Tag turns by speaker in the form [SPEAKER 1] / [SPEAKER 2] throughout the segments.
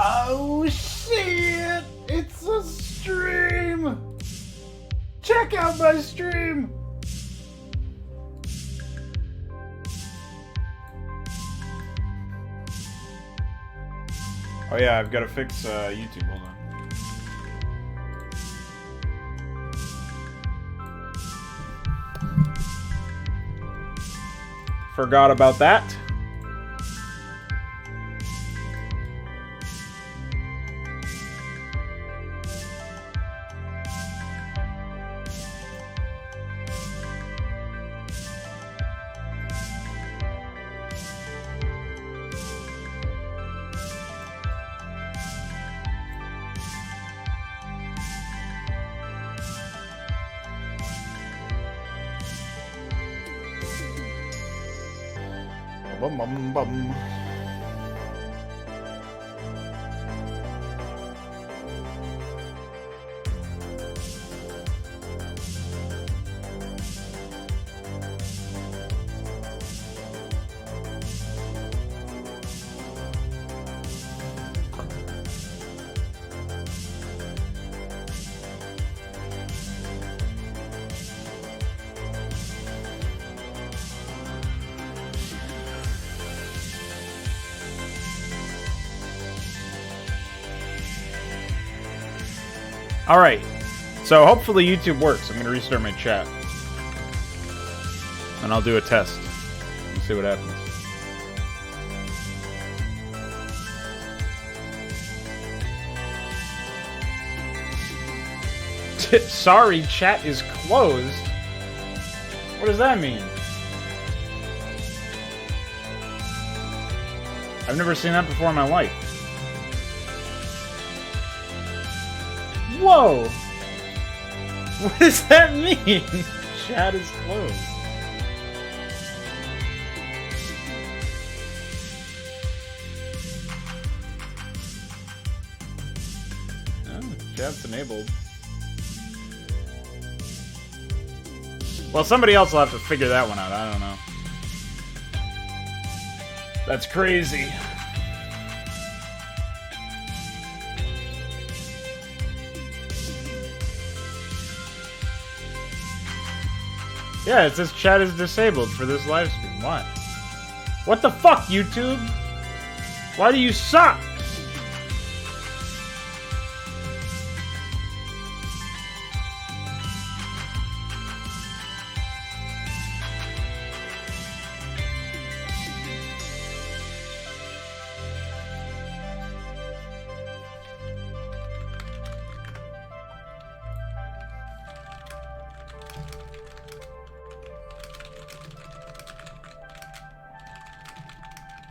[SPEAKER 1] Oh shit! It's a stream! Check out my stream! Oh yeah, I've got to fix YouTube, hold on. Forgot about that. Bum, bum, bum. Alright, so hopefully YouTube works. I'm going to restart my chat. And I'll do a test. We'll see what happens. Sorry, chat is closed? What does that mean? I've never seen that before in my life. Whoa! What does that mean? Chat is closed. Oh, chat's enabled. Well, somebody else will have to figure that one out. I don't know. That's crazy. Yeah, it says chat is disabled for this live stream. Why? What the fuck, YouTube? Why do you suck?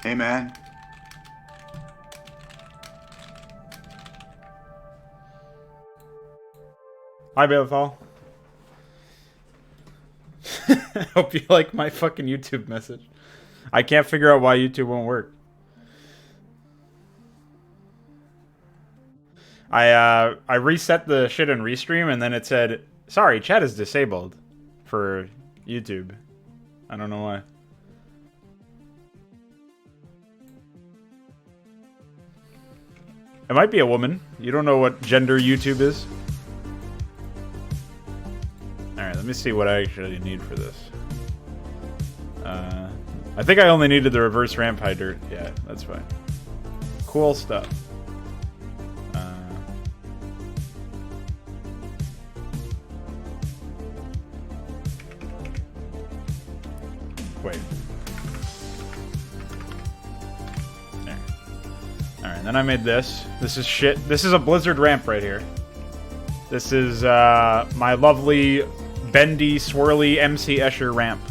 [SPEAKER 2] Hey, man.
[SPEAKER 1] Hi, Balefall. Hope you like my fucking YouTube message. I can't figure out why YouTube won't work. I reset the shit in Restream and then it said, sorry, chat is disabled for YouTube. I don't know why. It might be a woman. You don't know what gender YouTube is. Alright, let me see what I actually need for this. I think I only needed the reverse ramp Hydra. Yeah, that's fine. Cool stuff. Wait. There. Alright, then I made this. This is shit. This is a blizzard ramp right here. This is my lovely, bendy, swirly MC Escher ramp.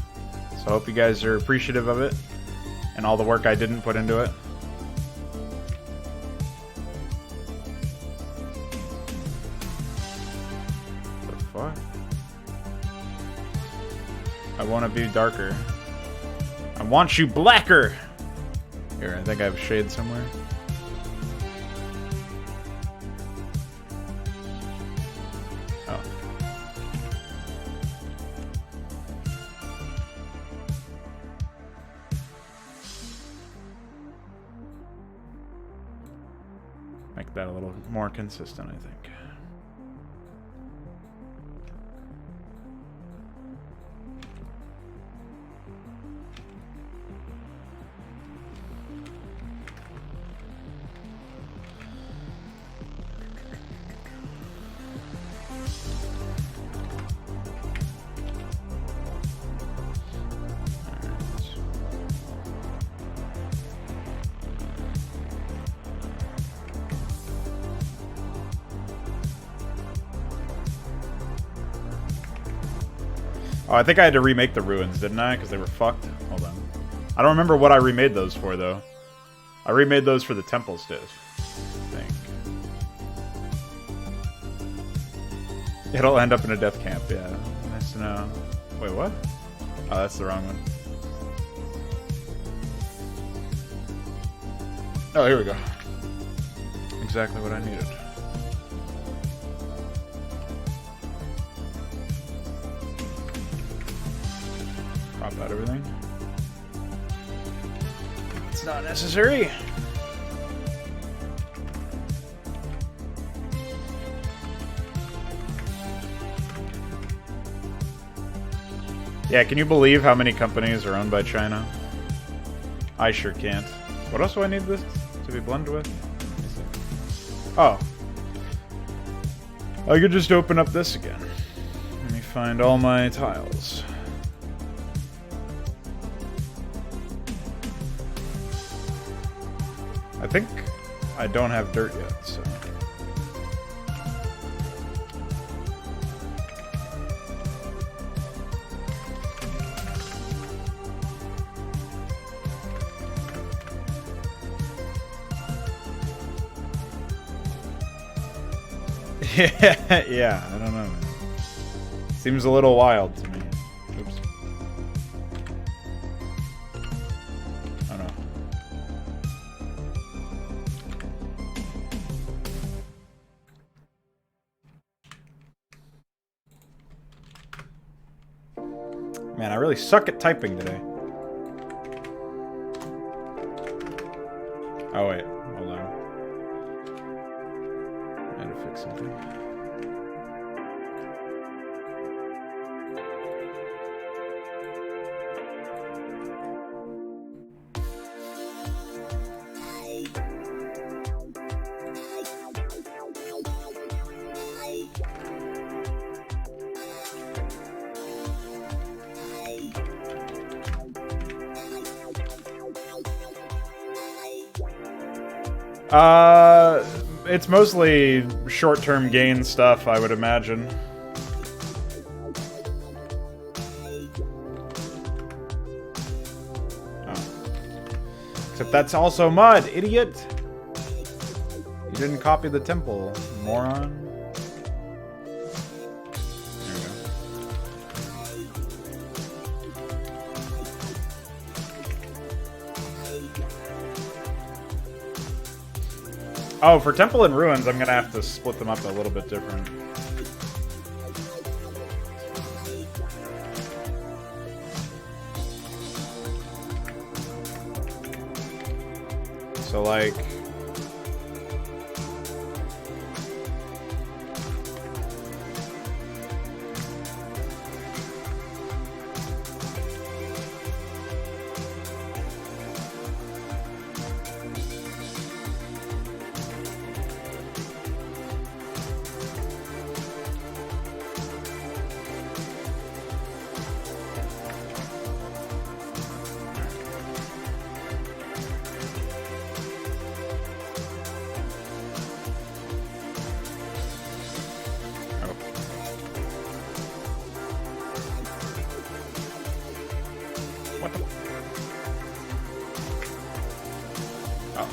[SPEAKER 1] So I hope you guys are appreciative of it and all the work I didn't put into it. What the fuck? I want to be darker. I want you blacker! Here, I think I have shade somewhere. Oh. Make that a little more consistent, I think. Oh, I think I had to remake the ruins, didn't I? Because they were fucked. Hold on. I don't remember what I remade those for, though. I remade those for the temple stairs, I think. It'll end up in a death camp, yeah. Nice to know. Wait, what? Oh, that's the wrong one. Oh, here we go. Exactly what I needed. Crop out everything. It's not necessary. Yeah, can you believe how many companies are owned by China? I sure can't. What else do I need this to be blended with? Oh. I could just open up this again. Let me find all my tiles. I think I don't have dirt yet, so... Yeah, I don't know, man. Seems a little wild to me. Oops. Oh no. Man, I really suck at typing today. Oh wait, hold on. I had to fix something. It's mostly short-term gain stuff, I would imagine. Oh. Except that's also mud, idiot! You didn't copy the temple, moron. There we go. Oh, for Temple and Ruins, I'm gonna have to split them up a little bit different. So, like... What the? Oh.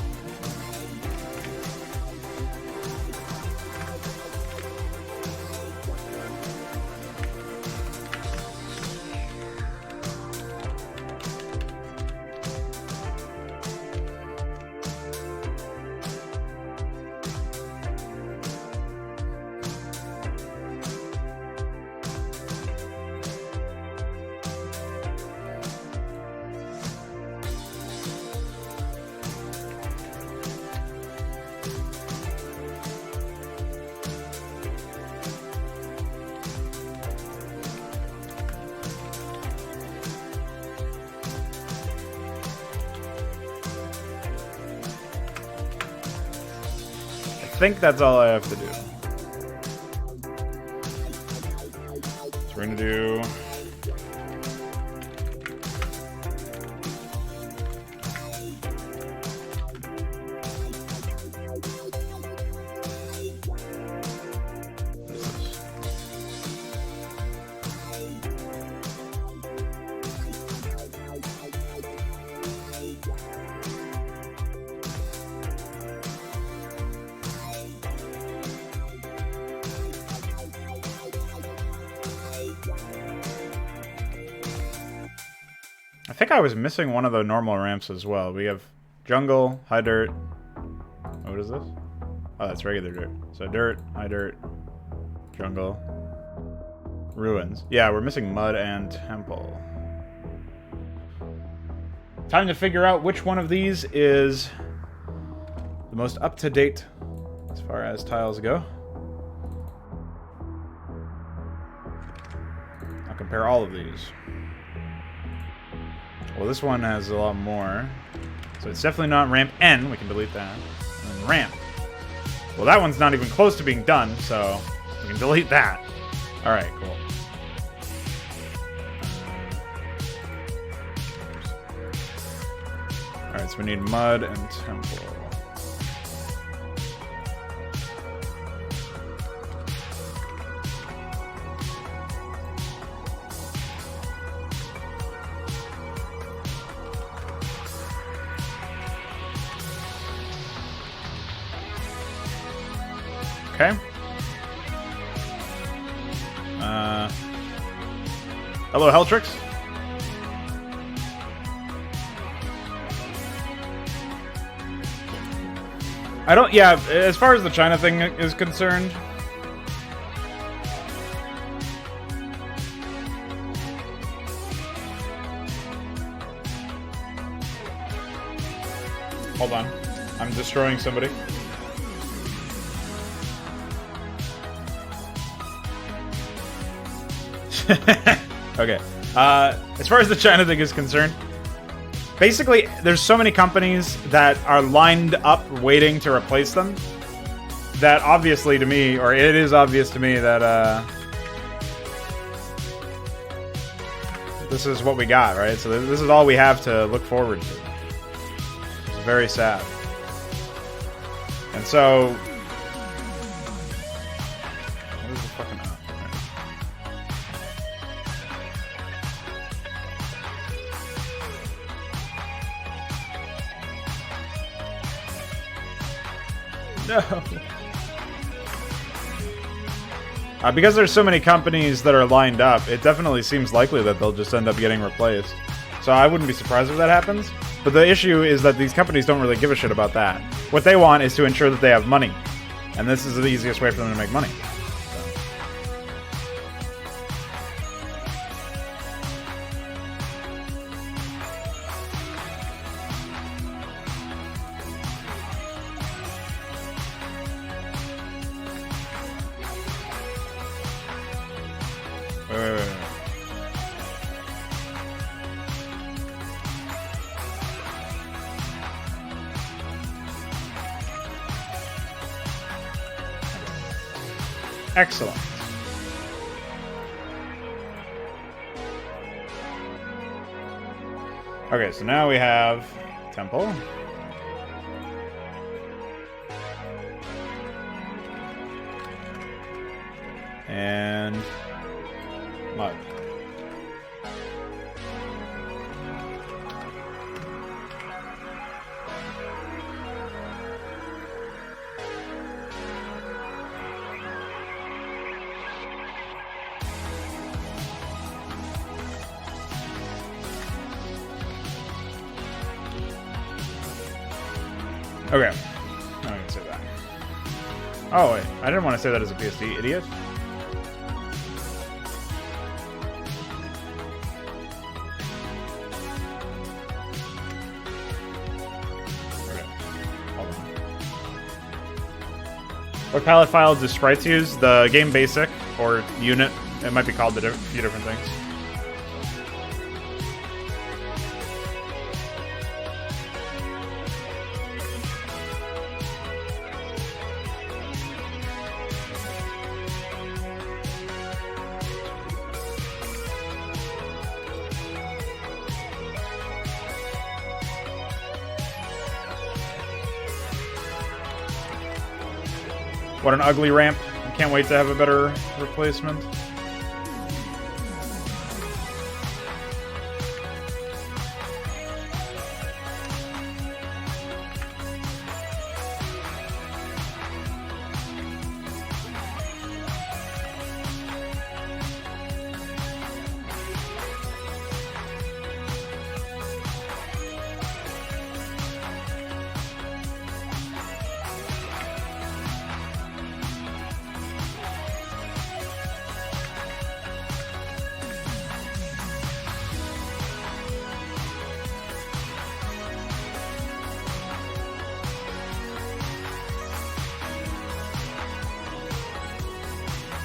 [SPEAKER 1] think that's all I have to do. So we're gonna do... I think I was missing one of the normal ramps as well. We have jungle, high dirt. Oh, what is this? Oh, that's regular dirt. So dirt, high dirt, jungle, ruins. Yeah, we're missing mud and temple. Time to figure out which one of these is the most up-to-date as far as tiles go. I'll compare all of these. Well, this one has a lot more. So it's definitely not ramp N. We can delete that. And then ramp. Well, that one's not even close to being done, so we can delete that. Alright, cool. Alright, so we need mud and temple. Okay. Hello, Heltrix. I don't, yeah, as far as the China thing is concerned, hold on, I'm destroying somebody. Okay. As far as the China thing is concerned, basically, there's so many companies that are lined up waiting to replace them that obviously to me, or it is obvious to me that this is what we got, right? So this is all we have to look forward to. It's very sad. And so... what is the fucking... No. Because there's so many companies that are lined up, it definitely seems likely that they'll just end up getting replaced. So I wouldn't be surprised if that happens. But the issue is that these companies don't really give a shit about that. What they want is to ensure that they have money. And this is the easiest way for them to make money. Wait. Excellent. Okay, so now we have temple. And mud. Okay. Now I can say that. Oh, wait. I didn't want to say that as a PSD, idiot. What palette file do sprites use? The game basic or unit. It might be called a few different things. What an ugly ramp. I can't wait to have a better replacement.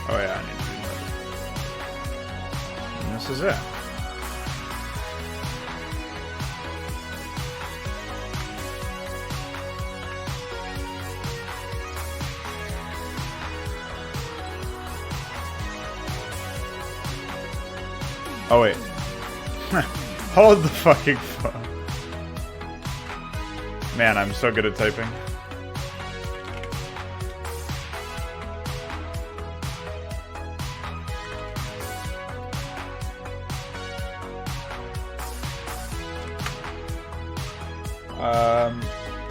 [SPEAKER 1] Oh yeah, I need to do that. And this is it. Oh wait. Hold the fucking phone. Man, I'm so good at typing.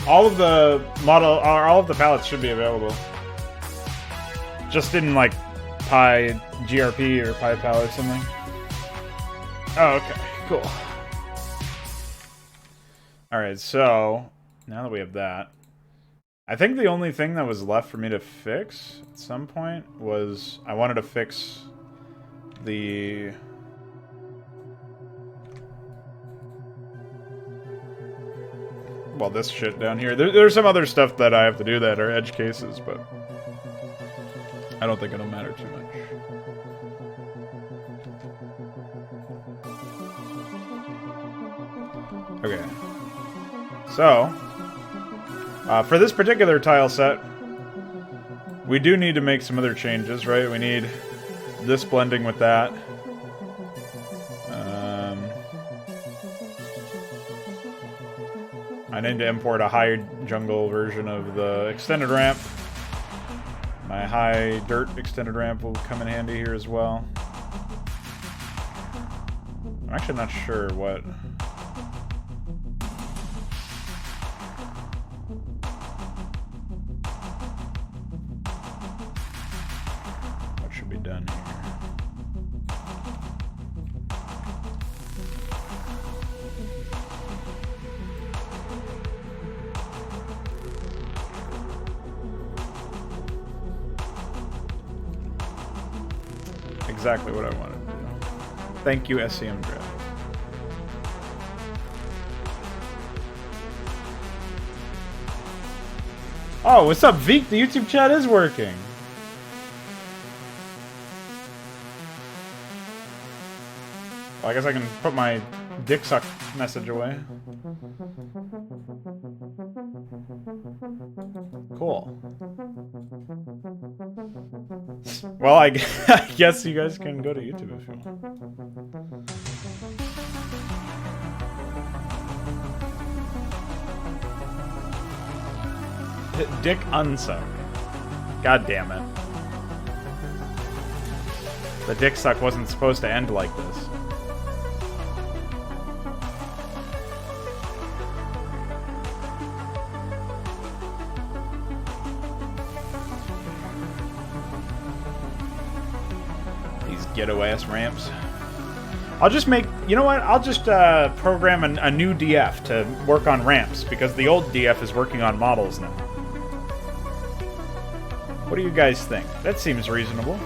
[SPEAKER 1] All of the all of the palettes should be available. Just in like Pi GRP or Pi Pal or something. Oh, okay, cool. Alright, so now that we have that, I think the only thing that was left for me to fix at some point was I wanted to fix the... well, this shit down here. There's some other stuff that I have to do that are edge cases, but I don't think it'll matter too much. Okay. So, for this particular tile set, we do need to make some other changes, right? We need this blending with that. I need to import a high jungle version of the extended ramp. My high dirt extended ramp will come in handy here as well. I'm actually not sure what... what should be done here. Exactly what I wanted to do. Thank you, SCM Draft. Oh, what's up, Veek? The YouTube chat is working. Well, I guess I can put my dick suck message away. Cool. Well, I guess you guys can go to YouTube if you want. Dick unsuck. God damn it. The dick suck wasn't supposed to end like this. Ghetto-ass ramps. I'll just make... you know what? I'll just program a new DF to work on ramps, because the old DF is working on models now. What do you guys think? That seems reasonable.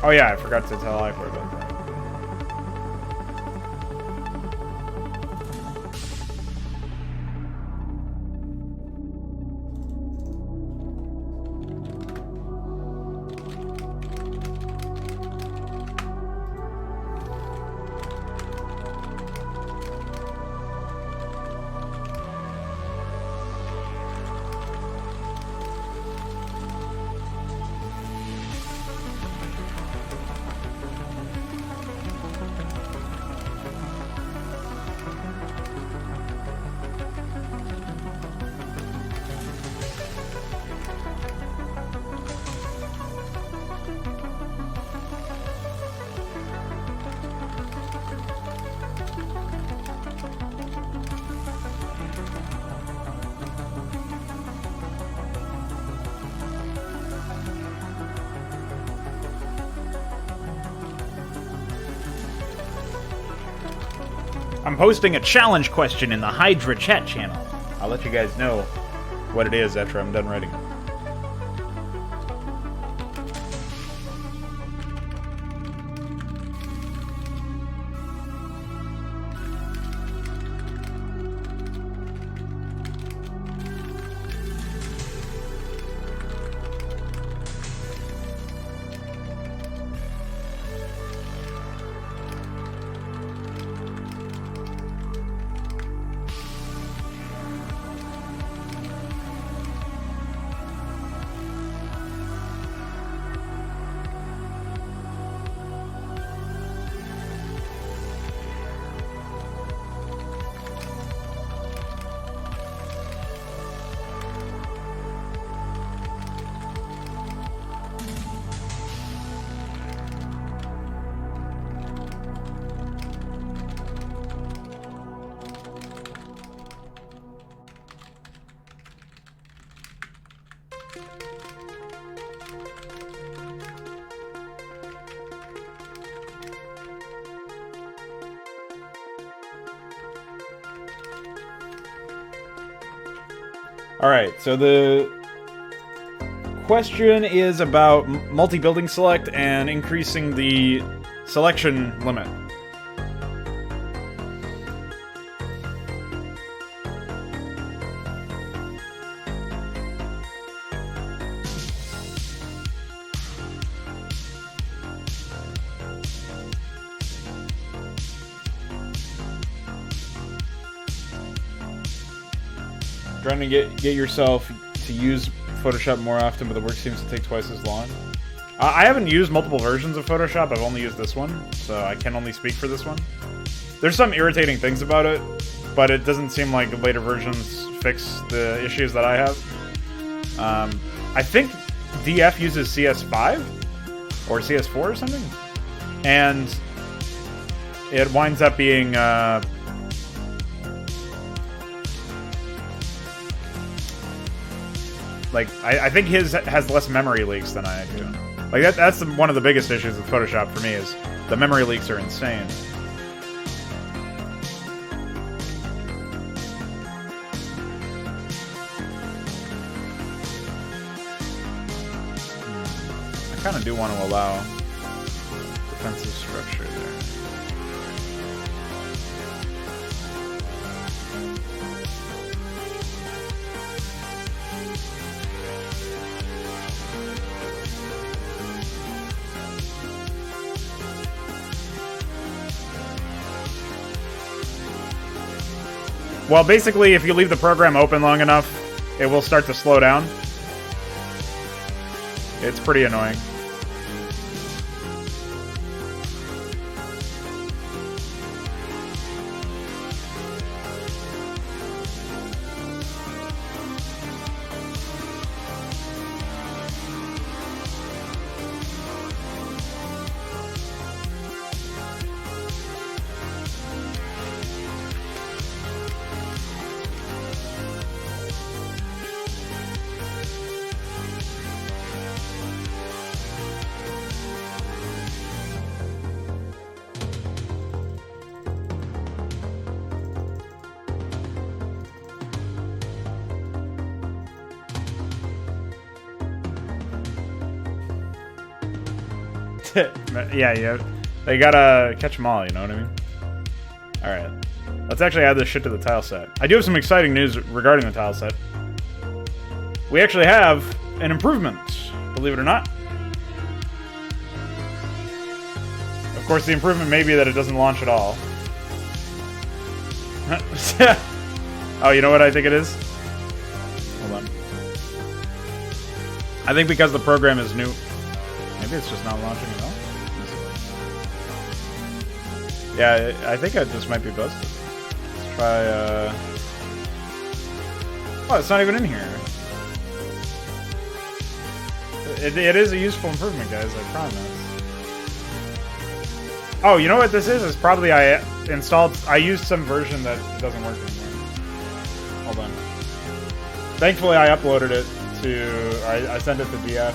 [SPEAKER 1] Oh yeah, I forgot to tell Ivor about that. I'm posting a challenge question in the Hydra chat channel. I'll let you guys know what it is after I'm done writing it. Alright, so the question is about multi-building select and increasing the selection limit. Trying to get yourself to use Photoshop more often, but the work seems to take twice as long. I haven't used multiple versions of Photoshop. I've only used this one, so I can only speak for this one. There's some irritating things about it, but it doesn't seem like the later versions fix the issues that I have. I think DF uses CS5 or CS4 or something, and it winds up being like, I think his has less memory leaks than I do. Like, that's one of the biggest issues with Photoshop for me, is the memory leaks are insane. I kind of do want to allow defensive structure there. Well, basically, if you leave the program open long enough, it will start to slow down. It's pretty annoying. Yeah, they gotta catch them all, you know what I mean? Alright. Let's actually add this shit to the tile set. I do have some exciting news regarding the tile set. We actually have an improvement, believe it or not. Of course, the improvement may be that it doesn't launch at all. Oh, you know what I think it is? Hold on. I think because the program is new... Maybe it's just not launching at all? Yeah, I think it just might be busted. Let's try, Oh, it's not even in here. It is a useful improvement, guys, I promise. Oh, you know what this is? It's probably I used some version that doesn't work anymore. Hold on. Thankfully, I uploaded it to... I sent it to DF.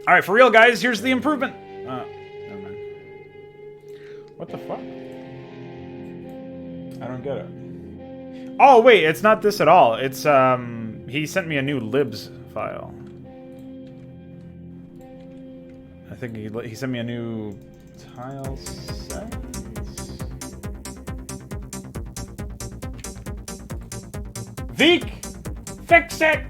[SPEAKER 1] All right, for real, guys. Here's the improvement. Never mind. What the fuck? I don't get it. Oh wait, it's not this at all. It's he sent me a new libs file. I think he sent me a new tile set. Veek, fix it.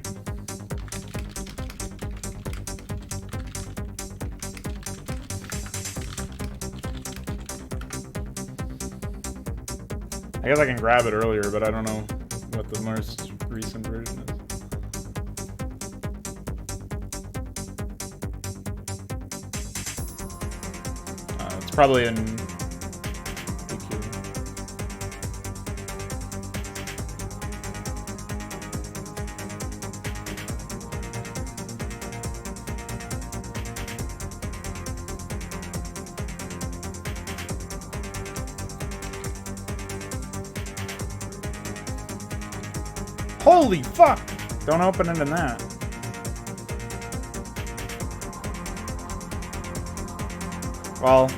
[SPEAKER 1] I guess I can grab it earlier, but I don't know what the most recent version is. It's probably in EQ. Holy fuck! Don't open it in that. Well...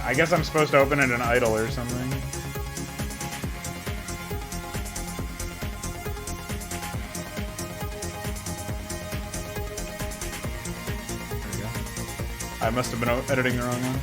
[SPEAKER 1] I guess I'm supposed to open it in idle or something. There we go. I must have been editing the wrong one.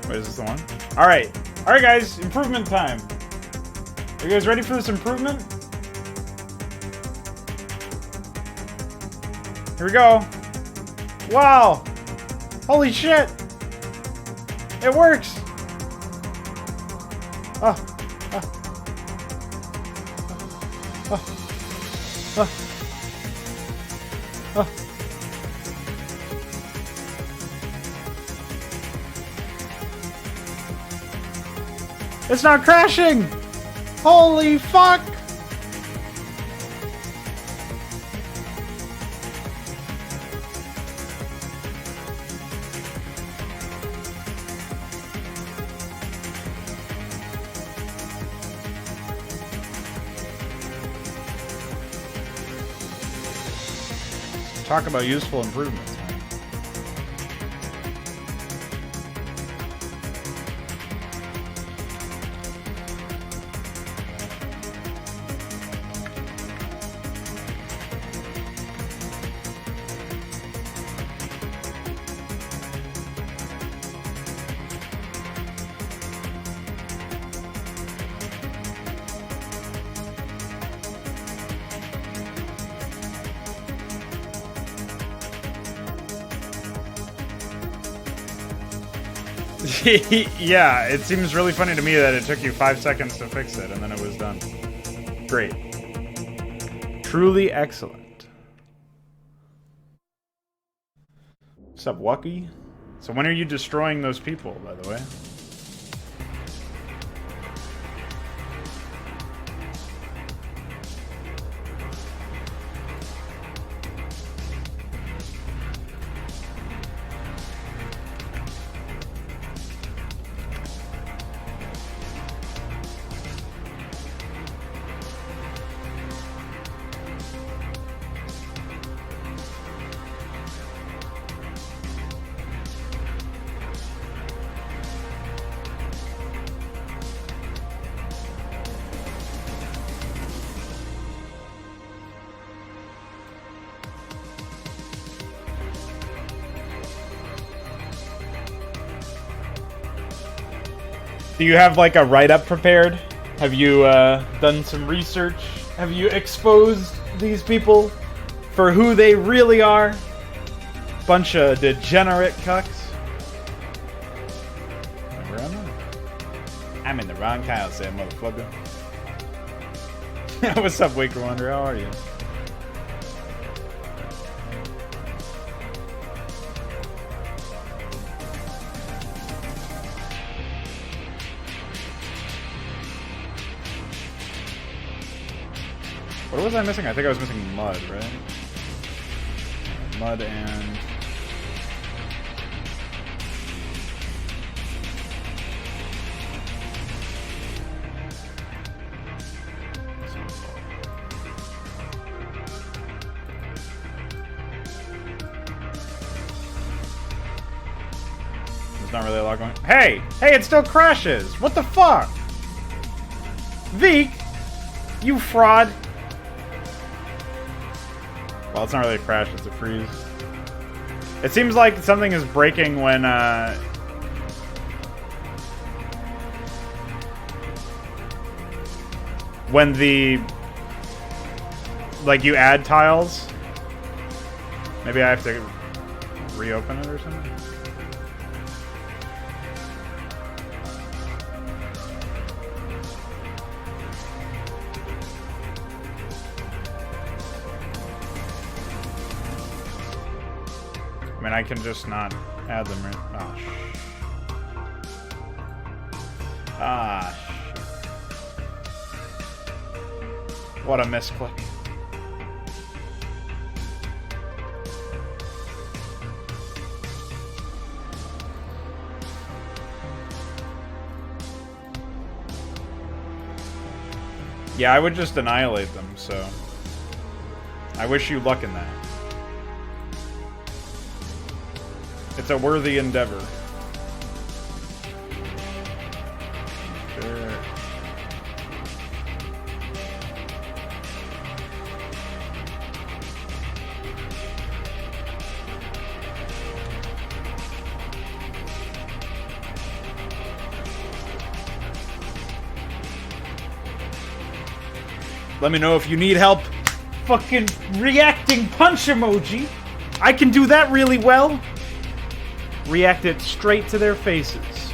[SPEAKER 1] Wait, is this the one? Alright. Alright, guys. Improvement time. Are you guys ready for this improvement? Here we go. Wow. Holy shit. It works. Oh. Oh. Oh. Oh. Oh. It's not crashing! Holy fuck! Talk about useful improvements. Yeah, it seems really funny to me that it took you 5 seconds to fix it and then it was done. Great. Truly excellent. What's up, Wucky? So when are you destroying those people, by the way? Do you have like a write-up prepared? Have you done some research? Have you exposed these people for who they really are? Bunch of degenerate cucks. Where am I? I'm in the wrong tile set, motherfucker. What's up, Waker Wonder? How are you? What was I missing? I think I was missing mud, right? Mud and... There's not really a lot going... Hey! Hey, it still crashes! What the fuck? Veek! You fraud! Well, it's not really a crash, it's a freeze. It seems like something is breaking when the... like, you add tiles. Maybe I have to reopen it or something? I mean, I can just not add them, right? Oh, ah, shit. What a misclick. Yeah, I would just annihilate them, so... I wish you luck in that. It's a worthy endeavor. Sure. Let me know if you need help. Fucking reacting punch emoji. I can do that really well. React it straight to their faces.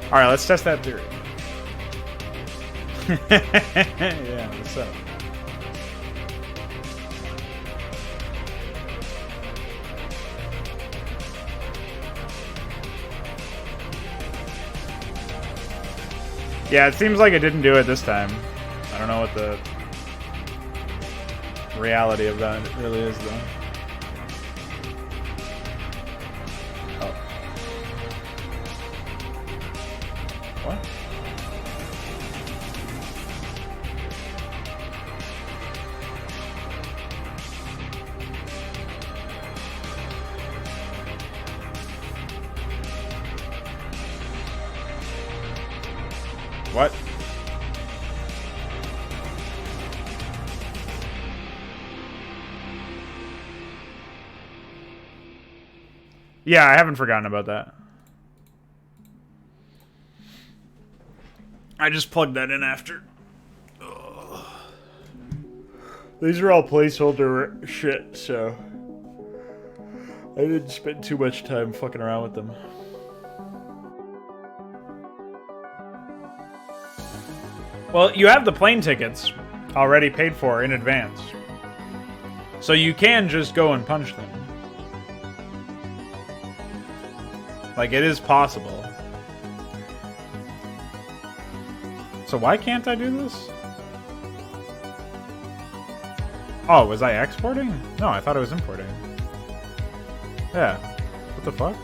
[SPEAKER 1] Alright, let's test that theory. Yeah, what's up? Yeah, it seems like it didn't do it this time. I don't know what the reality of that really is, though. Oh. What? What? Yeah, I haven't forgotten about that. I just plugged that in after. Ugh. These are all placeholder shit, so... I didn't spend too much time fucking around with them. Well, you have the plane tickets already paid for in advance. So you can just go and punch them. Like, it is possible. So why can't I do this? Oh, was I exporting? No, I thought I was importing. Yeah. What the fuck?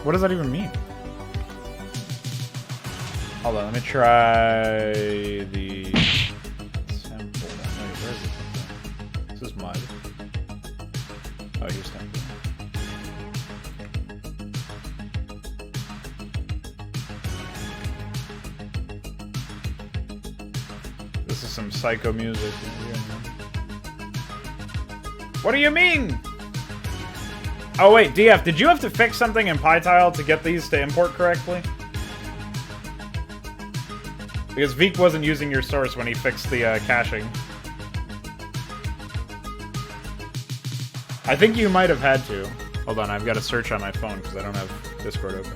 [SPEAKER 1] What does that even mean? Hold on, let me try the sample. Wait, where is it? This is mud. Oh, here's temple. This is some psycho music. What do you mean? Oh wait, DF, did you have to fix something in PyTile to get these to import correctly? Because Veek wasn't using your source when he fixed the caching. I think you might have had to. Hold on, I've got to search on my phone because I don't have Discord open.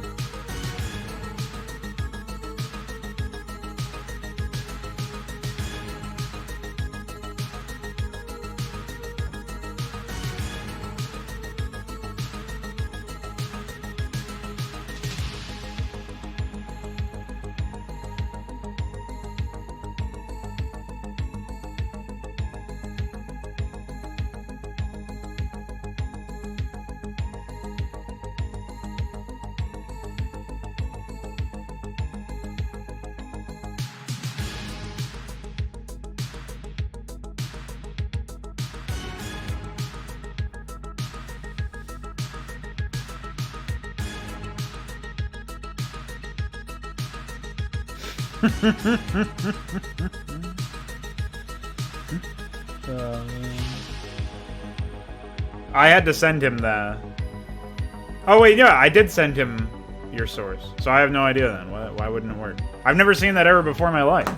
[SPEAKER 1] I had to send him the... Oh wait, yeah, I did send him your source. So I have no idea then. Why wouldn't it work? I've never seen that error before in my life.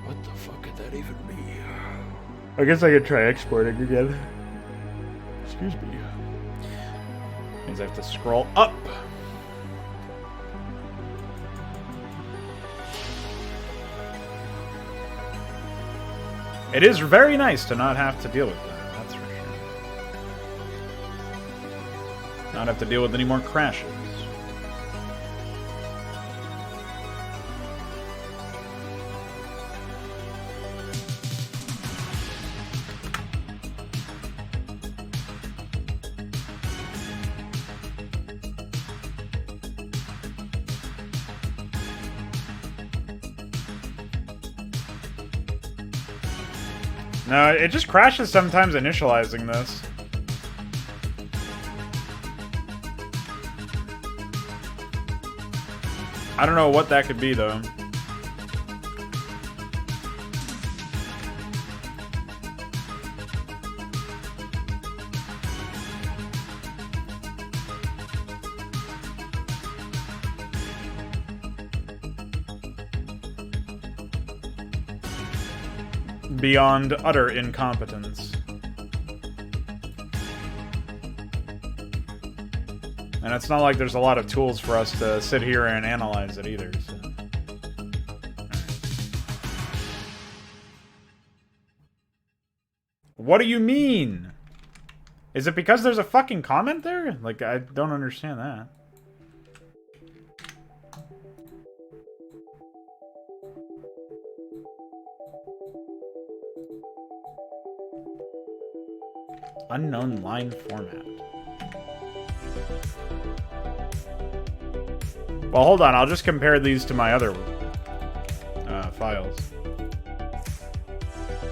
[SPEAKER 3] What the fuck could that even be?
[SPEAKER 1] I guess I could try exporting again. Excuse me. Means I have to scroll up. It is very nice to not have to deal with that, that's for sure. Not have to deal with any more crashes. No, it just crashes sometimes initializing this. I don't know what that could be, though. Beyond utter incompetence. And it's not like there's a lot of tools for us to sit here and analyze it either. So. What do you mean? Is it because there's a fucking comment there? Like, I don't understand that. Unknown line format. Well, hold on. I'll just compare these to my other files.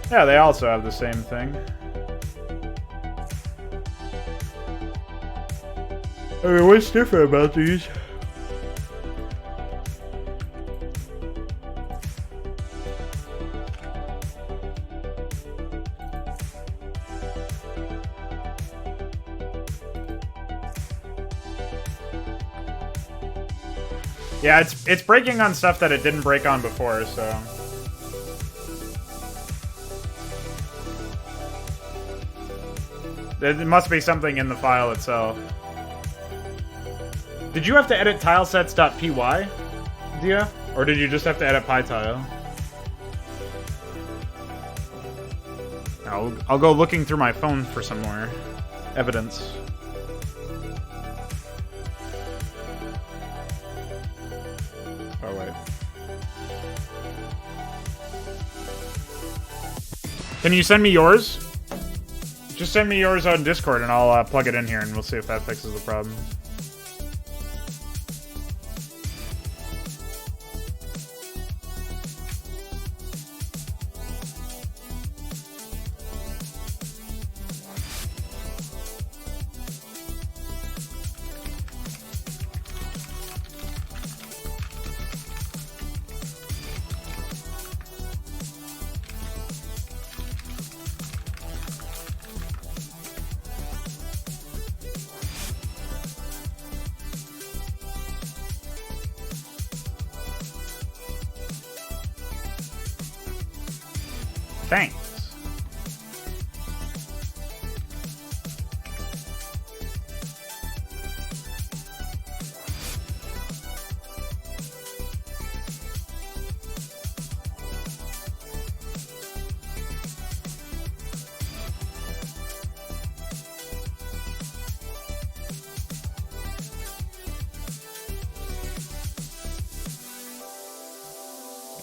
[SPEAKER 1] Yeah, they also have the same thing. I mean, what's different about these? Yeah, it's breaking on stuff that it didn't break on before, so... There must be something in the file itself. Did you have to edit tilesets.py, Dia? Or did you just have to edit PyTile? I'll go looking through my phone for some more evidence. Oh, wait. Can you send me yours? Just send me yours on Discord and I'll plug it in here and we'll see if that fixes the problem. Thanks.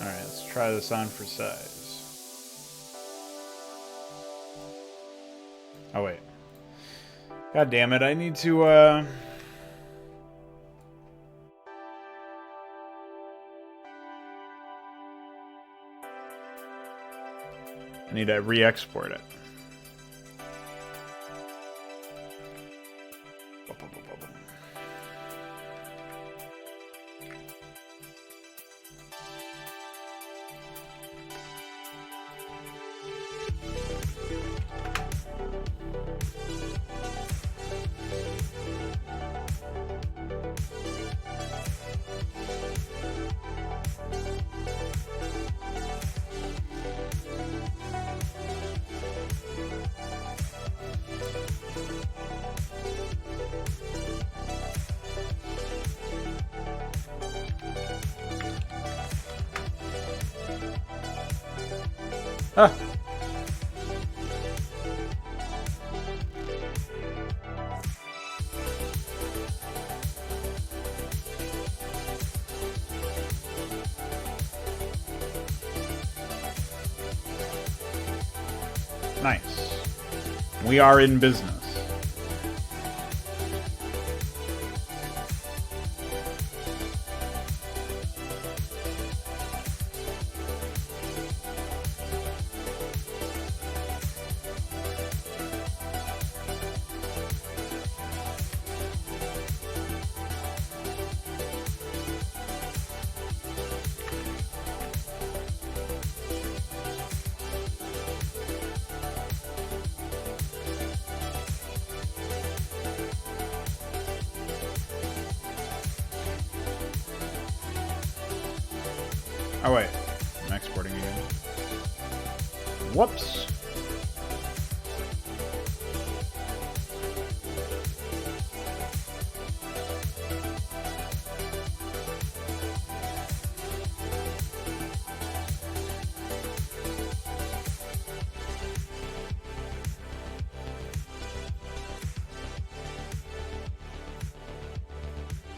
[SPEAKER 1] Alright, let's try this on for size. Oh, wait. God damn it, I need to, I need to re-export it. Ah. Nice. We are in business. Oh wait, I'm exporting again. Whoops.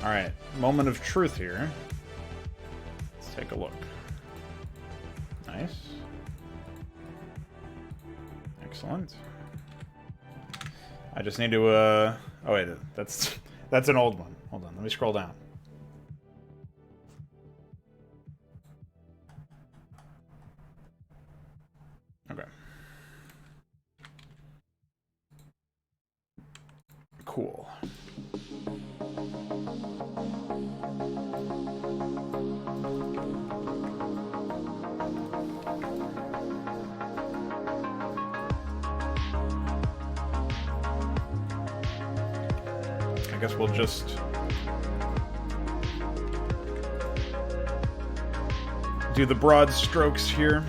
[SPEAKER 1] All right, moment of truth here. Let's take a look. Nice. Excellent. I just need to, oh wait, that's an old one. Hold on, let me scroll down. Okay. Cool. I guess we'll just do the broad strokes here.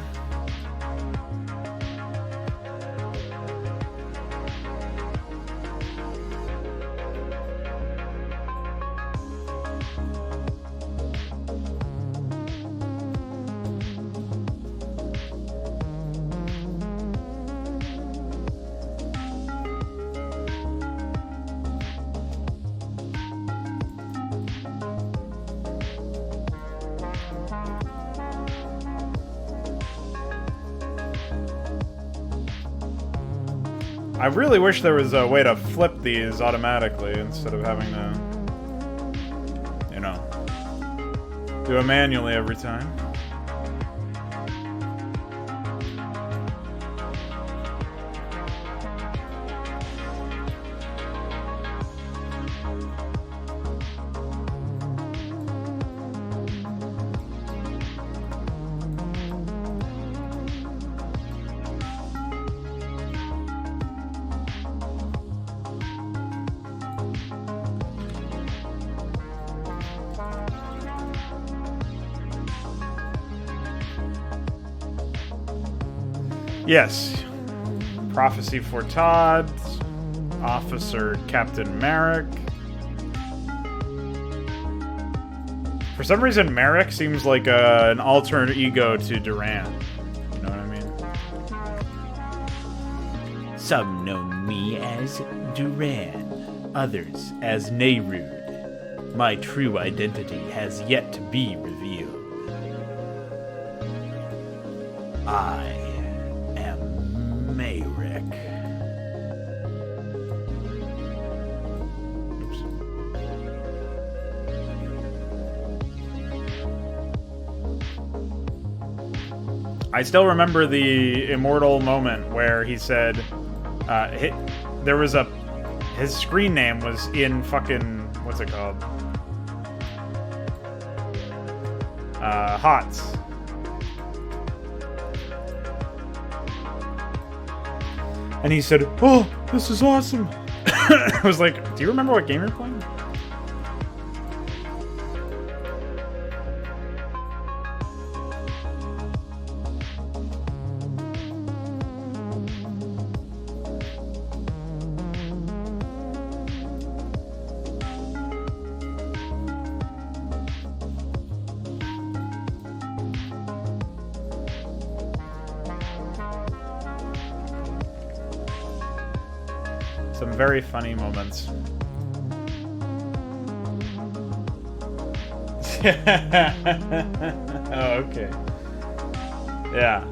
[SPEAKER 1] I really wish there was a way to flip these automatically instead of having to, you know, do it manually every time. Yes. Prophecy for Todd. Officer Captain Merrick. For some reason, Merrick seems like an alternate ego to Duran. You know what I mean?
[SPEAKER 4] Some know me as Duran, others as Neyrud. My true identity has yet to be revealed. I am Merrick.
[SPEAKER 1] I still remember the immortal moment where he said, there was his screen name was in fucking, what's it called? HOTS. And he said, "Oh, this is awesome." I was like, do you remember what game you're playing? Some very funny moments. Oh, okay. Yeah.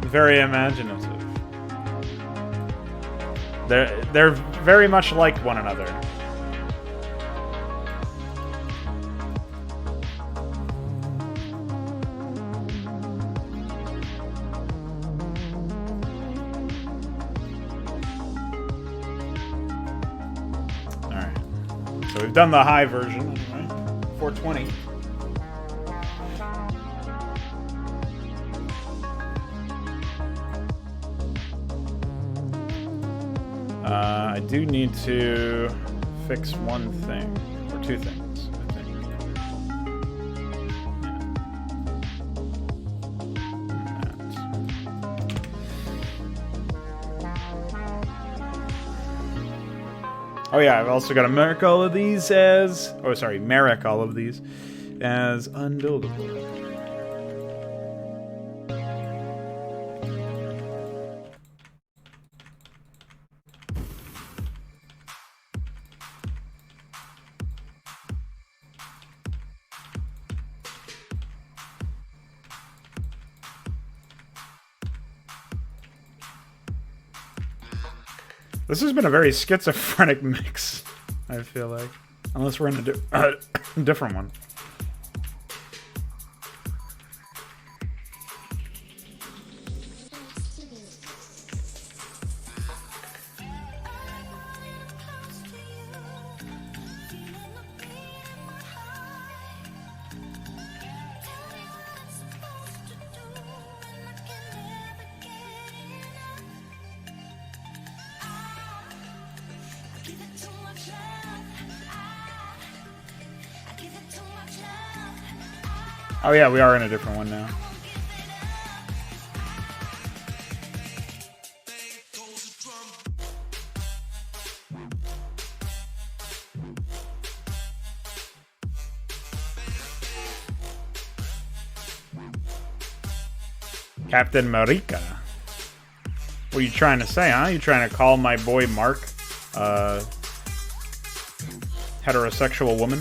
[SPEAKER 1] Very imaginative. They're very much like one another. So we've done the high version, right? 420. I do need to fix one thing, or two things, I think. Oh yeah, I've also got to mark all of these as... Oh, sorry, mark all of these as unbuildable. This has been a very schizophrenic mix, I feel like. Unless we're in a different one. Oh yeah, we are in a different one now. Captain Marika. What are you trying to say, huh? You trying to call my boy Mark heterosexual woman?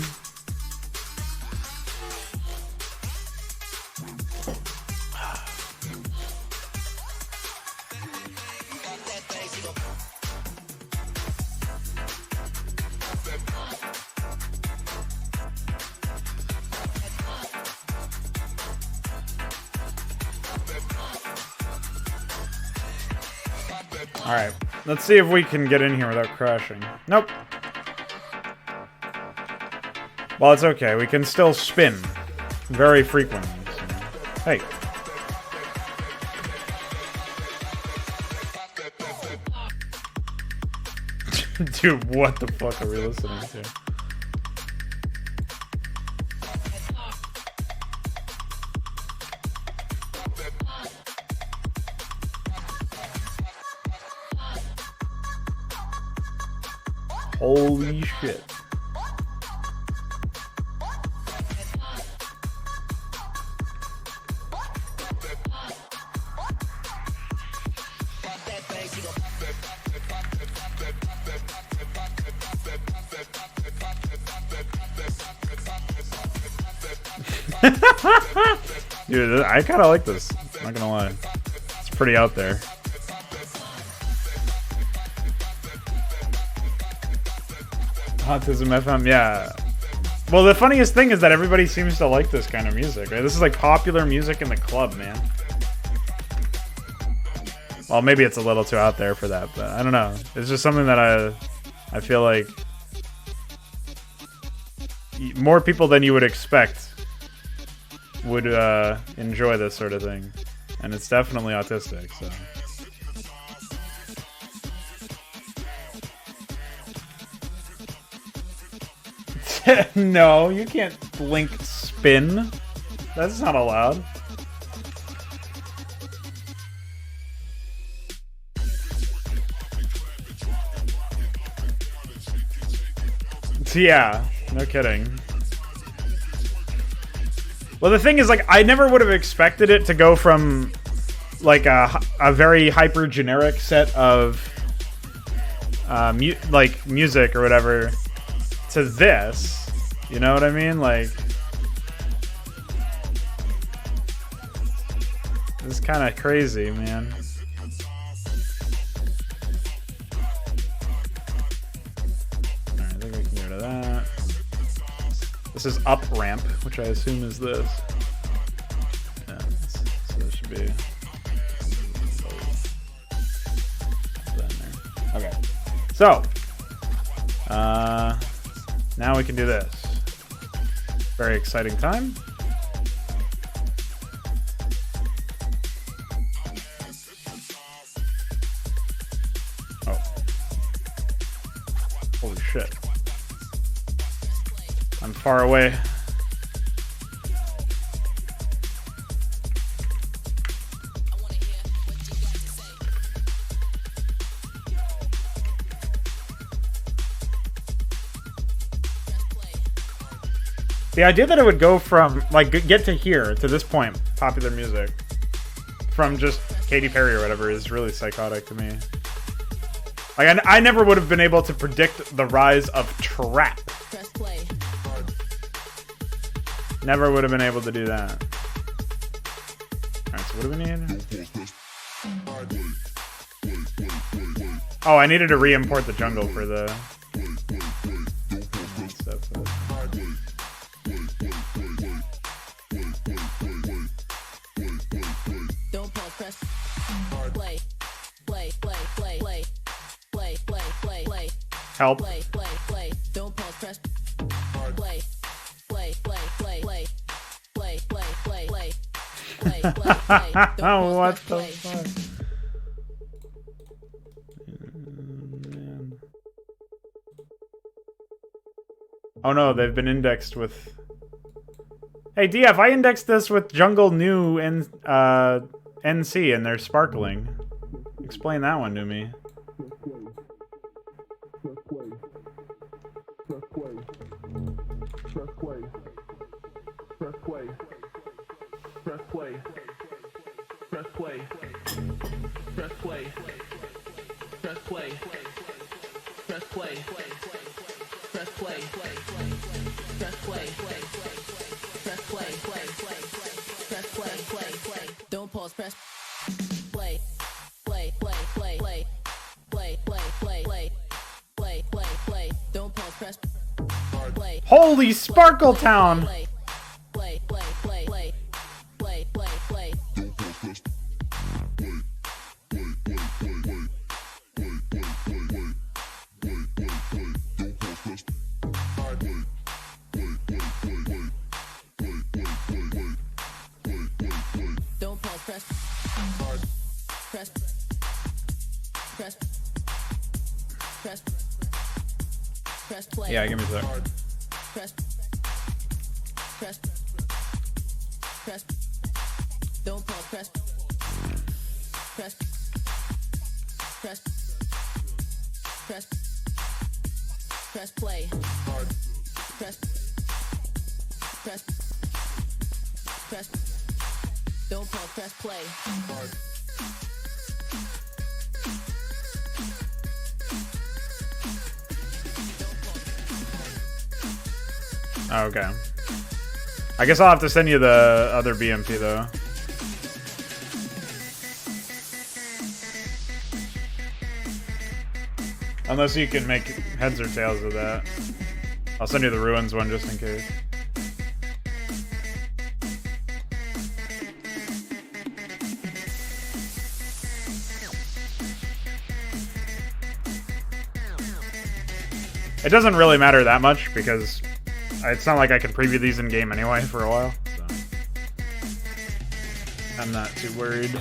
[SPEAKER 1] Alright, let's see if we can get in here without crashing. Nope. Well, it's okay. We can still spin very frequently. So. Hey. Dude, what the fuck are we listening to? Holy shit. Dude, I kind of like this. I'm not gonna lie. It's pretty out there. Autism FM, yeah. Well, the funniest thing is that everybody seems to like this kind of music, right? This is like popular music in the club, man. Well, maybe it's a little too out there for that, but I don't know. It's just something that I feel like more people than you would expect would enjoy this sort of thing. And it's definitely autistic, so. No, you can't blink spin. That's not allowed. Yeah, no kidding. Well, the thing is, like, I never would have expected it to go from, like, a very hyper-generic set of, music or whatever to this. You know what I mean? Like, this is kind of crazy, man. Alright, I think we can go to that. This is up ramp, which I assume is this. Yeah, so this should be. Okay. So, now we can do this. Very exciting time. Oh. Holy shit. I'm far away. The idea that it would go from, like, get to here, to this point, popular music, from just Katy Perry or whatever is really psychotic to me. Like, I never would have been able to predict the rise of trap. Never would have been able to do that. Alright, so what do we need? Oh, I needed to re-import the jungle for the stuff.
[SPEAKER 5] Don't pause, press play, play, play, play, play, play, play, play, play.
[SPEAKER 1] Help.
[SPEAKER 5] Play, play, play. Don't pause, press play, play, play, play, play, play, play, play, play, play, play, play. Don't pause,
[SPEAKER 1] What
[SPEAKER 5] press
[SPEAKER 1] the
[SPEAKER 5] play.
[SPEAKER 1] fuck? Oh no, they've been indexed with. Hey DF, I indexed this with Jungle New and NC, and they're sparkling. Explain that one to me.
[SPEAKER 5] Don't pause, press play, play, play, play, play, play, play, play, play, play, play, play. Don't pause, press play.
[SPEAKER 1] Holy Sparkle Town!
[SPEAKER 5] Play, play, play, play, play, play, play, play. Don't pause, press press press press press play.
[SPEAKER 1] Yeah, give me a sec.
[SPEAKER 5] Press press press. Don't pause, press press press press press play. Press. Press. Press. Don't pause, press play.
[SPEAKER 1] Oh, okay. I guess I'll have to send you the other BMP though. Unless you can make heads or tails of that. I'll send you the ruins one just in case. It doesn't really matter that much because it's not like I can preview these in game anyway for a while. So I'm not too worried.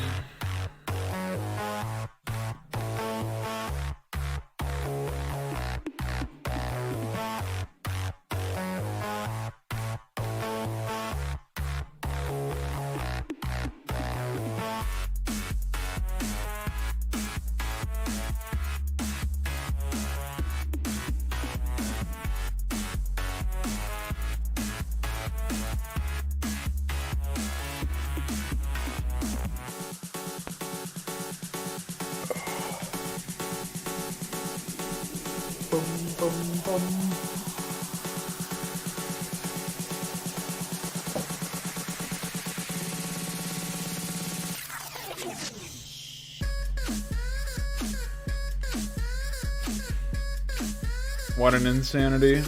[SPEAKER 1] What an insanity.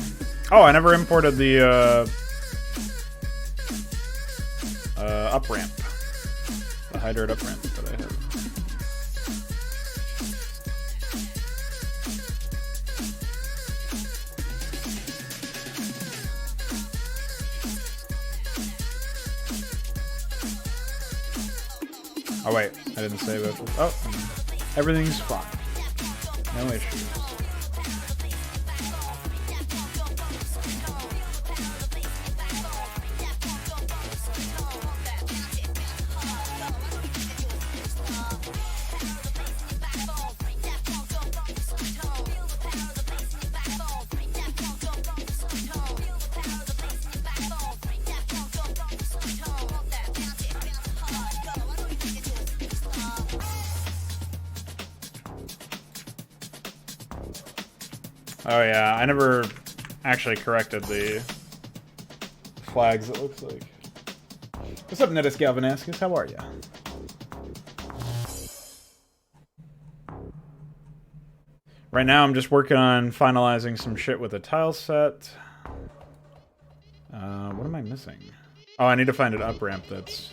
[SPEAKER 1] Oh, I never imported the up ramp. The Hydra up ramp that I have. Oh wait, I didn't save it. Oh, everything's fine. No issues. Oh yeah, I never actually corrected the flags, it looks like. What's up, Nettis Galvanaskis? How are ya? Right now I'm just working on finalizing some shit with a tile set. What am I missing? Oh, I need to find an up ramp that's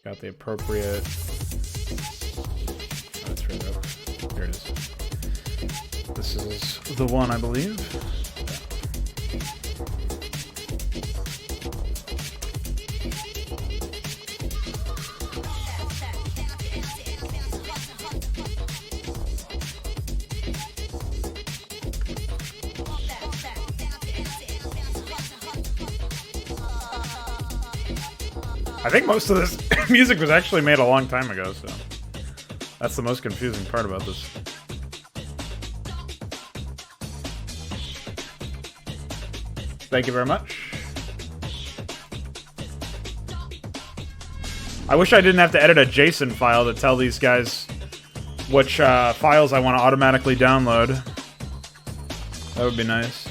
[SPEAKER 1] got the appropriate... Oh, it's right up. Here it is. This is the one, I believe. I think most of this music was actually made a long time ago, so that's the most confusing part about this. Thank you very much. I wish I didn't have to edit a JSON file to tell these guys which files I want to automatically download. That would be nice.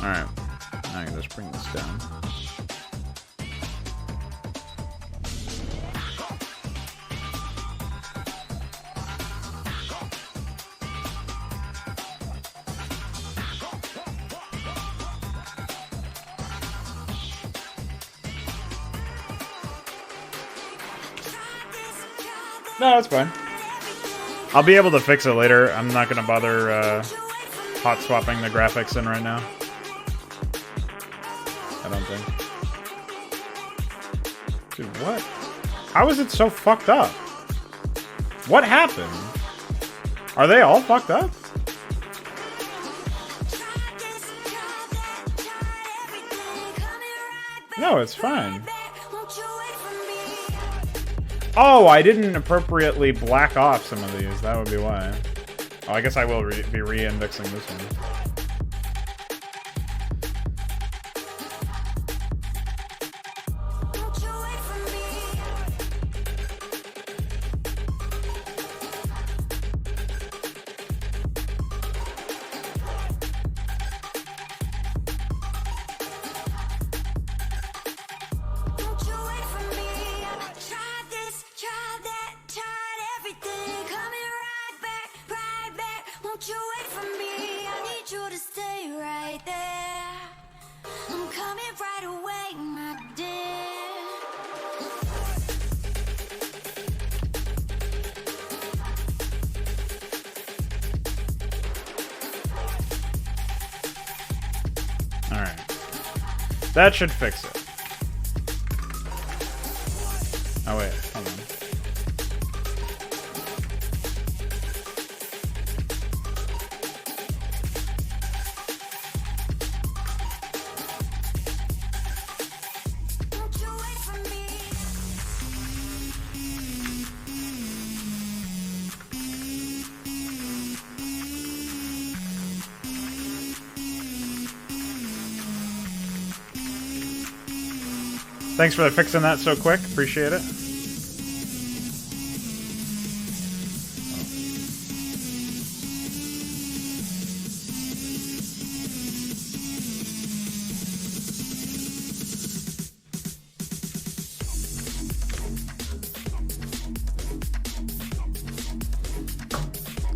[SPEAKER 1] Alright. I can just bring this down. No, it's fine. I'll be able to fix it later. I'm not going to bother hot swapping the graphics in right now. I don't think. Dude, what? How is it so fucked up? What happened? Are they all fucked up? No, it's fine. Oh, I didn't appropriately black off some of these. That would be why. Oh, I guess I will be re-indexing this one. Alright. That should fix it. Oh wait, hold on. Thanks for fixing that so quick. Appreciate it.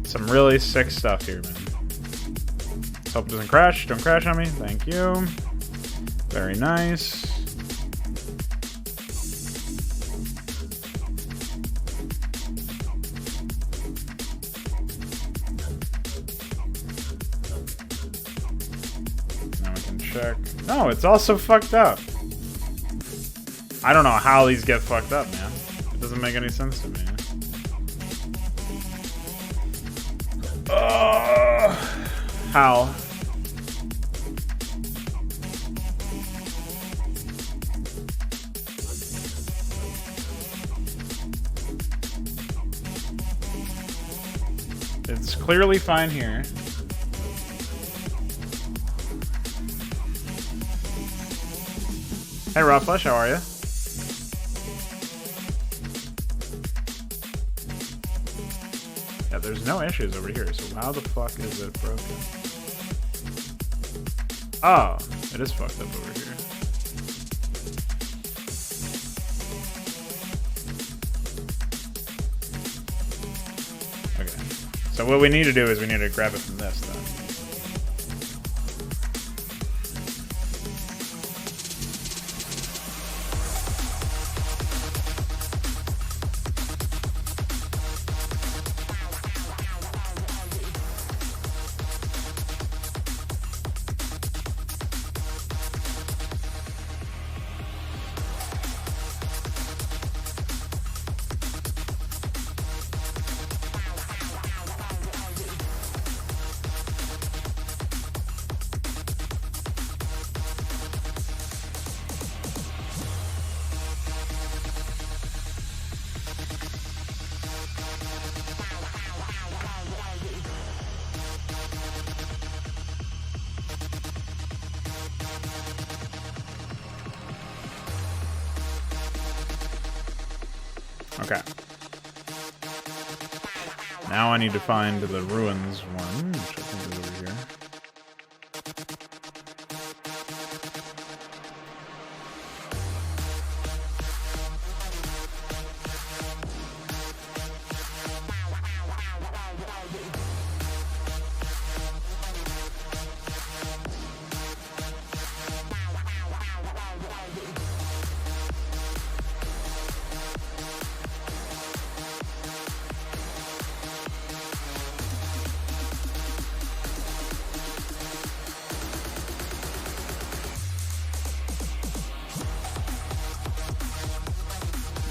[SPEAKER 1] Some really sick stuff here, man. Let's hope it doesn't crash. Don't crash on me. Thank you. Very nice. No, it's also fucked up. I don't know how these get fucked up, man. It doesn't make any sense to me. How? It's clearly fine here. Hey, Raw Flesh, how are you? Yeah, there's no issues over here, so how the fuck is it broken? Oh, it is fucked up over here. Okay. So what we need to do is we need to grab it from this, then. Okay. Now I need to find the ruins one, which I think is over here.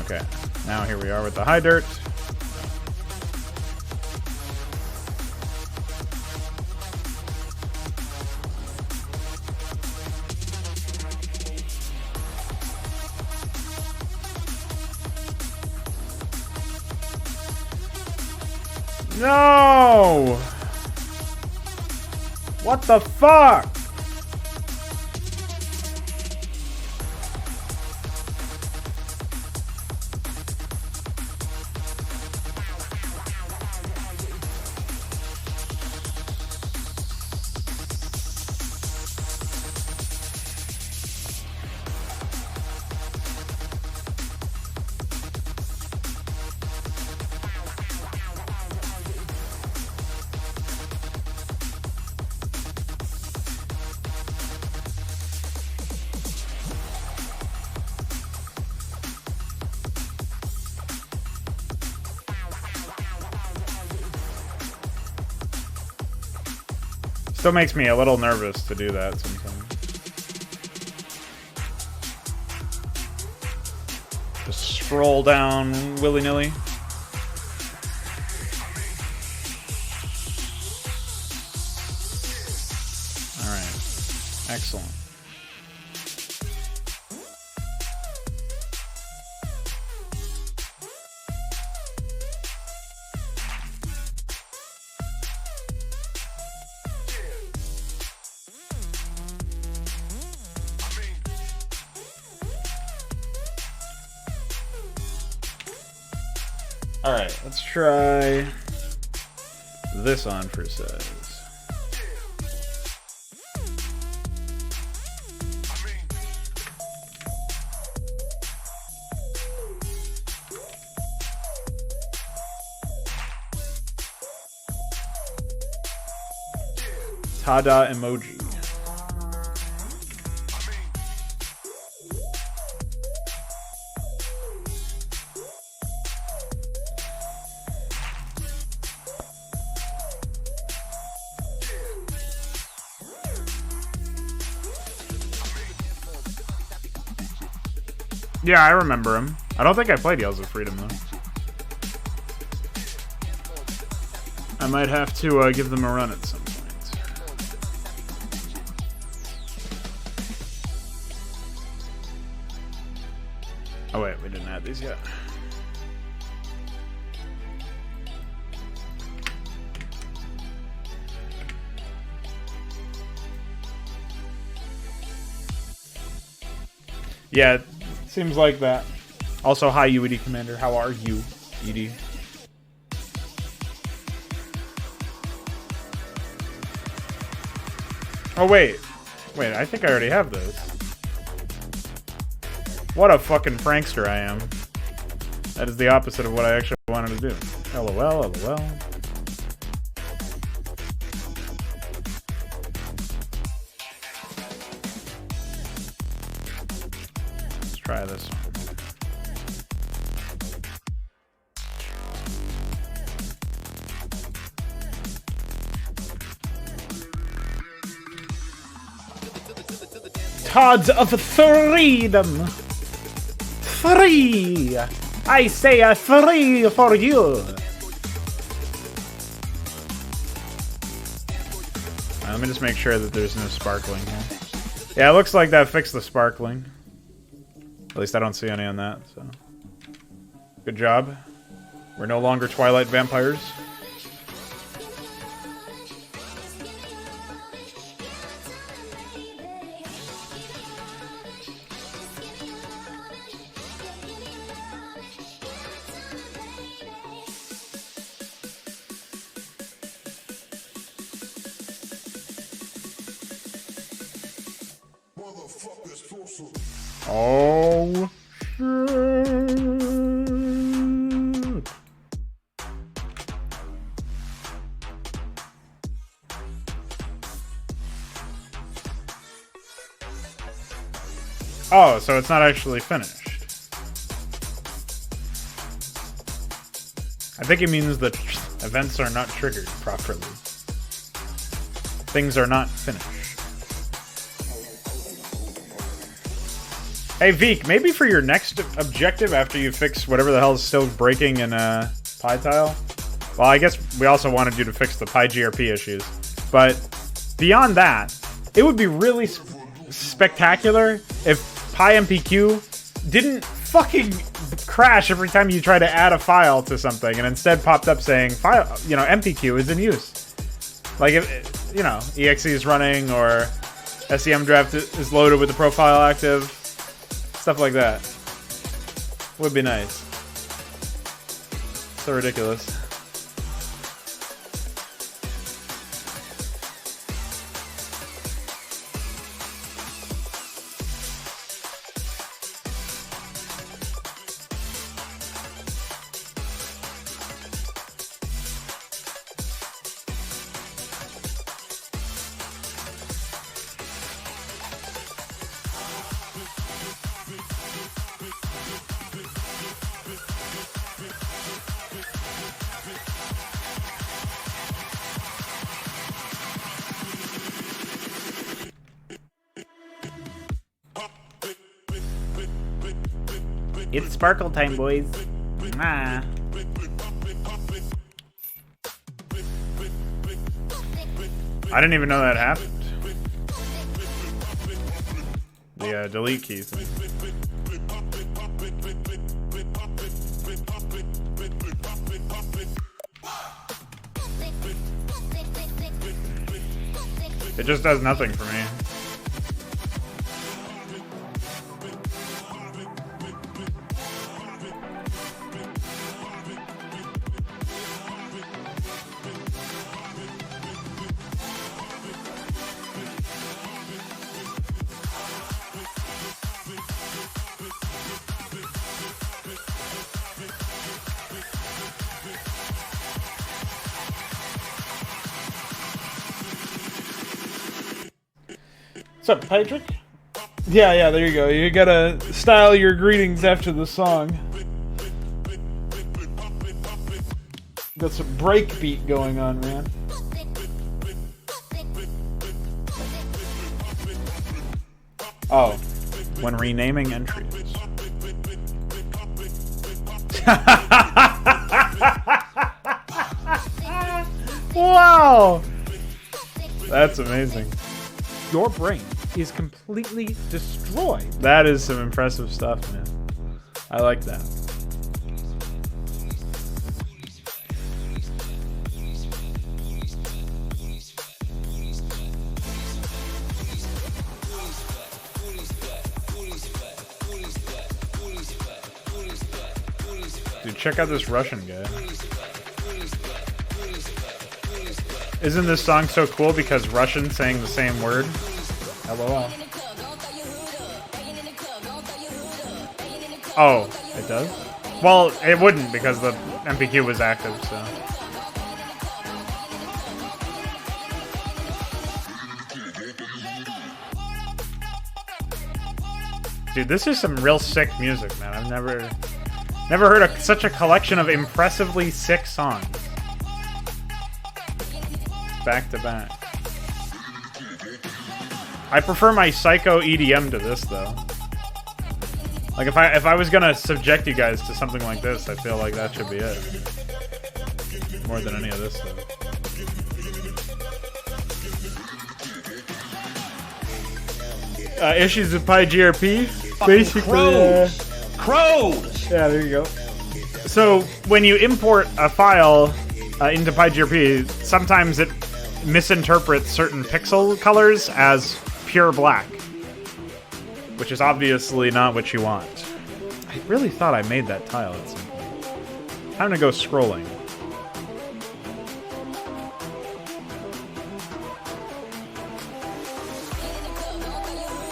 [SPEAKER 1] Okay, now here we are with the high dirt. No! What the fuck? Still makes me a little nervous to do that sometimes. Just scroll down willy-nilly. Alright. Excellent. Alright, let's try this on for size. Tada emoji. Yeah, I remember him. I don't think I played Yells of Freedom, though. I might have to give them a run at some point. Oh wait, we didn't add these yet. Yeah, seems like that. Also, hi, UED Commander. How are you, ED? Oh, wait. Wait, I think I already have those. What a fucking prankster I am. That is the opposite of what I actually wanted to do. LOL, LOL. Let's try this one. Cards of freedom. Free. I say a free for you. Let me just make sure that there's no sparkling here. Yeah, it looks like that fixed the sparkling. At least I don't see any on that, so. Good job. We're no longer Twilight vampires. Oh, shit. Oh, so it's not actually finished. I think it means that events are not triggered properly. Things are not finished. Hey, Veek, maybe for your next objective after you fix whatever the hell is still breaking in PyTile. Well, I guess we also wanted you to fix the PyGRP issues. But beyond that, it would be really spectacular if PyMPQ didn't fucking crash every time you try to add a file to something, and instead popped up saying file, you know, empty queue is in use. Like if, you know, exe is running or SEM draft is loaded with the profile active, stuff like that. Would be nice. So ridiculous.
[SPEAKER 4] It's sparkle time, boys. Ah.
[SPEAKER 1] I didn't even know that happened. The delete key thing. It just does nothing for me. What's up, Patrick? Yeah, there you go. You gotta style your greetings after the song. Got some breakbeat going on, man. Oh, when renaming entries. Wow! That's amazing. Your brain is completely destroyed. That is some impressive stuff, man. I like that. Dude, check out this Russian guy. Isn't this song so cool because Russian saying the same word? LOL. Oh, it does? Well, it wouldn't because the MPQ was active, so. Dude, this is some real sick music, man. I've never heard such a collection of impressively sick songs. Back to back. I prefer my psycho EDM to this, though. Like, if I was gonna subject you guys to something like this, I feel like that should be it. More than any of this stuff. Issues with PyGRP? Basically,
[SPEAKER 3] Crows!
[SPEAKER 1] yeah, there you go. So, when you import a file into PyGRP, sometimes it misinterprets certain pixel colors as pure black, which is obviously not what you want. I really thought I made that tile at some point. Time to go scrolling.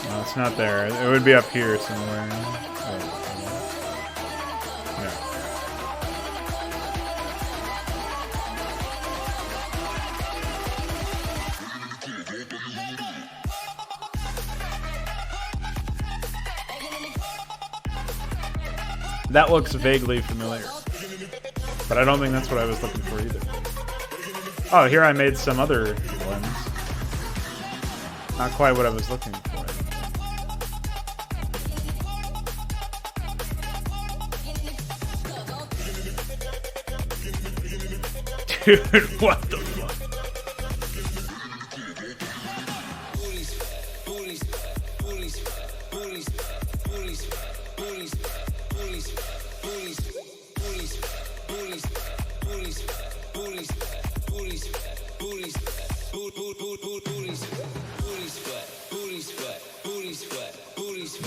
[SPEAKER 1] No, it's not there. It would be up here somewhere. Oh, yeah. That looks vaguely familiar. But I don't think that's what I was looking for either. Oh, here I made some other ones. Not quite what I was looking for. Dude, what the fuck?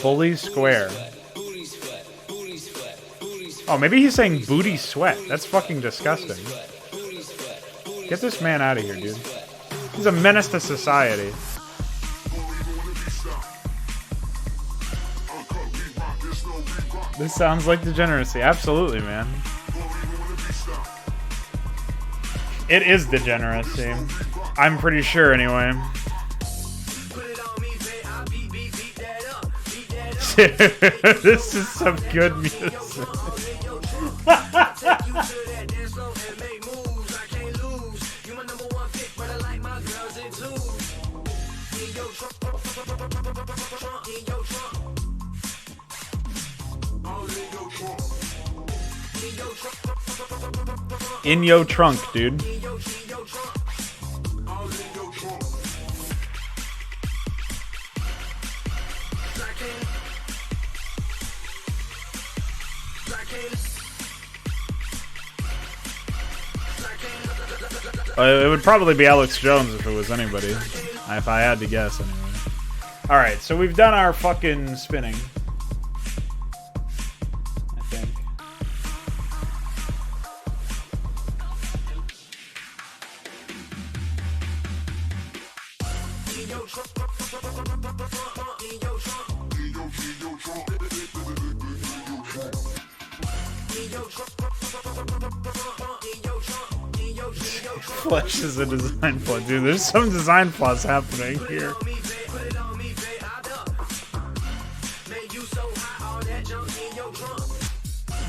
[SPEAKER 1] Bully Square. Oh, maybe he's saying booty sweat. That's fucking disgusting. Get this man out of here, dude. He's a menace to society. This sounds like degeneracy. Absolutely, man. It is degeneracy. I'm pretty sure, anyway. This is some good music. In yo trunk, dude. It would probably be Alex Jones if it was anybody. If I had to guess, anyway. Alright, so we've done our fucking spinning. I think. Flesh is a design flaw. Dude, there's some design flaws happening here.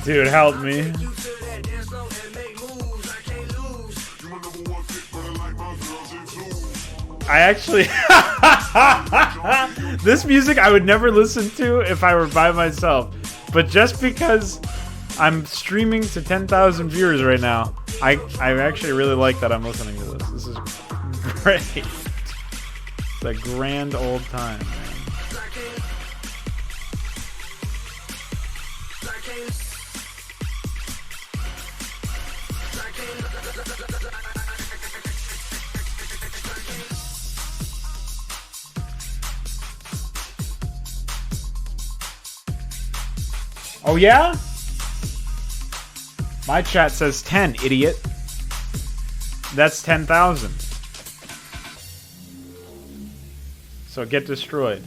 [SPEAKER 1] Dude, help me. I actually... This music I would never listen to if I were by myself. But just because I'm streaming to 10,000 viewers right now, I actually really like that I'm listening to this. This is great. It's a grand old time, man. Oh yeah? My chat says 10, idiot. That's 10,000. So get destroyed.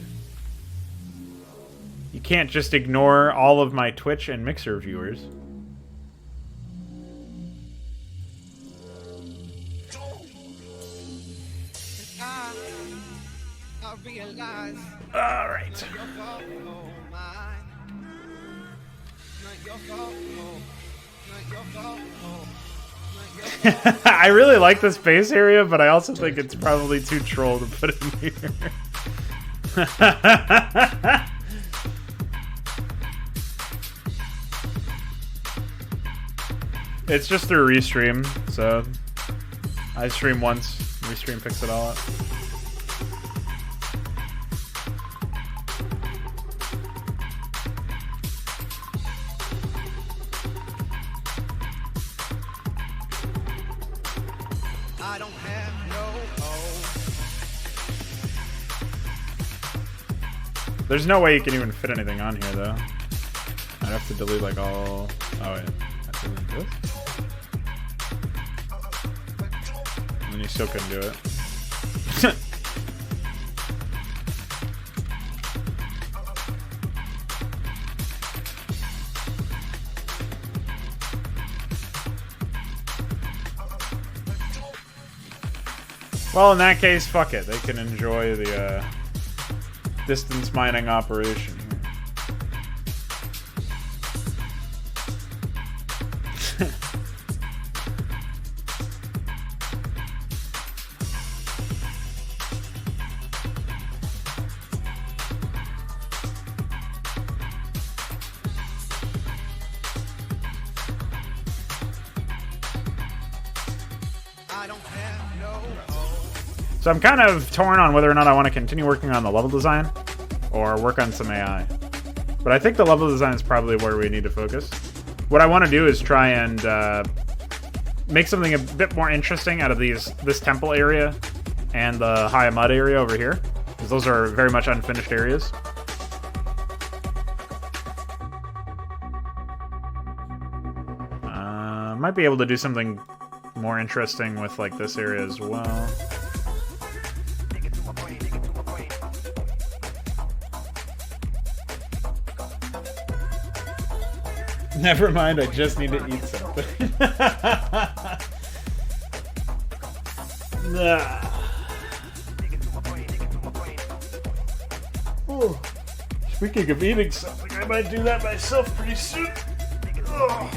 [SPEAKER 1] You can't just ignore all of my Twitch and Mixer viewers. All right. I really like this base area, but I also think it's probably too troll to put in here. It's just through restream, so I stream once, restream picks it all up. There's no way you can even fit anything on here, though. I'd have to delete, like, all... Oh, wait. I have to delete this? And then you still couldn't do it. Well, in that case, fuck it. They can enjoy the, distance mining operation here. So I'm kind of torn on whether or not I want to continue working on the level design or work on some AI. But I think the level design is probably where we need to focus. What I want to do is try and make something a bit more interesting out of this temple area and the high mud area over here, because those are very much unfinished areas. might be able to do something more interesting with like this area as well. Never mind, I just need to eat something. Oh, speaking of eating something, I might do that myself pretty soon. Oh.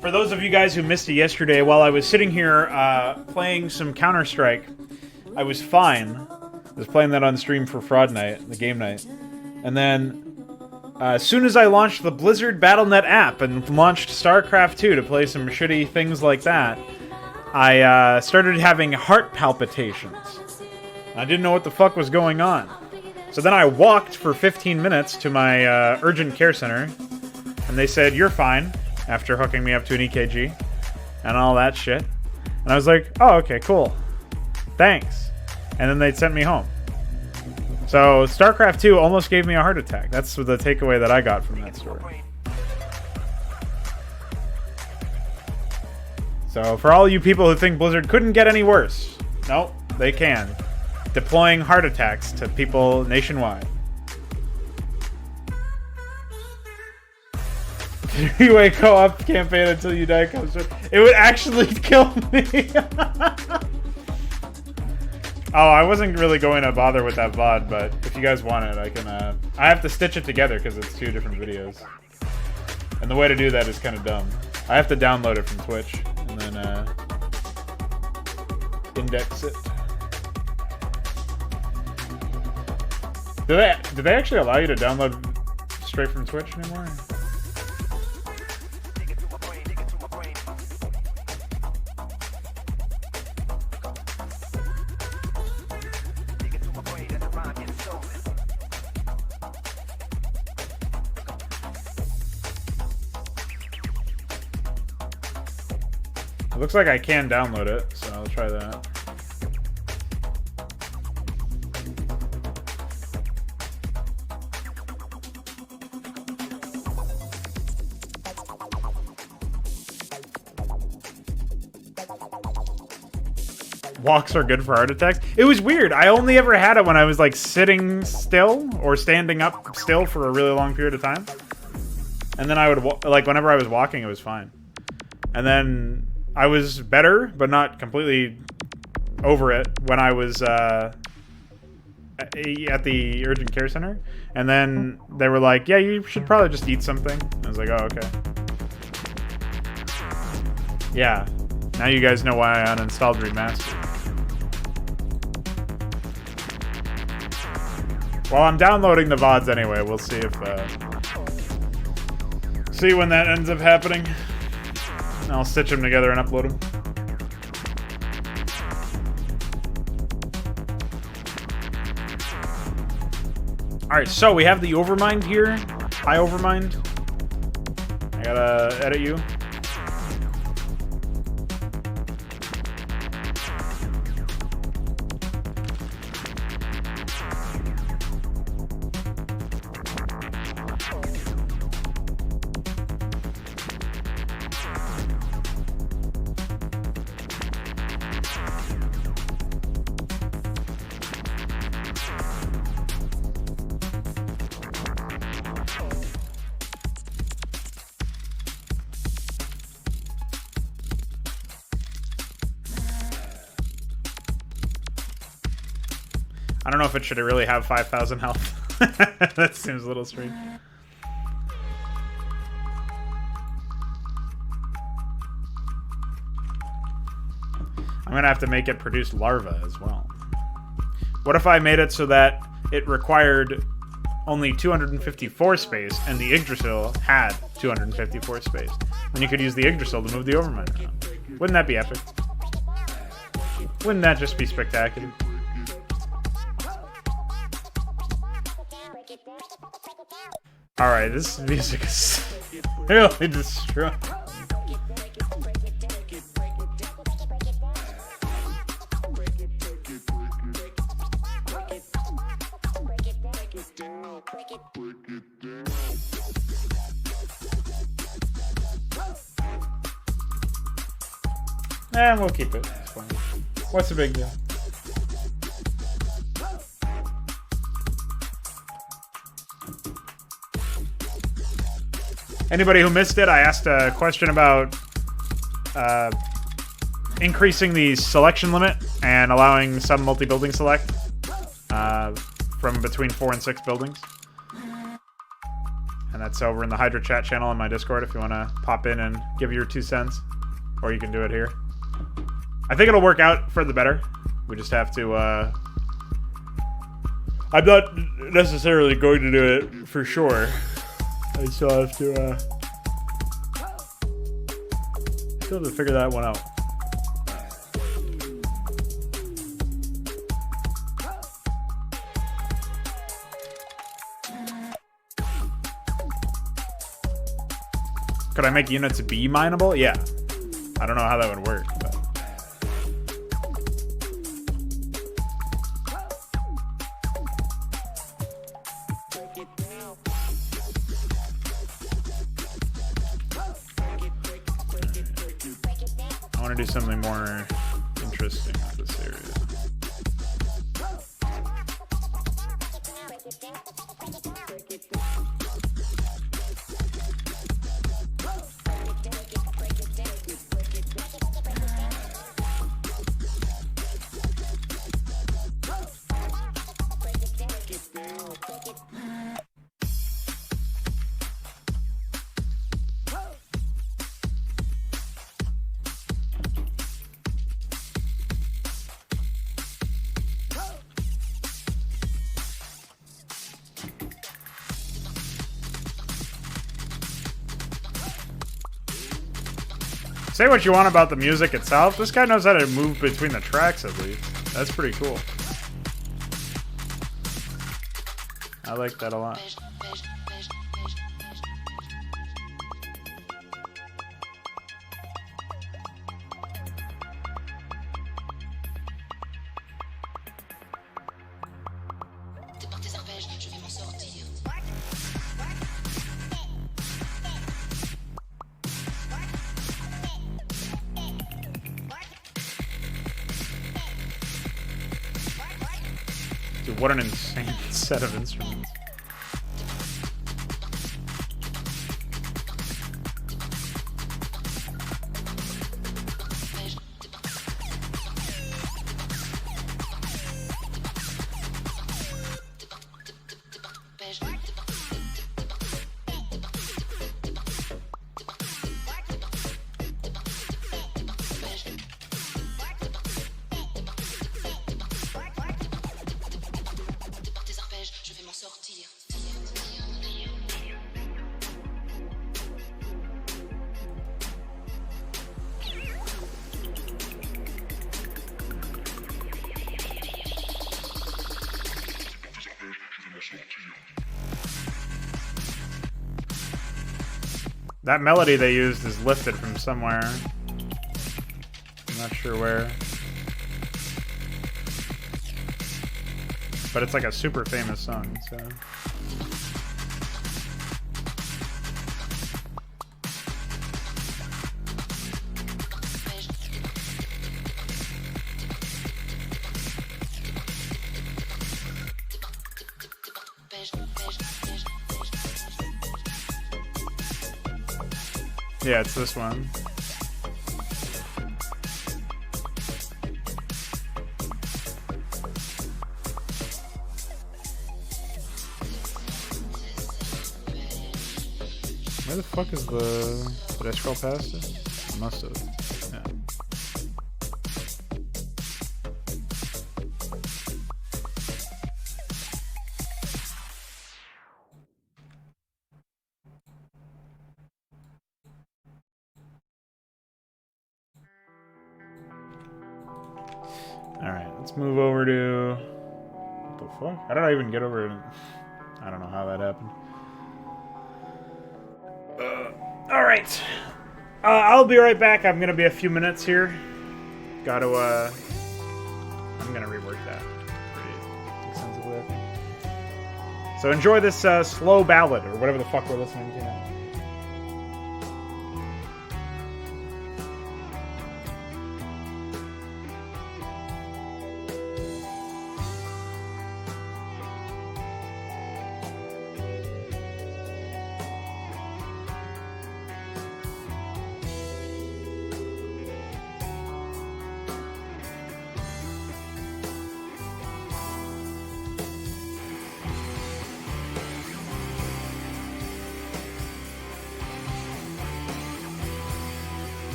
[SPEAKER 1] For those of you guys who missed it yesterday, while I was sitting here playing some Counter-Strike, I was fine. I was playing that on stream for Fraud Night, the game night. And then, as soon as I launched the Blizzard Battle.net app and launched Starcraft 2 to play some shitty things like that, I started having heart palpitations. I didn't know what the fuck was going on. So then I walked for 15 minutes to my urgent care center, and they said, "You're fine," after hooking me up to an EKG and all that shit. And I was like, "Oh, okay, cool. Thanks." And then they sent me home. So StarCraft 2 almost gave me a heart attack. That's the takeaway that I got from that story. So for all you people who think Blizzard couldn't get any worse, nope, they can. Deploying heart attacks to people nationwide. Three-way co-op campaign until you die comes through. It would actually kill me. Oh, I wasn't really going to bother with that VOD, but if you guys want it, I can, I have to stitch it together because it's 2 different videos. And the way to do that is kind of dumb. I have to download it from Twitch, and then, index it. Do they actually allow you to download straight from Twitch anymore? It looks like I can download it, so I'll try that. Walks are good for heart attacks. It was weird. I only ever had it when I was like sitting still or standing up still for a really long period of time. And then I would, like, whenever I was walking, it was fine. And then I was better, but not completely over it when I was at the urgent care center. And then they were like, yeah, you should probably just eat something. I was like, oh, okay. Yeah. Now you guys know why I uninstalled Remastered. Well, I'm downloading the VODs anyway. We'll see if see when that ends up happening. I'll stitch them together and upload them. Alright, so we have the Overmind here. Hi, Overmind. I gotta edit you. I don't know if it should really have 5,000 health. That seems a little strange. I'm gonna have to make it produce larvae as well. What if I made it so that it required only 254 space and the Yggdrasil had 254 space? Then you could use the Yggdrasil to move the Overmind around. Wouldn't that be epic? Wouldn't that just be spectacular? Alright, this music is really destroying. And we'll keep it. It's fine. What's the big deal? Anybody who missed it, I asked a question about increasing the selection limit and allowing some multi-building select from between 4 and 6 buildings. And that's over in the Hydra chat channel on my Discord if you want to pop in and give your 2 cents. Or you can do it here. I think it'll work out for the better. We just have to, I'm not necessarily going to do it for sure. I still have to, figure that one out. Could I make units be mineable? Yeah. I don't know how that would work, but... I want to do something more interesting with this area. Say what you want about the music itself, this guy knows how to move between the tracks at least. That's pretty cool. I like that a lot. Dude, what an insane set of instruments. That melody they used is lifted from somewhere. I'm not sure where. But it's like a super famous song, so... Yeah, it's this one. Where the fuck is the... Did I scroll past it? I must have. Yeah. Alright, let's move over to... What the fuck? How did I even get over it? I don't know how that happened. Alright. I'll be right back. I'm gonna be a few minutes here. Gotta, I'm gonna rework that pretty extensively, I think. So enjoy this slow ballad, or whatever the fuck we're listening to now.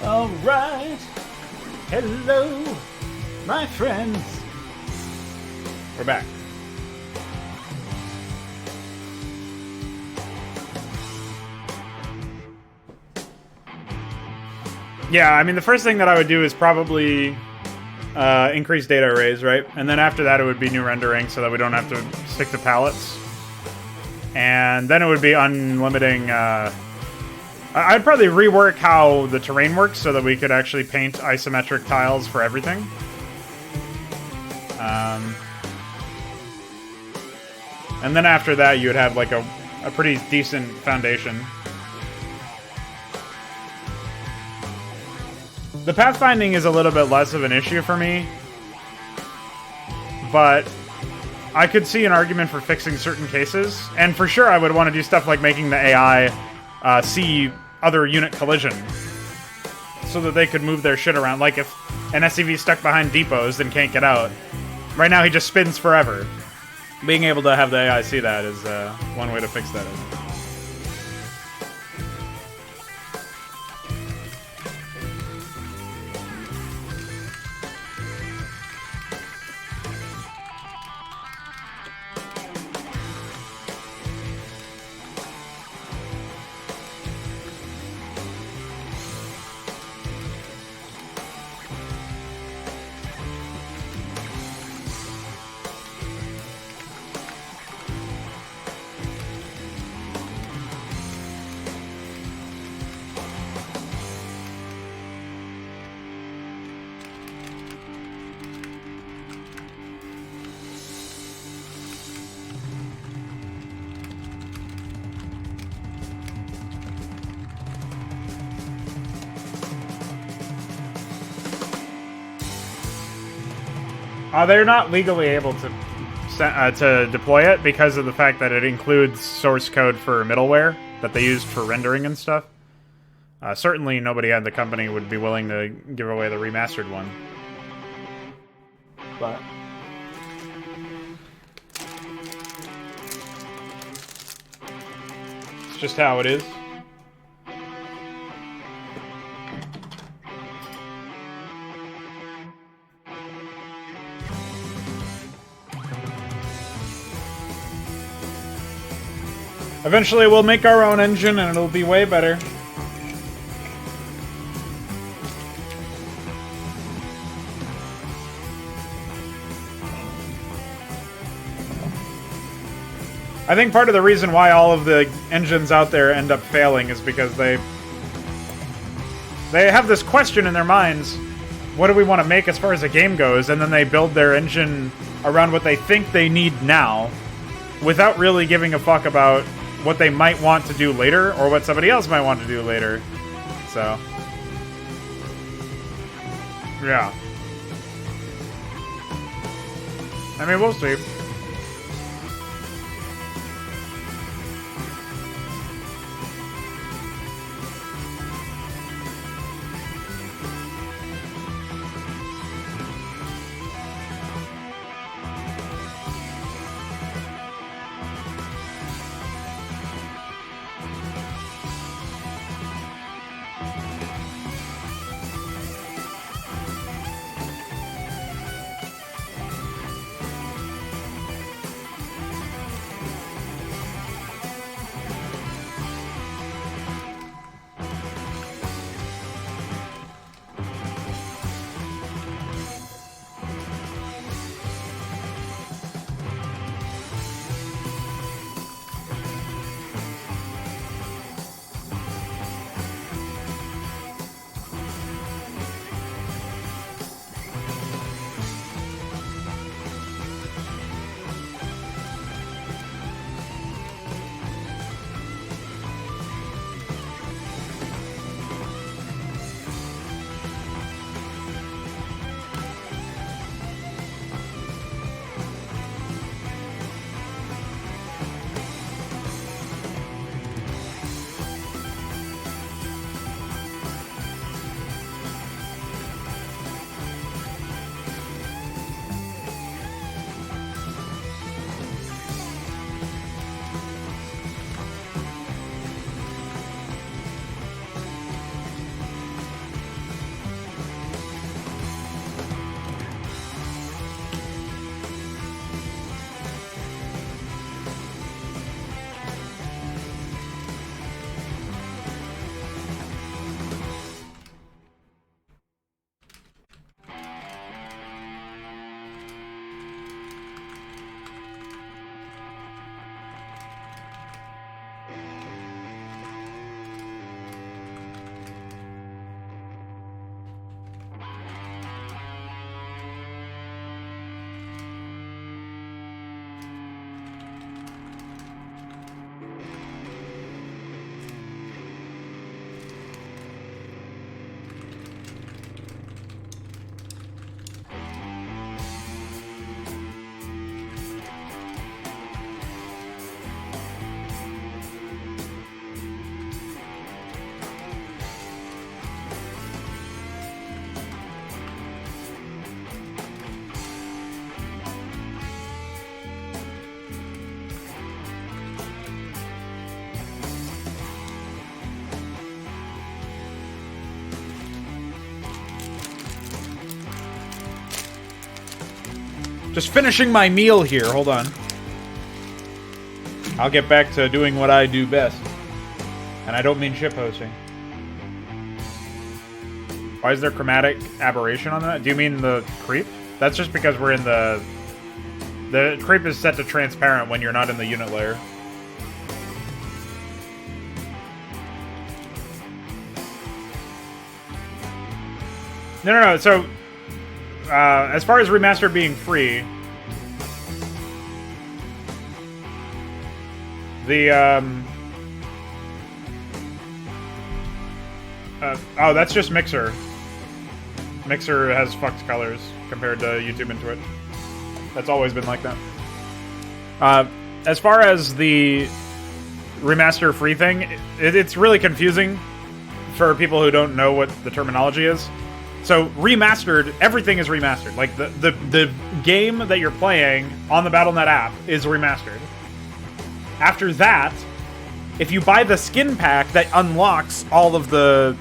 [SPEAKER 1] Alright. Hello, my friends. We're back. Yeah, I mean, the first thing that I would do is probably increase data arrays, right? And then after that, it would be new rendering so that we don't have to stick to palettes. And then it would be unlimiting... I'd probably rework how the terrain works so that we could actually paint isometric tiles for everything. And then after that, you would have like a pretty decent foundation. The pathfinding is a little bit less of an issue for me, but I could see an argument for fixing certain cases. And for sure, I would want to do stuff like making the AI see other unit collision so that they could move their shit around. Like if an SCV stuck behind depots and can't get out. Right now he just spins forever. Being able to have the AI see that is one way to fix that, I think. They're not legally able to deploy it because of the fact that it includes source code for middleware that they used for rendering and stuff. Certainly nobody at the company would be willing to give away the remastered one. But... it's just how it is. Eventually we'll make our own engine and it'll be way better. I think part of the reason why all of the engines out there end up failing is because they have this question in their minds, what do we want to make as far as the game goes, and then they build their engine around what they think they need now without really giving a fuck about what they might want to do later, or what somebody else might want to do later. So... yeah. I mean, we'll see. Just finishing my meal here. Hold on. I'll get back to doing what I do best. And I don't mean shitposting. Why is there chromatic aberration on that? Do you mean the creep? That's just because we're in the... The creep is set to transparent when you're not in the unit layer. No. So, as far as remastered being free, the oh, that's just Mixer. Mixer has fucked colors compared to YouTube and Twitch. That's always been like that. As far as the remaster free thing, it's really confusing for people who don't know what the terminology is. So remastered, everything is remastered. Like the game that you're playing on the Battle.net app is remastered. After that, if you buy the skin pack that unlocks all of the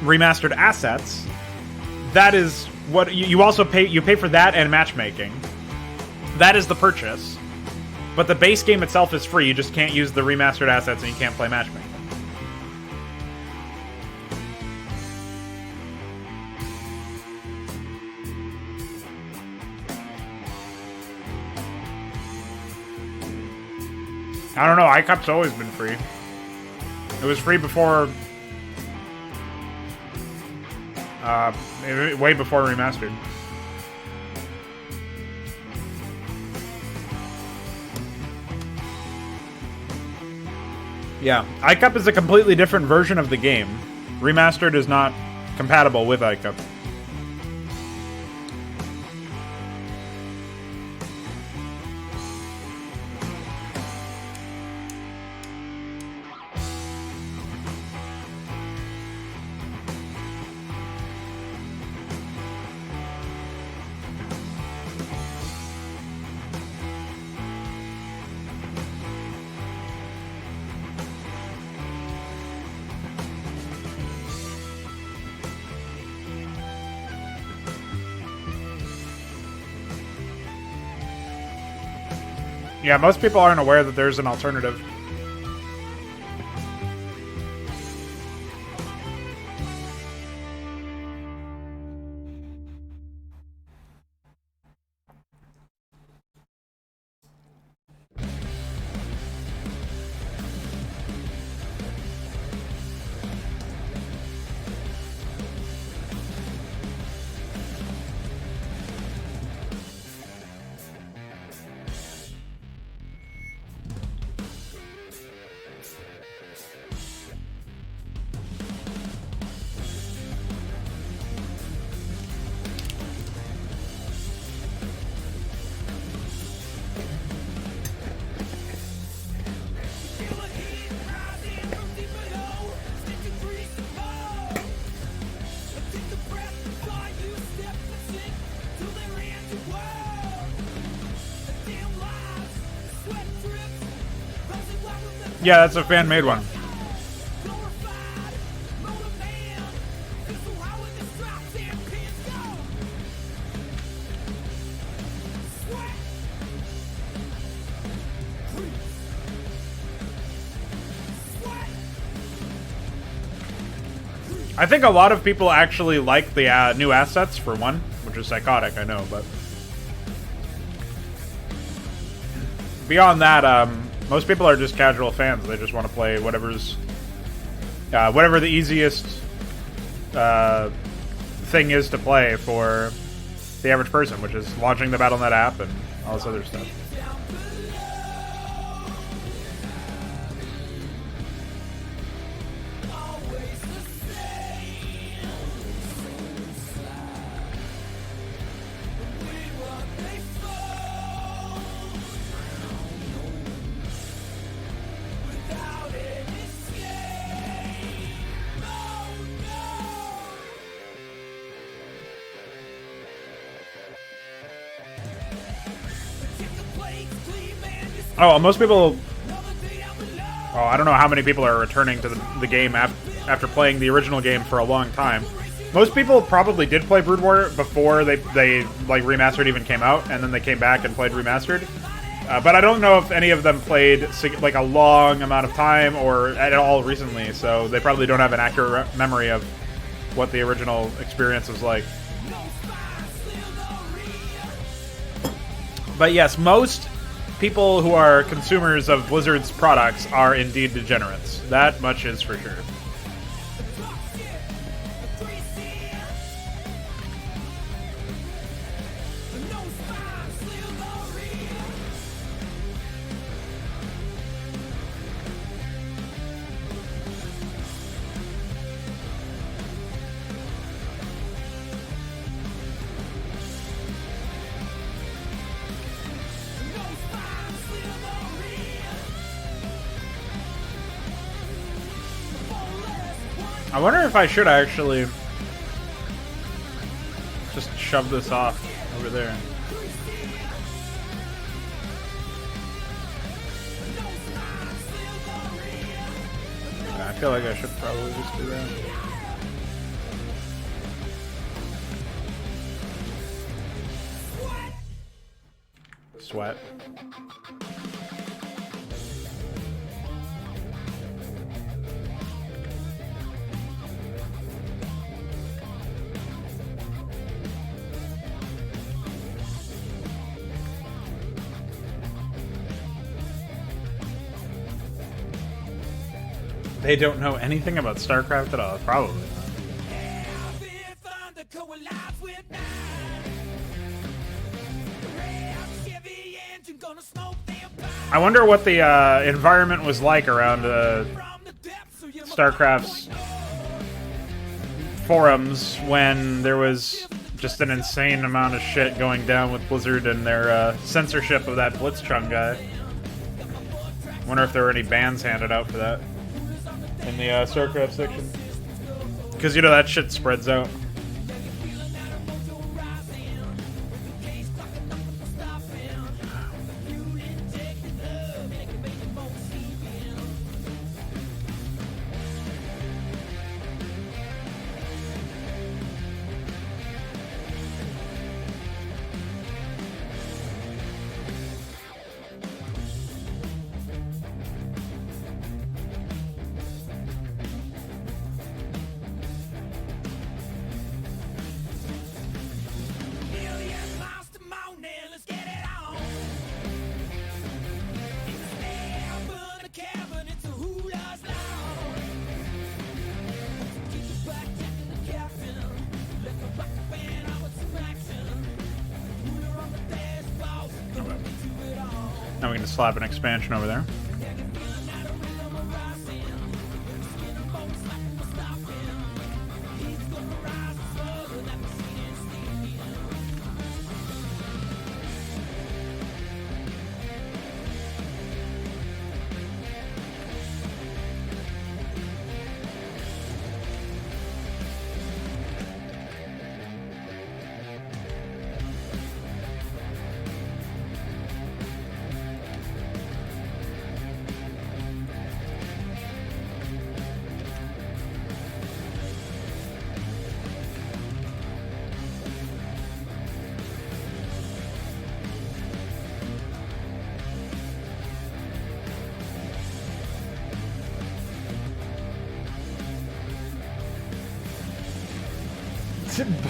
[SPEAKER 1] remastered assets, that is what you also pay. You pay for that and matchmaking. That is the purchase. But the base game itself is free. You just can't use the remastered assets and you can't play matchmaking. I don't know, iCup's always been free. It was free before... way before Remastered. Yeah, iCup is a completely different version of the game. Remastered is not compatible with iCup. Yeah, most people aren't aware that there's an alternative. Yeah, that's a fan-made one. I think a lot of people actually like the new assets, for one, which is psychotic, I know, but... Beyond that, most people are just casual fans. They just want to play whatever's... whatever the easiest thing is to play for the average person, which is launching the Battle.net app and all this other stuff. Oh, most people... Oh, I don't know how many people are returning to the game after playing the original game for a long time. Most people probably did play Brood War before they like remastered even came out, and then they came back and played remastered. But I don't know if any of them played like a long amount of time or at all recently, so they probably don't have an accurate memory of what the original experience was like. But yes, most people who are consumers of Blizzard's products are indeed degenerates. That much is for sure. I wonder if I should actually just shove this off over there. I feel like I should probably just do that. Sweat. They don't know anything about Starcraft at all. Probably not. I wonder what the environment was like around Starcraft's forums when there was just an insane amount of shit going down with Blizzard and their censorship of that Blitzchung guy. Wonder if there were any bans handed out for that in the Starcraft section. Because, you know, that shit spreads out. Now we can just slap an expansion over there.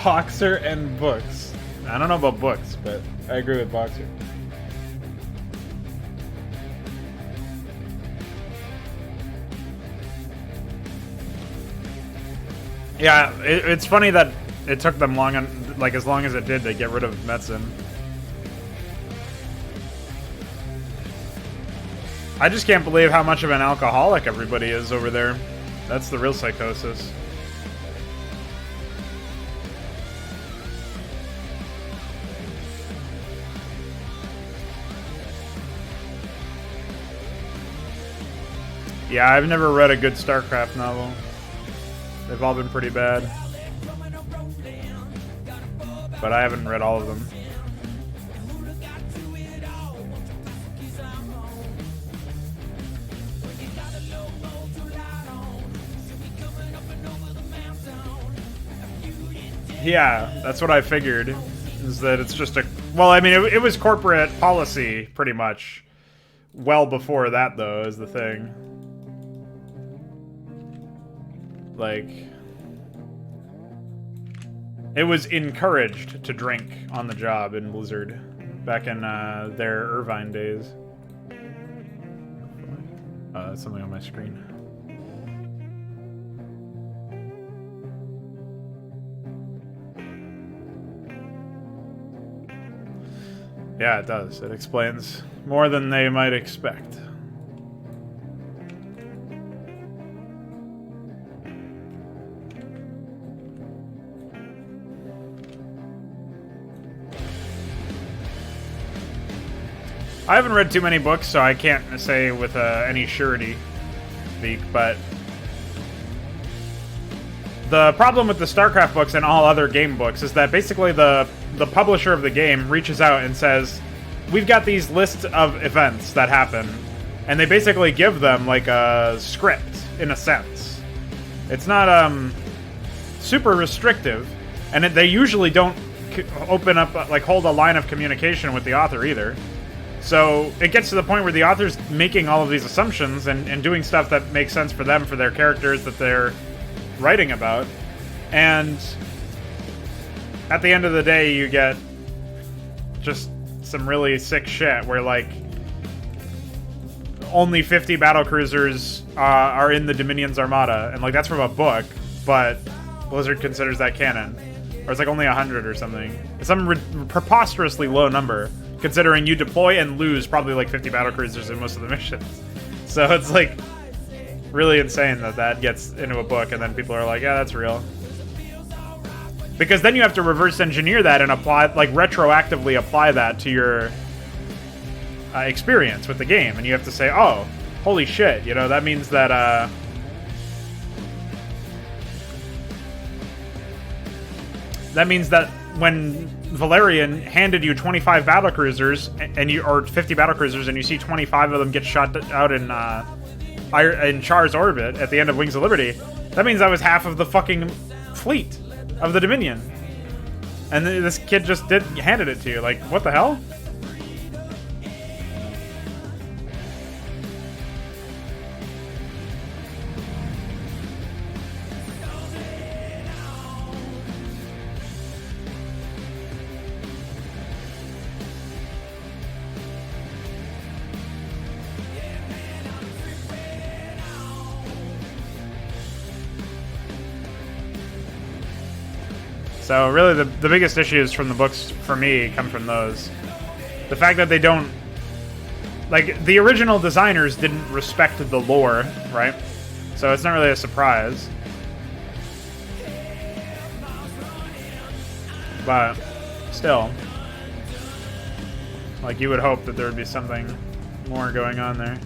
[SPEAKER 1] Boxer and books. I don't know about books, but I agree with Boxer. Yeah, it's funny that it took them long, like as long as it did, to get rid of Metzen. I just can't believe how much of an alcoholic everybody is over there. That's the real psychosis. Yeah, I've never read a good Starcraft novel. They've all been pretty bad. But I haven't read all of them. Yeah, that's what I figured. Is that it's just a... Well, I mean, it was corporate policy, pretty much. Well before that, though, is the thing. Like... It was encouraged to drink on the job in Blizzard. Back in their Irvine days. That's something on my screen. Yeah, it does. It explains more than they might expect. I haven't read too many books, so I can't say with any surety, but the problem with the Starcraft books and all other game books is that basically the publisher of the game reaches out and says, we've got these lists of events that happen, and they basically give them like a script, in a sense. It's not super restrictive, and they usually don't open up, like hold a line of communication with the author either. So it gets to the point where the author's making all of these assumptions and doing stuff that makes sense for them, for their characters that they're writing about. And at the end of the day, you get just some really sick shit where, like, only 50 battlecruisers are in the Dominion's Armada. And, like, that's from a book, but Blizzard considers that canon. Or it's, like, only 100 or something. It's some preposterously low number, considering you deploy and lose probably like 50 battlecruisers in most of the missions. So it's like really insane that that gets into a book and then people are like, yeah, that's real. Because then you have to reverse engineer that and apply, like retroactively apply that to your experience with the game. And you have to say, oh, holy shit, you know, that means that when Valerian handed you 25 battlecruisers and or 50 battlecruisers, and you see 25 of them get shot out in Char's orbit at the end of Wings of Liberty, that means that was half of the fucking fleet of the Dominion. And this kid just handed it to you. Like, what the hell? So really the biggest issues from the books for me come from those. The fact that they don't... Like, the original designers didn't respect the lore, right? So it's not really a surprise. But still, like, you would hope that there would be something more going on there.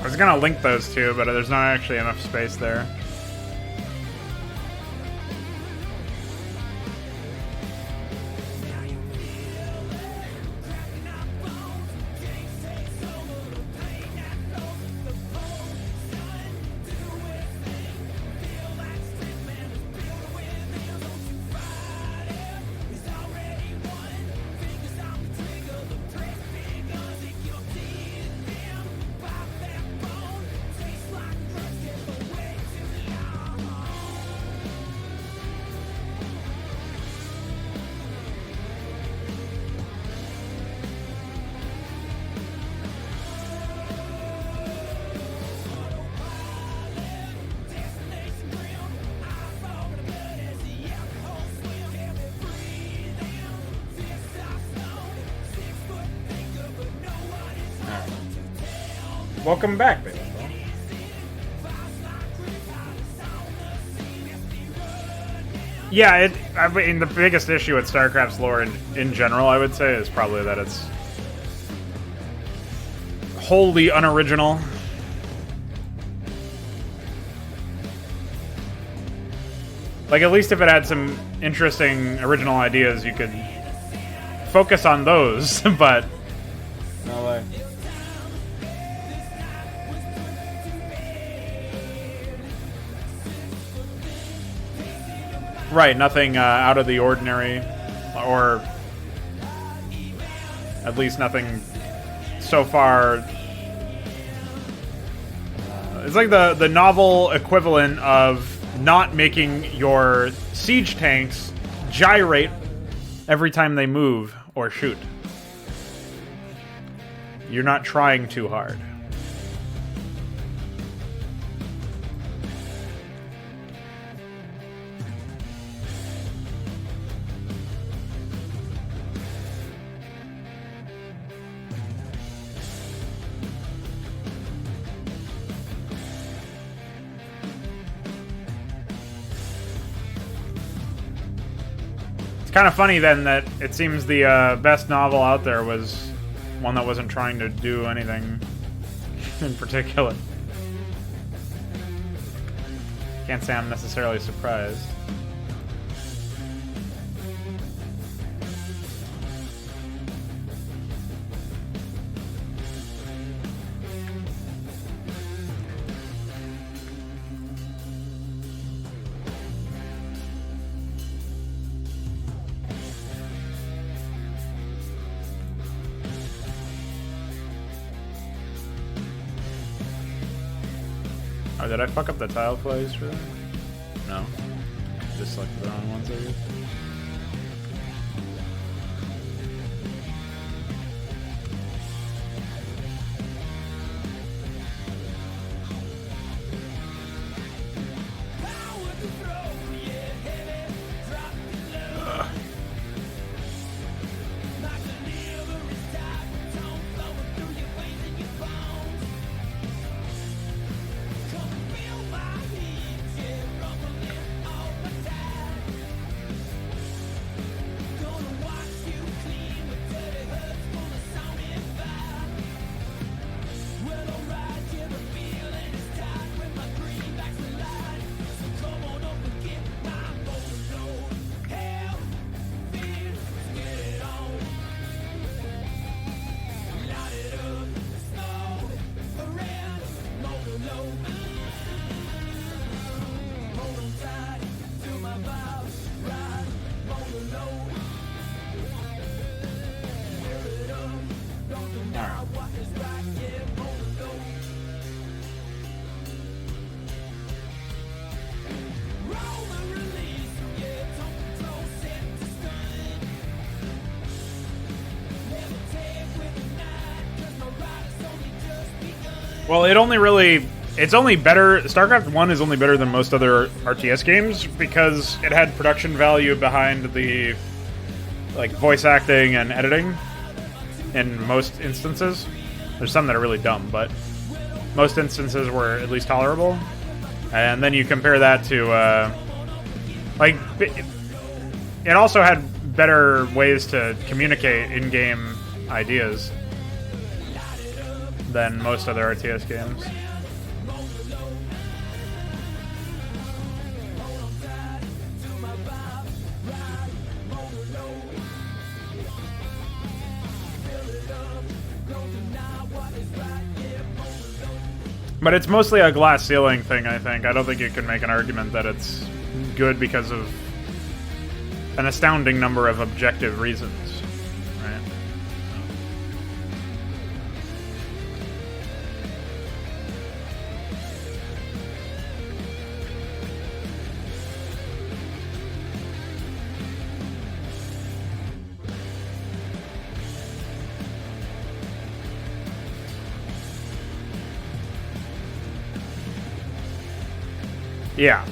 [SPEAKER 1] I was gonna link those two, but there's not actually enough space there. Welcome back, baby. Yeah, I mean, the biggest issue with StarCraft's lore in general, I would say, is probably that it's wholly unoriginal. Like, at least if it had some interesting original ideas, you could focus on those, but no way. Right, nothing out of the ordinary, or at least nothing so far. It's like the novel equivalent of not making your siege tanks gyrate every time they move or shoot. You're not trying too hard. It's kind of funny then that it seems the best novel out there was one that wasn't trying to do anything in particular. Can't say I'm necessarily surprised. Oh, did I fuck up the tile plays for that? No. Just selected the wrong ones, I guess. Well, it's only better. StarCraft 1 is only better than most other RTS games because it had production value behind the like voice acting and editing in most instances. There's some that are really dumb, but most instances were at least tolerable. And then you compare that to it also had better ways to communicate in-game ideas than most other RTS games. But it's mostly a glass ceiling thing, I think. I don't think you can make an argument that it's good because of an astounding number of objective reasons, right? Yeah.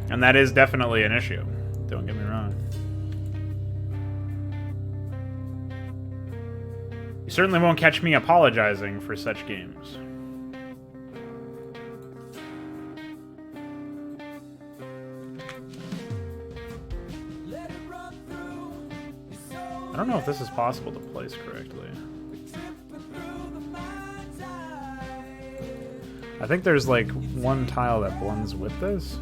[SPEAKER 1] And that is definitely an issue. Don't get me wrong. certainly won't catch me apologizing for such games. I don't know if this is possible to place correctly. I think there's like one tile that blends with this.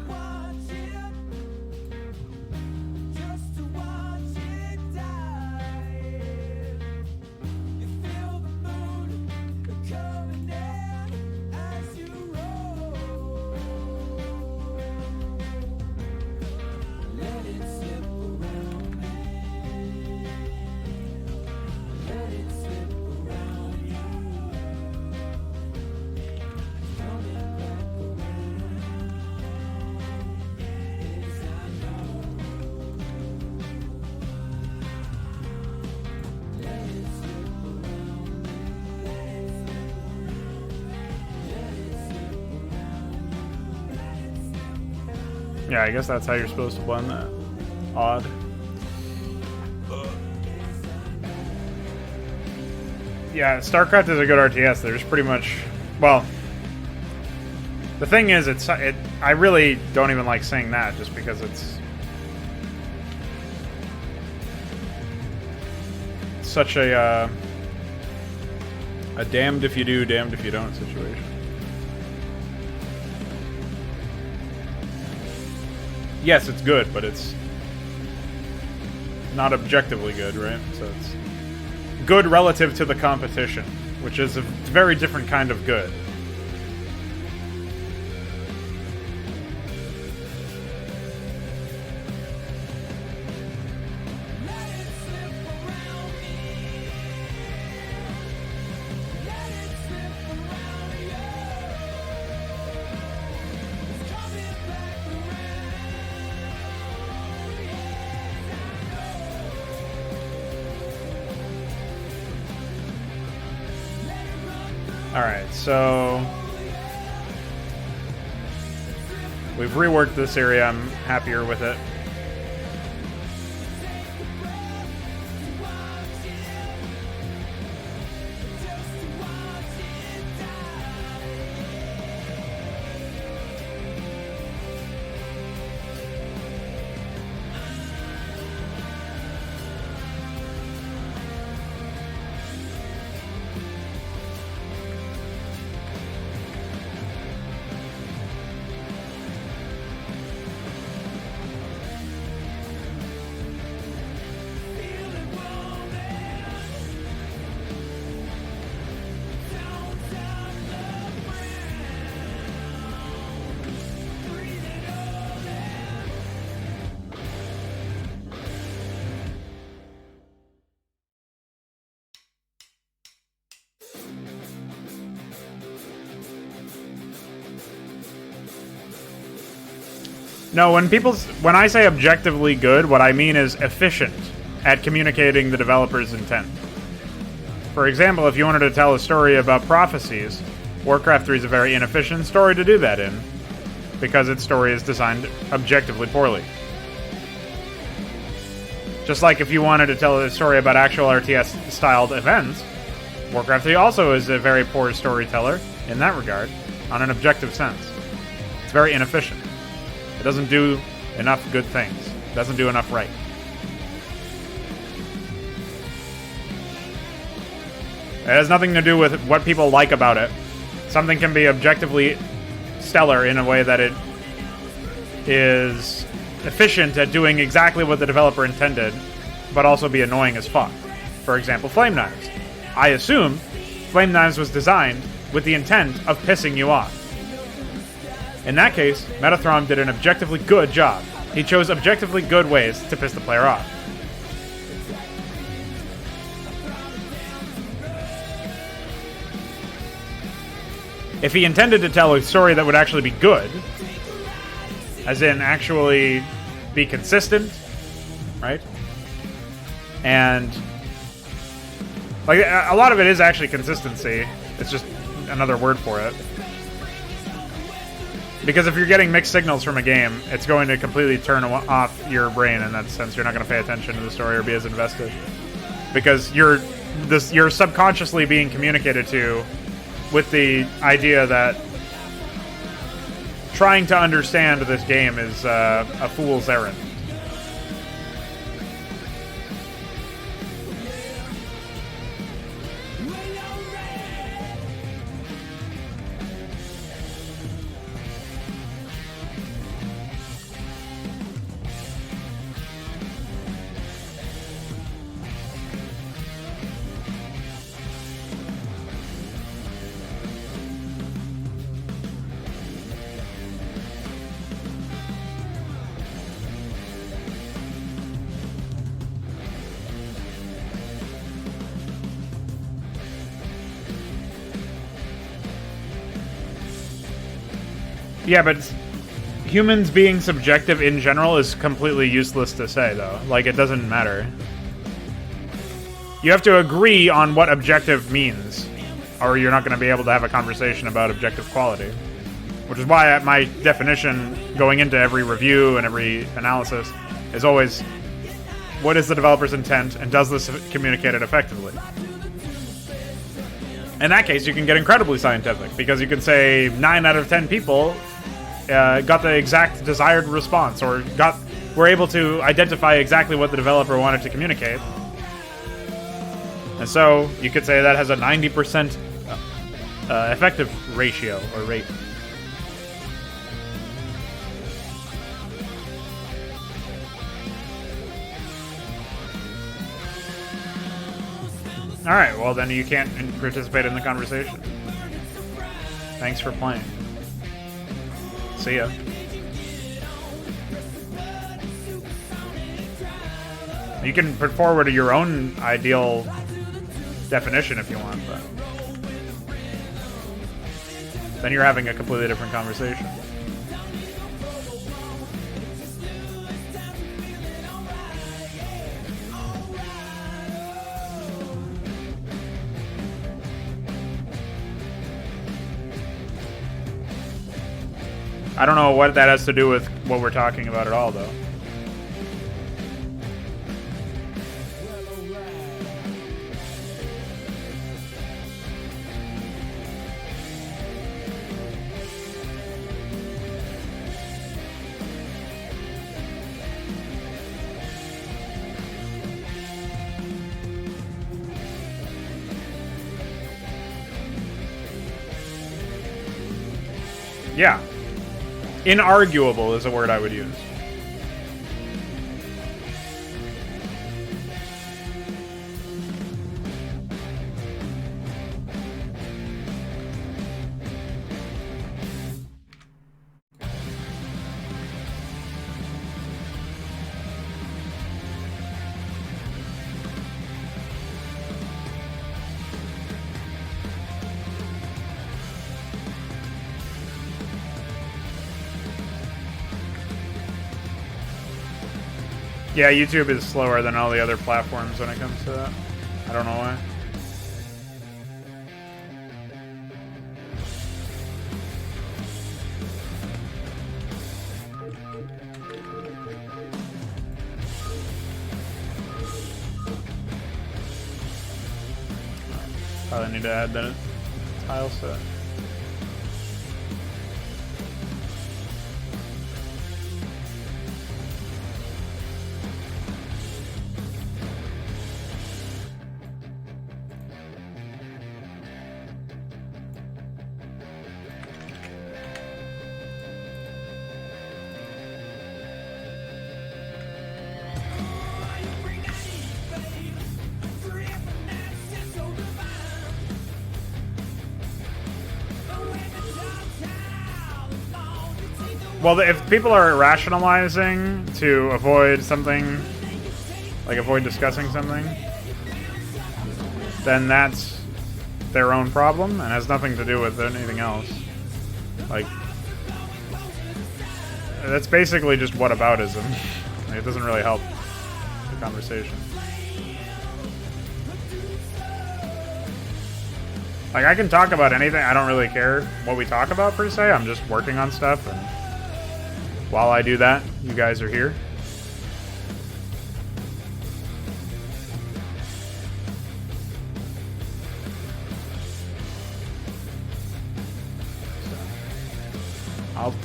[SPEAKER 1] Yeah, I guess that's how you're supposed to blend that. Odd. Yeah, Starcraft is a good RTS. There's pretty much... Well... The thing is, I really don't even like saying that, just because it's... such a damned if you do, damned if you don't situation. Yes, it's good, but it's not objectively good, right? So it's good relative to the competition, which is a very different kind of good. Alright, so we've reworked this area. I'm happier with it. No, when I say objectively good, what I mean is efficient at communicating the developer's intent. For example, if you wanted to tell a story about prophecies, Warcraft 3 is a very inefficient story to do that in, because its story is designed objectively poorly. Just like if you wanted to tell a story about actual RTS-styled events, Warcraft 3 also is a very poor storyteller in that regard, on an objective sense. It's very inefficient. It doesn't do enough good things. It doesn't do enough right. It has nothing to do with what people like about it. Something can be objectively stellar in a way that it is efficient at doing exactly what the developer intended, but also be annoying as fuck. For example, Flame Knives. I assume Flame Knives was designed with the intent of pissing you off. In that case, Metathrom did an objectively good job. He chose objectively good ways to piss the player off. If he intended to tell a story that would actually be good, as in actually be consistent, right? And like a lot of it is actually consistency. It's just another word for it. Because if you're getting mixed signals from a game, it's going to completely turn off your brain in that sense. You're not going to pay attention to the story or be as invested. Because you're you're subconsciously being communicated to with the idea that trying to understand this game is a fool's errand. Yeah, but humans being subjective in general is completely useless to say, though. Like, it doesn't matter. You have to agree on what objective means, or you're not going to be able to have a conversation about objective quality. Which is why my definition going into every review and every analysis is always, what is the developer's intent, and does this communicate it effectively? In that case, you can get incredibly scientific, because you can say 9 out of 10 people got the exact desired response, or were able to identify exactly what the developer wanted to communicate. And so, you could say that has a 90% effective ratio, or rate. Alright, well then you can't participate in the conversation. Thanks for playing. See ya. You can put forward your own ideal definition if you want, but then you're having a completely different conversation. I don't know what that has to do with what we're talking about at all, though. Yeah. Inarguable is a word I would use. Yeah, YouTube is slower than all the other platforms when it comes to that. I don't know why. Probably need to add that tile set. Well, if people are rationalizing to avoid something, like avoid discussing something, then that's their own problem and has nothing to do with anything else. Like, that's basically just whataboutism. Like, it doesn't really help the conversation. Like, I can talk about anything. I don't really care what we talk about, per se. I'm just working on stuff, and while I do that, you guys are here.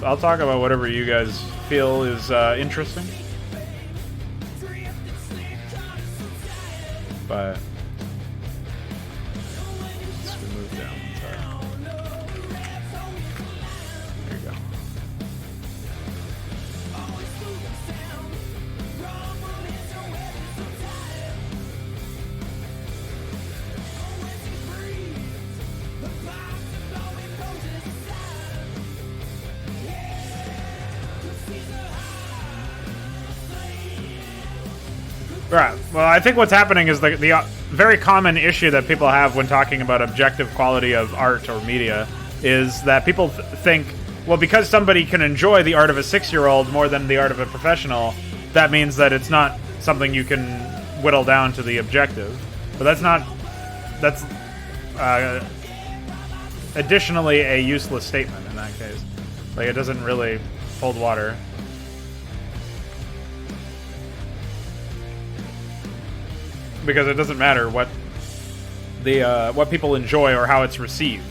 [SPEAKER 1] I'll talk about whatever you guys feel is interesting. But let's move down. Sorry. There you go. Right. Well, I think what's happening is the very common issue that people have when talking about objective quality of art or media is that people think, well, because somebody can enjoy the art of a 6-year-old more than the art of a professional, that means that it's not something you can whittle down to the objective. But that's not... That's additionally a useless statement in that case. Like, it doesn't really hold water. Because it doesn't matter what people enjoy or how it's received.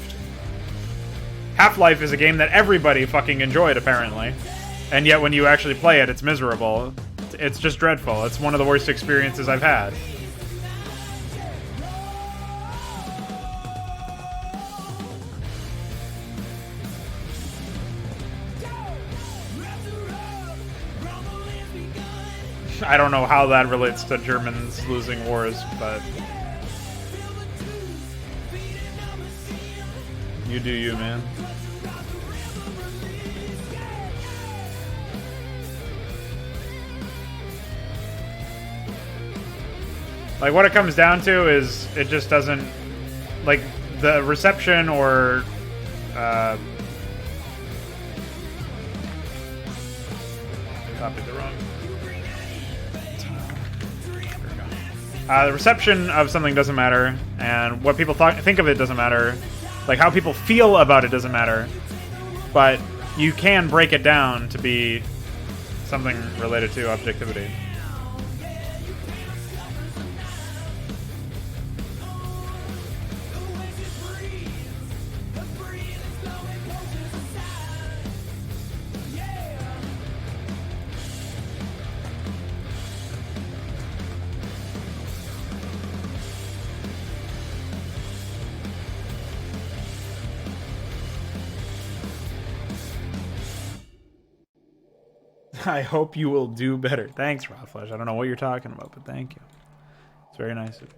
[SPEAKER 1] Half-Life is a game that everybody fucking enjoyed, apparently. And yet when you actually play it, it's miserable. It's just dreadful. It's one of the worst experiences I've had. I don't know how that relates to Germans losing wars, but you do you, man. Like, what it comes down to is it just doesn't, like, the reception or copied the wrong. The reception of something doesn't matter, and what people think of it doesn't matter. Like, how people feel about it doesn't matter. But you can break it down to be something related to objectivity. I hope you will do better. Thanks, Raw Flesh. I don't know what you're talking about, but thank you. It's very nice of you.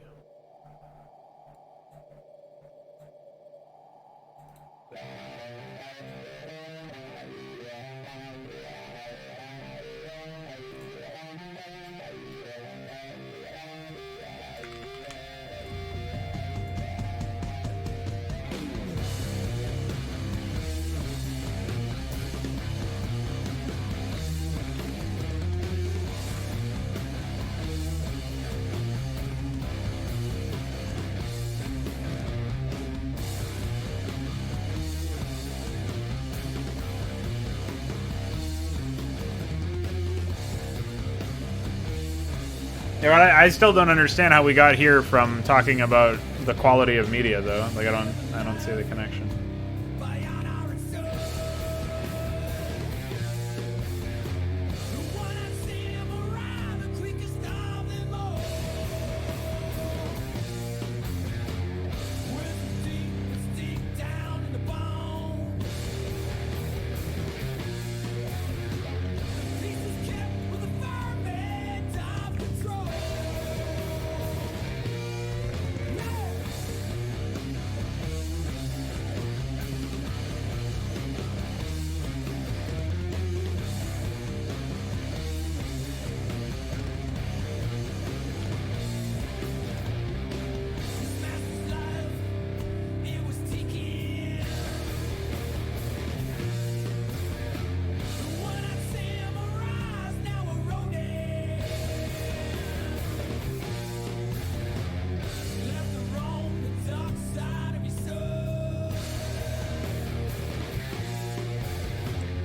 [SPEAKER 1] Yeah, but I still don't understand how we got here from talking about the quality of media, though. Like, I don't see the connection.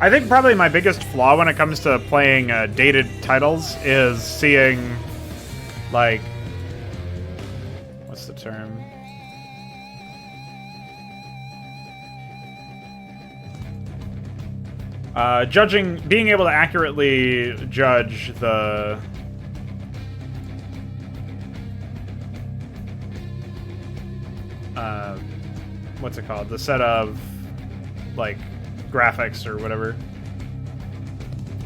[SPEAKER 1] I think probably my biggest flaw when it comes to playing dated titles is seeing, like, what's the term? Being able to accurately judge the what's it called? The set of like graphics or whatever.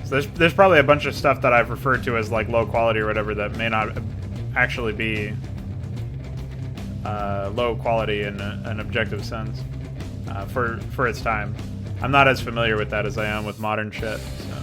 [SPEAKER 1] So there's probably a bunch of stuff that I've referred to as like low quality or whatever that may not actually be low quality in an objective sense for its time. I'm not as familiar with that as I am with modern shit. So.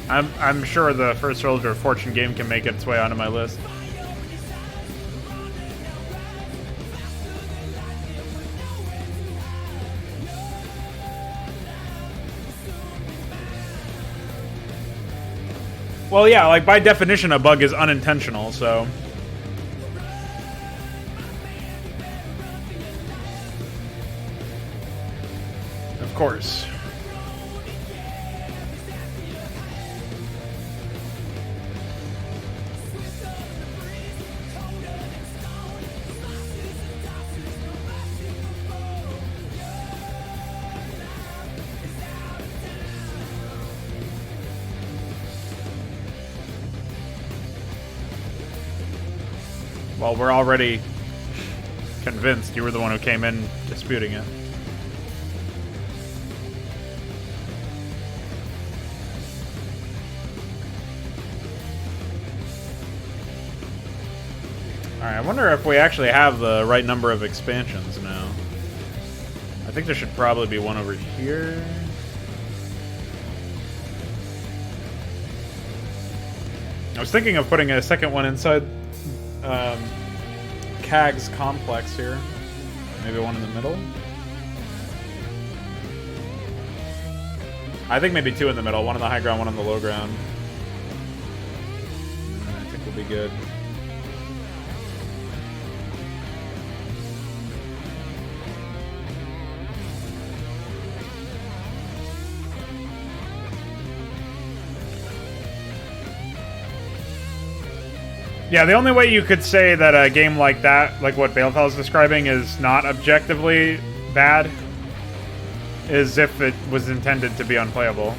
[SPEAKER 1] I'm sure the first Soldier of Fortune game can make its way onto my list. Well, yeah, like by definition, a bug is unintentional, so. Of course. Well, we're already convinced. You were the one who came in disputing it. Alright, I wonder if we actually have the right number of expansions now. I think there should probably be one over here. I was thinking of putting a second one inside Kag's complex here. Maybe one in the middle. I think maybe two in the middle. One on the high ground, one on the low ground. I think we'll be good. Yeah, the only way you could say that a game like that, like what Balefell is describing, is not objectively bad is if it was intended to be unplayable.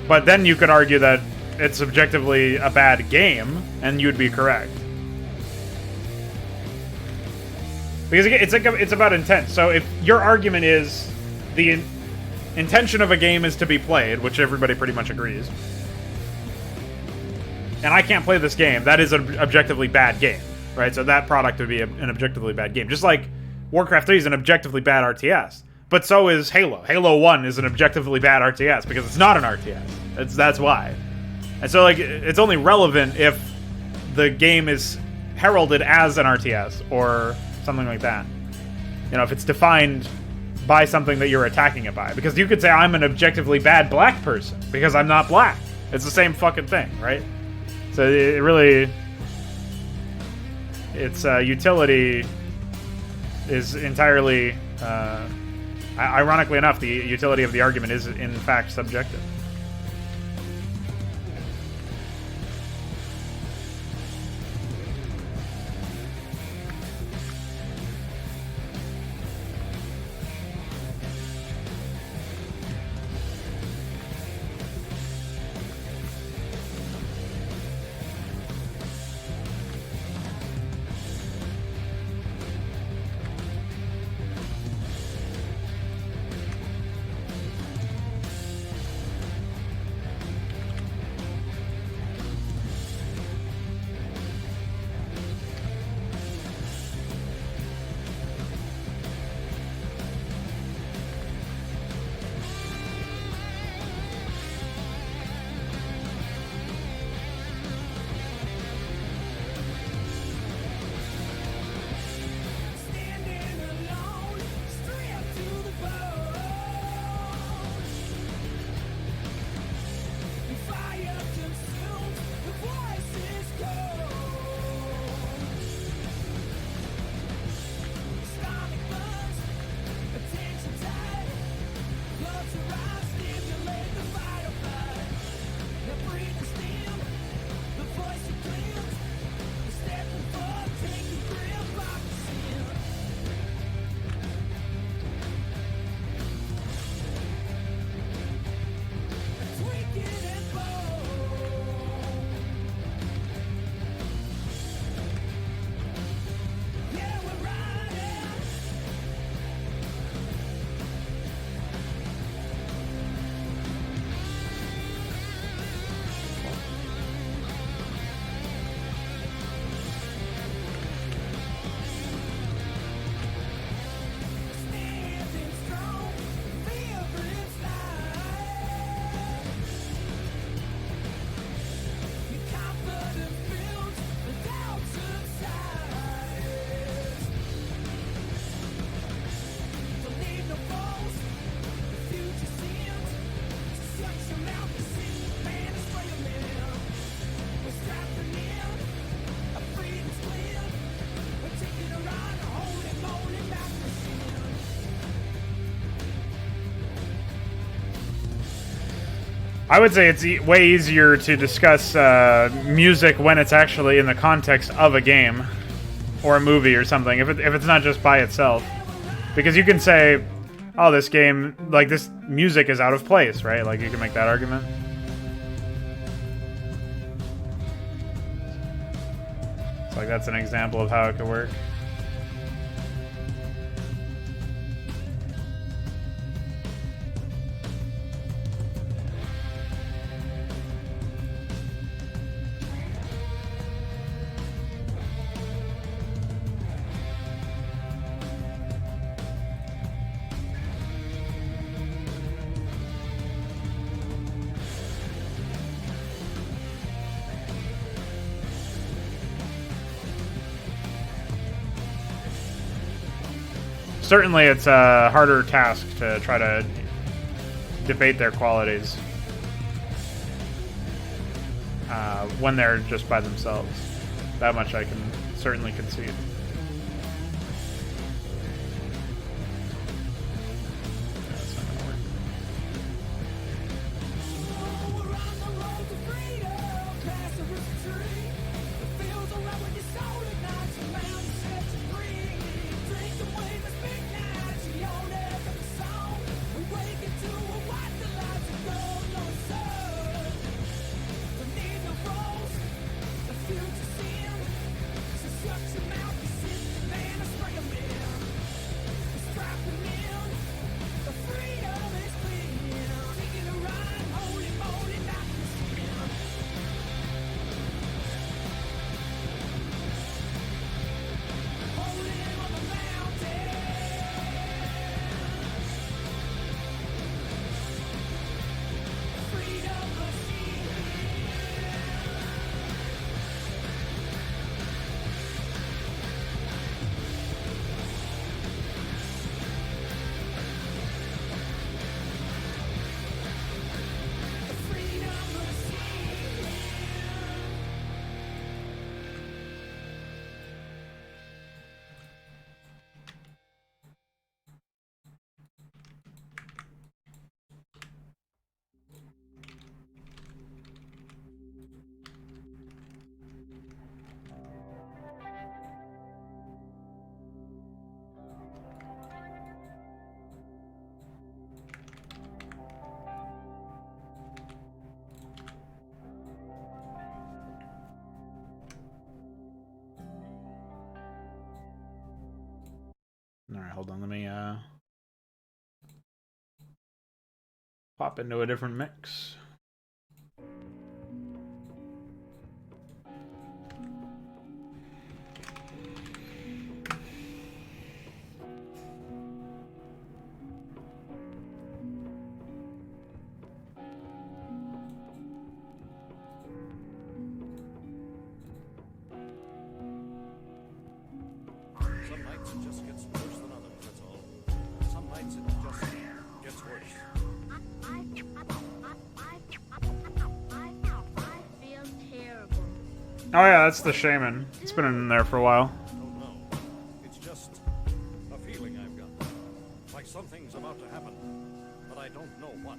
[SPEAKER 1] But then you could argue that it's objectively a bad game, and you'd be correct. Because it's about intent. So if your argument is the intention of a game is to be played, which everybody pretty much agrees, and I can't play this game, that is an objectively bad game, right? So that product would be an objectively bad game. Just like Warcraft 3 is an objectively bad RTS. But so is Halo. Halo 1 is an objectively bad RTS because it's not an RTS. That's why. And so like it's only relevant if the game is heralded as an RTS or something like that. You know, if it's defined by something that you're attacking it by. Because you could say I'm an objectively bad black person because I'm not black. It's the same fucking thing, right? So it really, its utility is entirely, ironically enough, the utility of the argument is in fact subjective. I would say it's way easier to discuss music when it's actually in the context of a game or a movie or something, if it's not just by itself. Because you can say, oh, this game, like, this music is out of place, right? Like, you can make that argument. So, like, that's an example of how it could work. Certainly, it's a harder task to try to debate their qualities when they're just by themselves. That much I can certainly concede. That's not gonna work. Alright, hold on, let me pop into a different mix. Oh yeah, that's the shaman. It's been in there for a while.
[SPEAKER 3] I don't know. It's just a feeling I've got. Like something's about to happen, but I don't know what.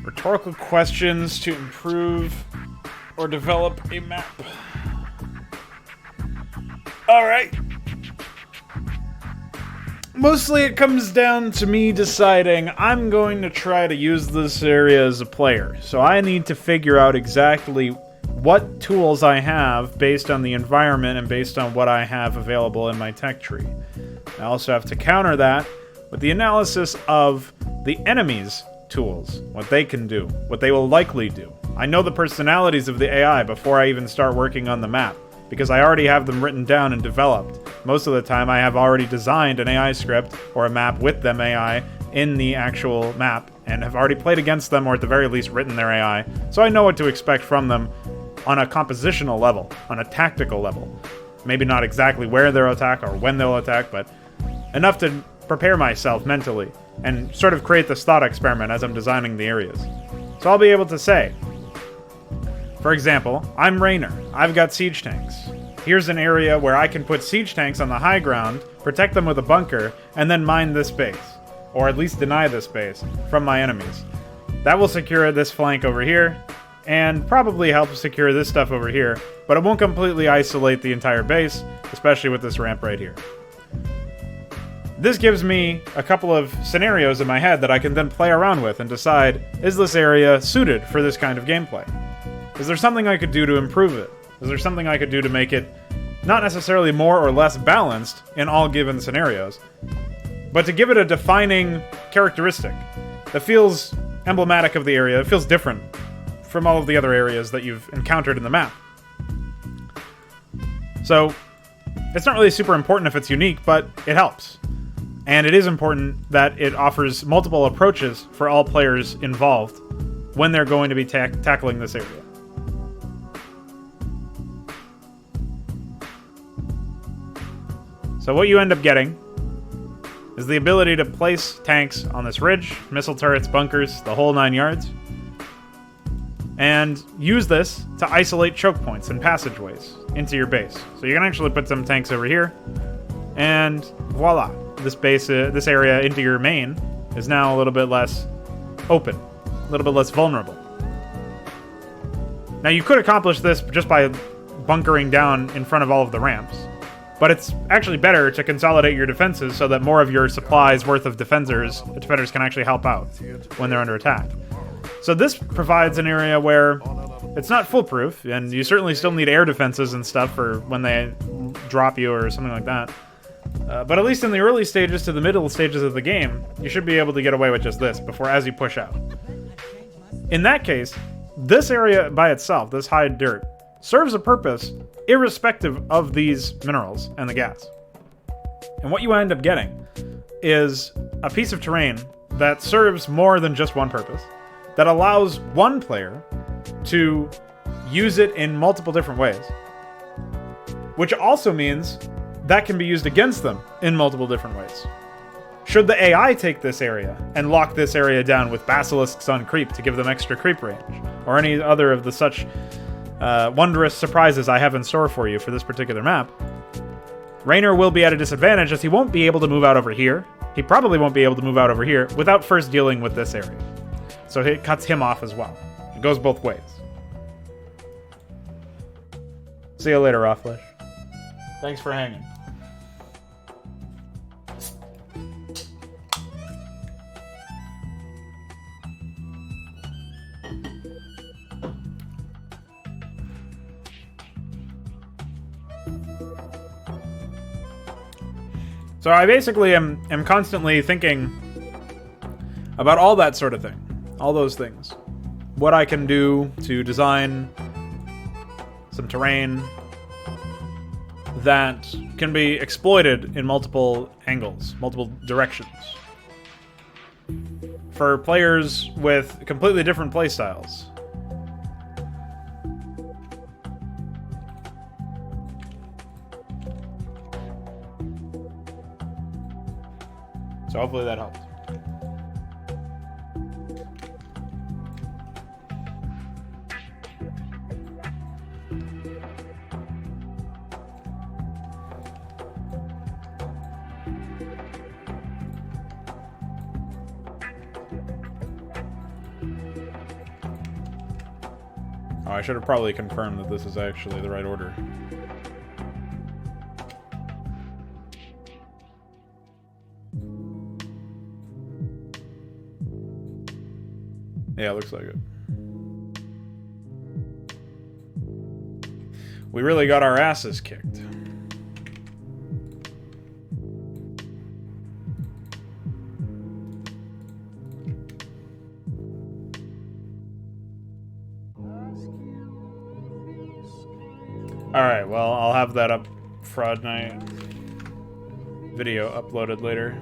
[SPEAKER 1] Rhetorical questions to improve or develop a map. Alright. Mostly it comes down to me deciding I'm going to try to use this area as a player. So I need to figure out exactly what tools I have based on the environment and based on what I have available in my tech tree. I also have to counter that with the analysis of the enemy's tools, what they can do, what they will likely do. I know the personalities of the AI before I even start working on the map, because I already have them written down and developed. Most of the time I have already designed an AI script or a map with them AI in the actual map and have already played against them or at the very least written their AI, so I know what to expect from them on a compositional level, on a tactical level. Maybe not exactly where they'll attack or when they'll attack, but enough to prepare myself mentally and sort of create this thought experiment as I'm designing the areas. So I'll be able to say, For example, I'm Raynor. I've got siege tanks. Here's an area where I can put siege tanks on the high ground, protect them with a bunker, and then mine this base. Or at least deny this base from my enemies. That will secure this flank over here, and probably help secure this stuff over here, but it won't completely isolate the entire base, especially with this ramp right here. This gives me a couple of scenarios in my head that I can then play around with and decide, is this area suited for this kind of gameplay? Is there something I could do to improve it? Is there something I could do to make it not necessarily more or less balanced in all given scenarios, but to give it a defining characteristic that feels emblematic of the area, it feels different from all of the other areas that you've encountered in the map. So, it's not really super important if it's unique, but it helps. And it is important that it offers multiple approaches for all players involved when they're going to be tackling this area. So what you end up getting is the ability to place tanks on this ridge, missile turrets, bunkers, the whole 9 yards, and use this to isolate choke points and passageways into your base. So you can actually put some tanks over here, and voila, this base, this area into your main is now a little bit less open, a little bit less vulnerable. Now you could accomplish this just by bunkering down in front of all of the ramps, but it's actually better to consolidate your defenses so that more of your supplies worth of defenders can actually help out when they're under attack. So this provides an area where it's not foolproof, and you certainly still need air defenses and stuff for when they drop you or something like that. But at least in the early stages to the middle stages of the game, you should be able to get away with just this before as you push out. In that case, this area by itself, this high dirt, serves a purpose irrespective of these minerals and the gas. And what you end up getting is a piece of terrain that serves more than just one purpose, that allows one player to use it in multiple different ways, which also means that can be used against them in multiple different ways. Should the AI take this area and lock this area down with basilisks on creep to give them extra creep range, or any other of the such wondrous surprises I have in store for you for this particular map, Raynor will be at a disadvantage as he won't be able to move out over here. He probably won't be able to move out over here without first dealing with this area. So it cuts him off as well. It goes both ways. See you later, Rawflesh. Thanks for hanging. So I basically am constantly thinking about all that sort of thing. All those things. What I can do to design some terrain that can be exploited in multiple angles, multiple directions. For players with completely different playstyles. So hopefully that helps. Oh, I should have probably confirmed that this is actually the right order. Yeah, it looks like it. We really got our asses kicked. Alright, well, I'll have that up Fraud Night video uploaded later.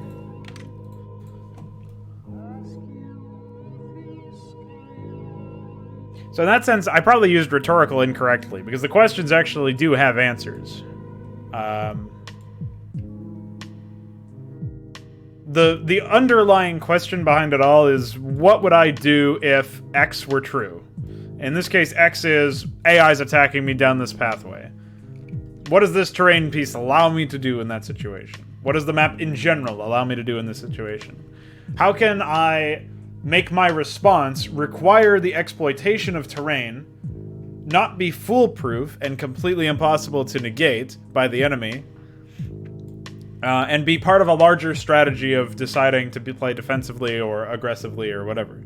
[SPEAKER 1] So in that sense, I probably used rhetorical incorrectly, because the questions actually do have the underlying question behind it all is, what would I do if X were true? In this case, X is AI's attacking me down this pathway. What does this terrain piece allow me to do in that situation? What does the map in general allow me to do in this situation? How can I make my response require the exploitation of terrain, not be foolproof and completely impossible to negate by the enemy, and be part of a larger strategy of deciding to play defensively or aggressively or whatever?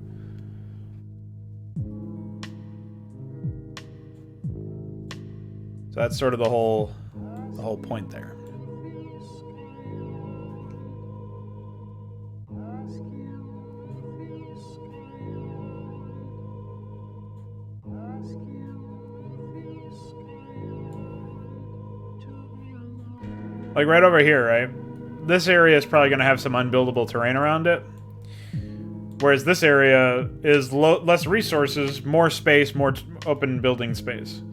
[SPEAKER 1] So that's sort of the whole point there. Like right over here, right? This area is probably going to have some unbuildable terrain around it. Whereas this area is less resources, more space, more open building space.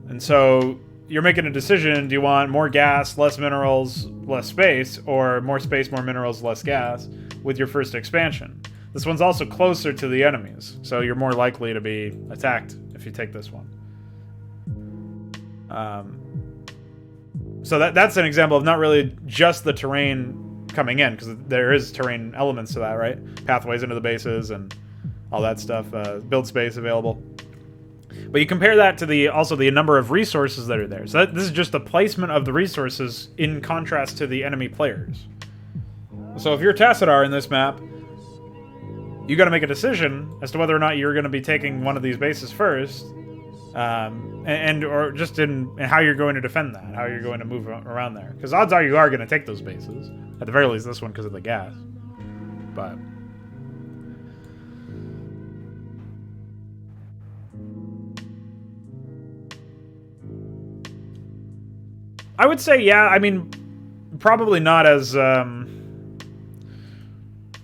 [SPEAKER 1] And so you're making a decision, do you want more gas, less minerals, less space, or more space, more minerals, less gas with your first expansion? This one's also closer to the enemies, so you're more likely to be attacked if you take this one. So that's an example of not really just the terrain coming in, because there is terrain elements to that, right? Pathways into the bases and all that stuff, build space available. But you compare that to also the number of resources that are there. So this is just the placement of the resources in contrast to the enemy players. So if you're Tassadar in this map, you got to make a decision as to whether or not you're going to be taking one of these bases first, or just in how you're going to defend that, how you're going to move around there. Because odds are you are going to take those bases. At the very least, this one because of the gas. But I would say, yeah, I mean, probably not as...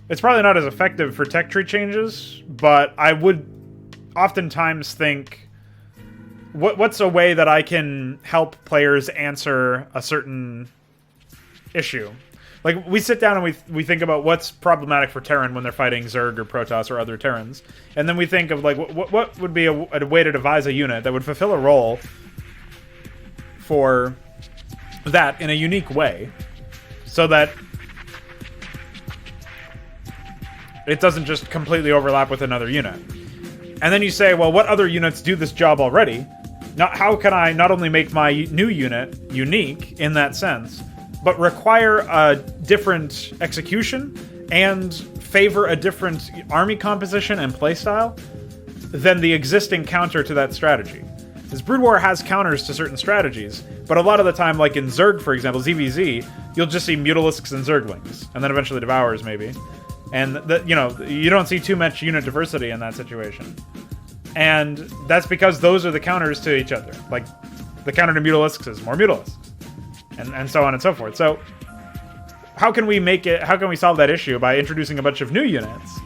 [SPEAKER 1] it's probably not as effective for tech tree changes, but I would oftentimes think, what's a way that I can help players answer a certain issue? Like, we sit down and we think about what's problematic for Terran when they're fighting Zerg or Protoss or other Terrans. And then we think of, like, what would be a way to devise a unit that would fulfill a role for that in a unique way, so that it doesn't just completely overlap with another unit. And then you say, well, what other units do this job already? How can I not only make my new unit unique in that sense, but require a different execution and favor a different army composition and playstyle than the existing counter to that strategy? Because Brood War has counters to certain strategies, but a lot of the time, like in Zerg, for example, ZVZ, you'll just see Mutalisks and Zerglings, and then eventually Devourers, maybe. And, you don't see too much unit diversity in that situation. And that's because those are the counters to each other. Like, the counter to Mutalisks is more Mutalisks. And so on and so forth. So, how can we solve that issue? By introducing a bunch of new units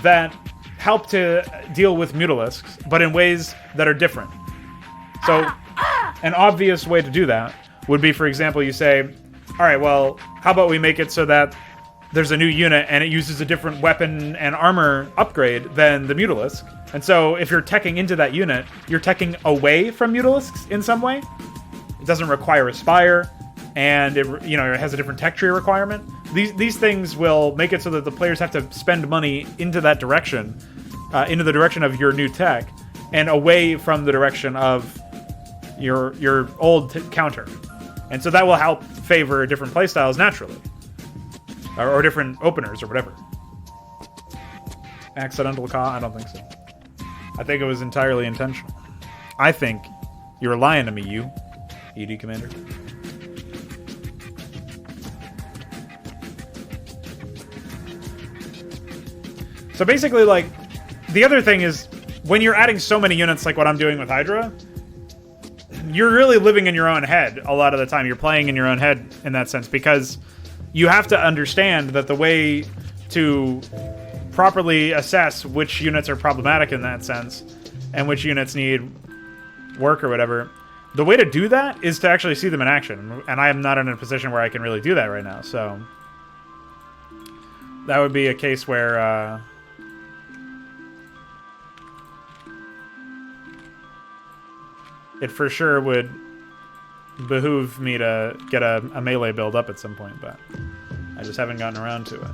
[SPEAKER 1] that help to deal with Mutalisks, but in ways that are different. So, an obvious way to do that would be, for example, you say, all right, well, how about we make it so that there's a new unit and it uses a different weapon and armor upgrade than the Mutalisk. And so if you're teching into that unit, you're teching away from Mutalisks in some way. It doesn't require a spire, and it has a different tech tree requirement. These things will make it so that the players have to spend money into that direction, into the direction of your new tech, and away from the direction of your old counter. And so that will help favor different playstyles naturally. Or different openers, or whatever. Accidental call? I don't think so. I think it was entirely intentional. I think you're lying to me, you ED Commander. So basically, like, the other thing is, when you're adding so many units like what I'm doing with Hydra, you're really living in your own head a lot of the time. You're playing in your own head in that sense, because you have to understand that the way to properly assess which units are problematic in that sense, and which units need work or whatever, the way to do that is to actually see them in action. And I am not in a position where I can really do that right now, so that would be a case where it for sure would behoove me to get a melee build up at some point, but I just haven't gotten around to it.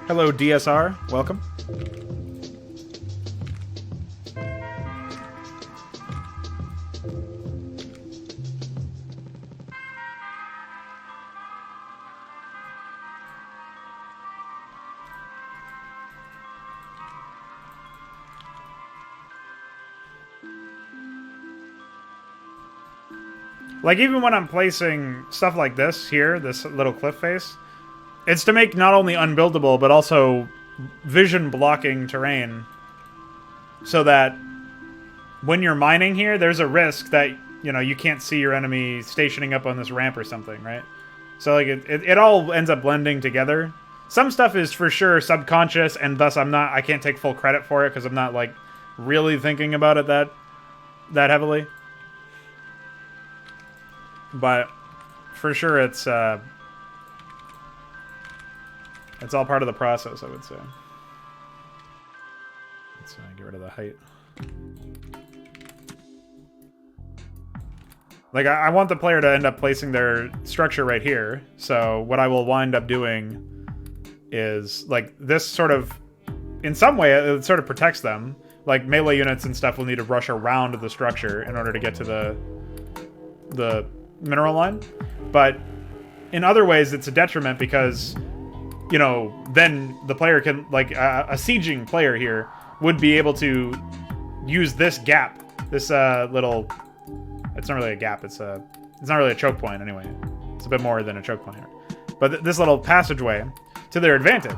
[SPEAKER 1] Hello, DSR. Welcome. Like, even when I'm placing stuff like this here, this little cliff face, it's to make not only unbuildable, but also vision blocking terrain, so that when you're mining here, there's a risk that, you know, you can't see your enemy stationing up on this ramp or something, right? So, like, it all ends up blending together. Some stuff is for sure subconscious, and thus I can't take full credit for it, because I'm not, like, really thinking about it that heavily. But for sure it's all part of the process, I would say. Let's get rid of the height. Like, I want the player to end up placing their structure right here. So what I will wind up doing is, like, this sort of, in some way, it sort of protects them. Like, melee units and stuff will need to rush around the structure in order to get to the mineral line. But in other ways, it's a detriment because, you know, then the player can, like, a sieging player here would be able to use this gap, this little, it's not really a gap, it's not really a choke point anyway. It's a bit more than a choke point here. But this little passageway to their advantage,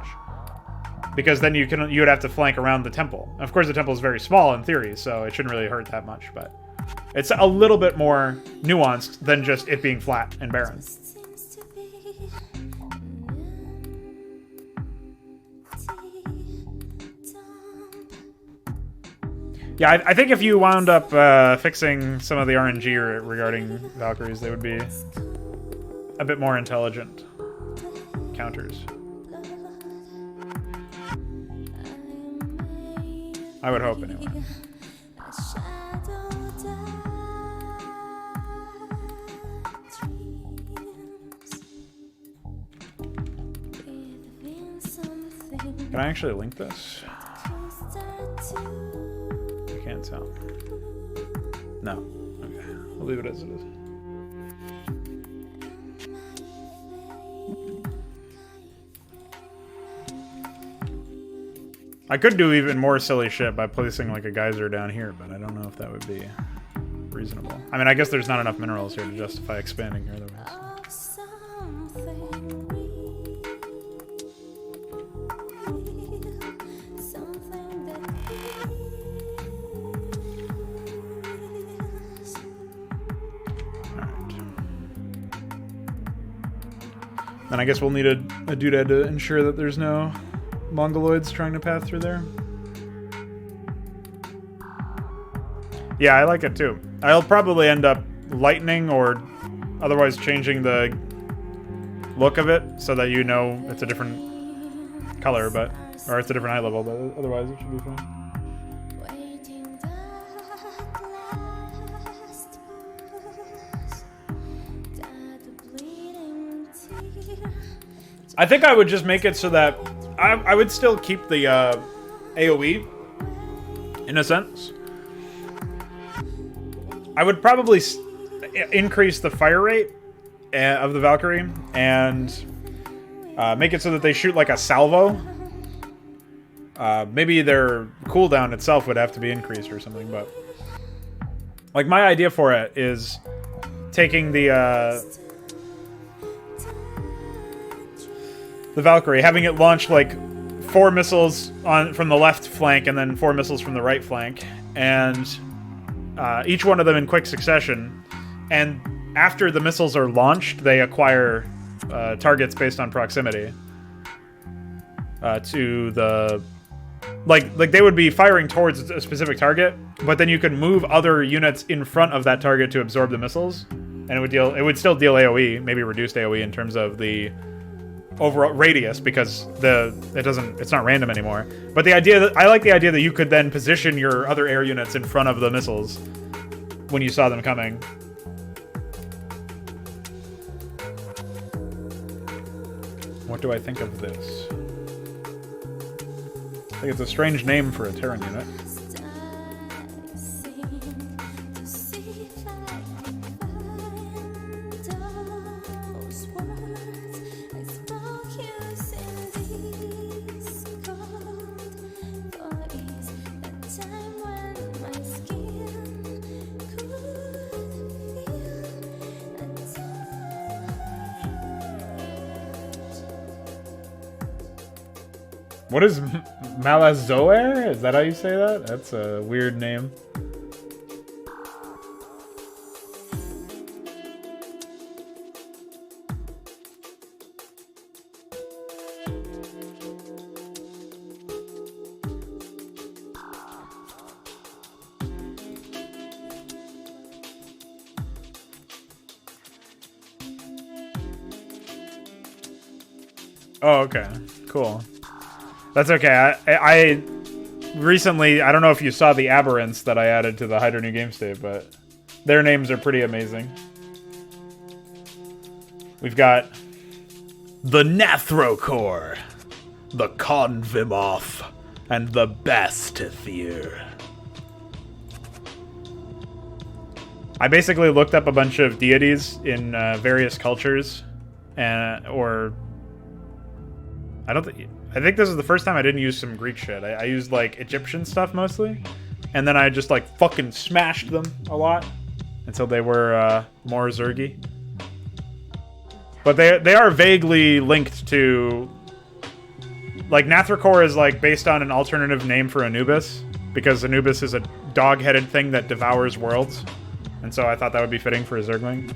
[SPEAKER 1] because then you would have to flank around the temple. Of course, the temple is very small in theory, so it shouldn't really hurt that much, but it's a little bit more nuanced than just it being flat and barren. Yeah, I think if you wound up fixing some of the RNG regarding Valkyries, they would be a bit more intelligent counters. I would hope, anyway. Can I actually link this? I can't tell. No. Okay. We'll leave it as it is. I could do even more silly shit by placing, like, a geyser down here, but I don't know if that would be reasonable. I mean, I guess there's not enough minerals here to justify expanding here otherwise. Then I guess we'll need a doodad to ensure that there's no Mongoloids trying to path through there. Yeah, I like it too. I'll probably end up lightening or otherwise changing the look of it so that you know it's a different color, or it's a different eye level, but otherwise it should be fine. I think I would just make it so that I would still keep the AoE, in a sense. I would probably increase the fire rate of the Valkyrie and make it so that they shoot like a salvo. Maybe their cooldown itself would have to be increased or something, but... Like, my idea for it is taking the Valkyrie, having it launch, like, 4 missiles from the left flank and then 4 missiles from the right flank, and each one of them in quick succession. And after the missiles are launched, they acquire targets based on proximity to the... Like they would be firing towards a specific target, but then you could move other units in front of that target to absorb the missiles, and it would still deal AoE, maybe reduced AoE in terms of the overall radius, because it's not random anymore. But I like the idea that you could then position your other air units in front of the missiles when you saw them coming. What do I think of this? I think it's a strange name for a Terran unit. What is Malazoer? Is that how you say that? That's a weird name. Oh, okay. Cool. That's okay. I recently, I don't know if you saw the aberrants that I added to the Hydra New Game State, but their names are pretty amazing. We've got the Nathrokor, the Convimoth, and the Bastithir. I basically looked up a bunch of deities in various cultures, I think this is the first time I didn't use some Greek shit. I used, like, Egyptian stuff mostly. And then I just, like, fucking smashed them a lot until they were more Zergy. But they are vaguely linked to... Like, Nathrokor is, like, based on an alternative name for Anubis, because Anubis is a dog-headed thing that devours worlds. And so I thought that would be fitting for a Zergling.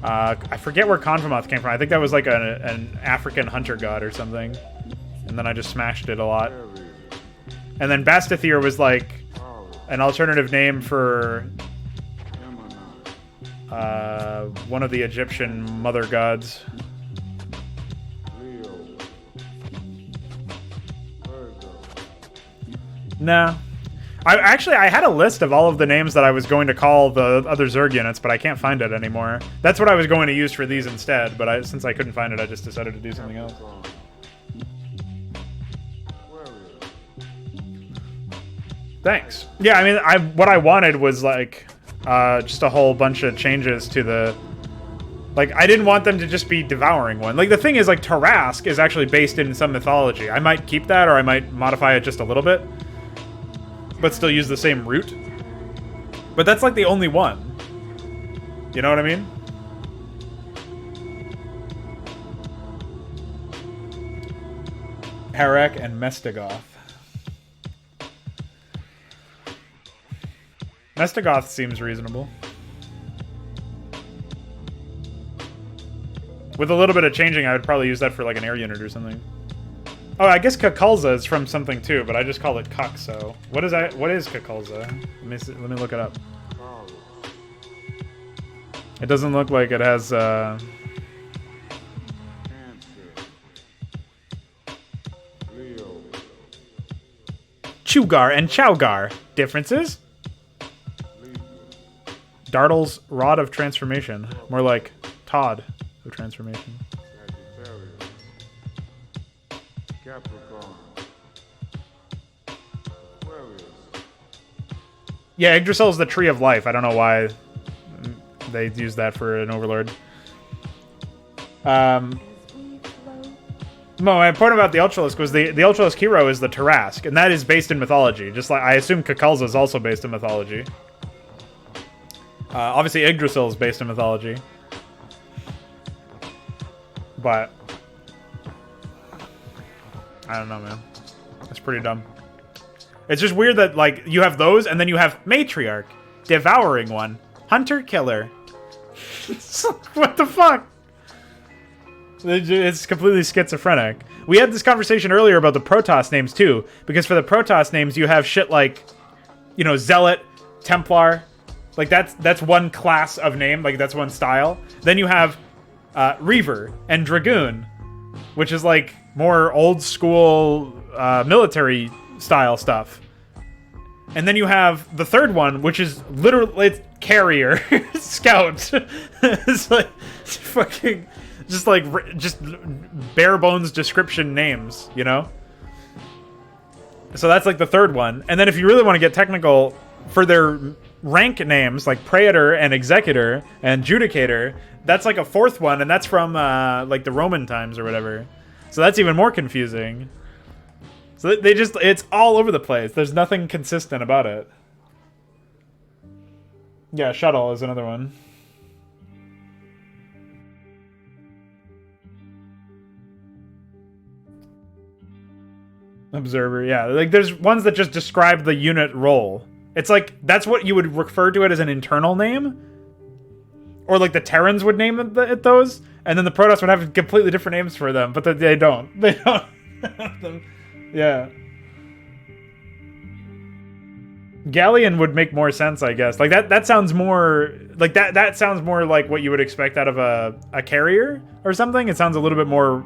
[SPEAKER 1] I forget where Convimoth came from. I think that was, like, an African hunter god or something. And then I just smashed it a lot. And then Bastithir was like an alternative name for one of the Egyptian mother gods. Nah. I had a list of all of the names that I was going to call the other Zerg units, but I can't find it anymore. That's what I was going to use for these instead, but since I couldn't find it, I just decided to do something else. Thanks. Yeah, I mean, what I wanted was, like, just a whole bunch of changes to the... Like, I didn't want them to just be devouring one. Like, the thing is, like, Tarask is actually based in some mythology. I might keep that, or I might modify it just a little bit. But still use the same root. But that's, like, the only one. You know what I mean? Harak and Mestagoth. Mestagoth seems reasonable. With a little bit of changing, I would probably use that for like an air unit or something. Oh, I guess Kakulza is from something too, but I just call it Kuk, so... What is Kakulza? Let me look it up. It doesn't look like it has, Chugar and Chowgar. Differences? Dartle's Rod of Transformation. More like Todd of Transformation. Yeah, Yggdrasil is the Tree of Life. I don't know why they use that for an Overlord. No, my point about the Ultralisk was the Ultralisk hero is the Tarask, and that is based in mythology. Just like I assume Kakalza is also based in mythology. Obviously, Yggdrasil is based in mythology. But I don't know, man. That's pretty dumb. It's just weird that like you have those, and then you have Matriarch, Devouring One, Hunter Killer. What the fuck? It's completely schizophrenic. We had this conversation earlier about the Protoss names too, because for the Protoss names you have shit like, you know, Zealot, Templar, like that's one class of name, like that's one style. Then you have Reaver and Dragoon, which is like more old school military style stuff. And then you have the third one, which is literally it's Carrier, Scout. It's like it's fucking. Just bare bones description names, you know? So that's like the third one. And then if you really want to get technical, for their rank names, like Praetor and Executor and Judicator, that's like a fourth one, and that's from like the Roman times or whatever. So that's even more confusing. So they just, it's all over the place. There's nothing consistent about it. Yeah, Shuttle is another one. Observer, yeah. Like, there's ones that just describe the unit role. It's like, that's what you would refer to it as an internal name. Or, like, the Terrans would name it those. And then the Protoss would have completely different names for them. But they don't. They don't. Yeah. Galleon would make more sense, I guess. Like, that sounds more... Like, that sounds more like what you would expect out of a carrier or something. It sounds a little bit more...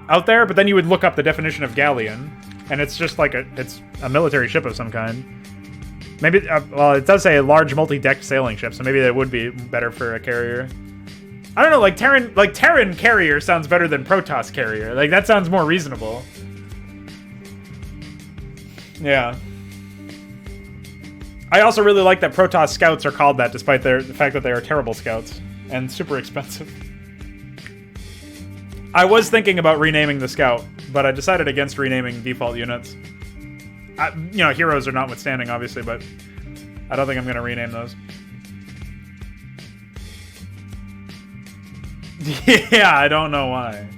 [SPEAKER 1] out there, but then you would look up the definition of galleon, and it's just like it's a military ship of some kind. Maybe, well, it does say a large multi-decked sailing ship, so maybe that would be better for a carrier. I don't know, like Terran carrier sounds better than Protoss carrier. Like, that sounds more reasonable. Yeah. I also really like that Protoss scouts are called that, despite the fact that they are terrible scouts and super expensive. I was thinking about renaming the Scout, but I decided against renaming default units. You know, heroes are notwithstanding, obviously, but I don't think I'm going to rename those. Yeah, I don't know why.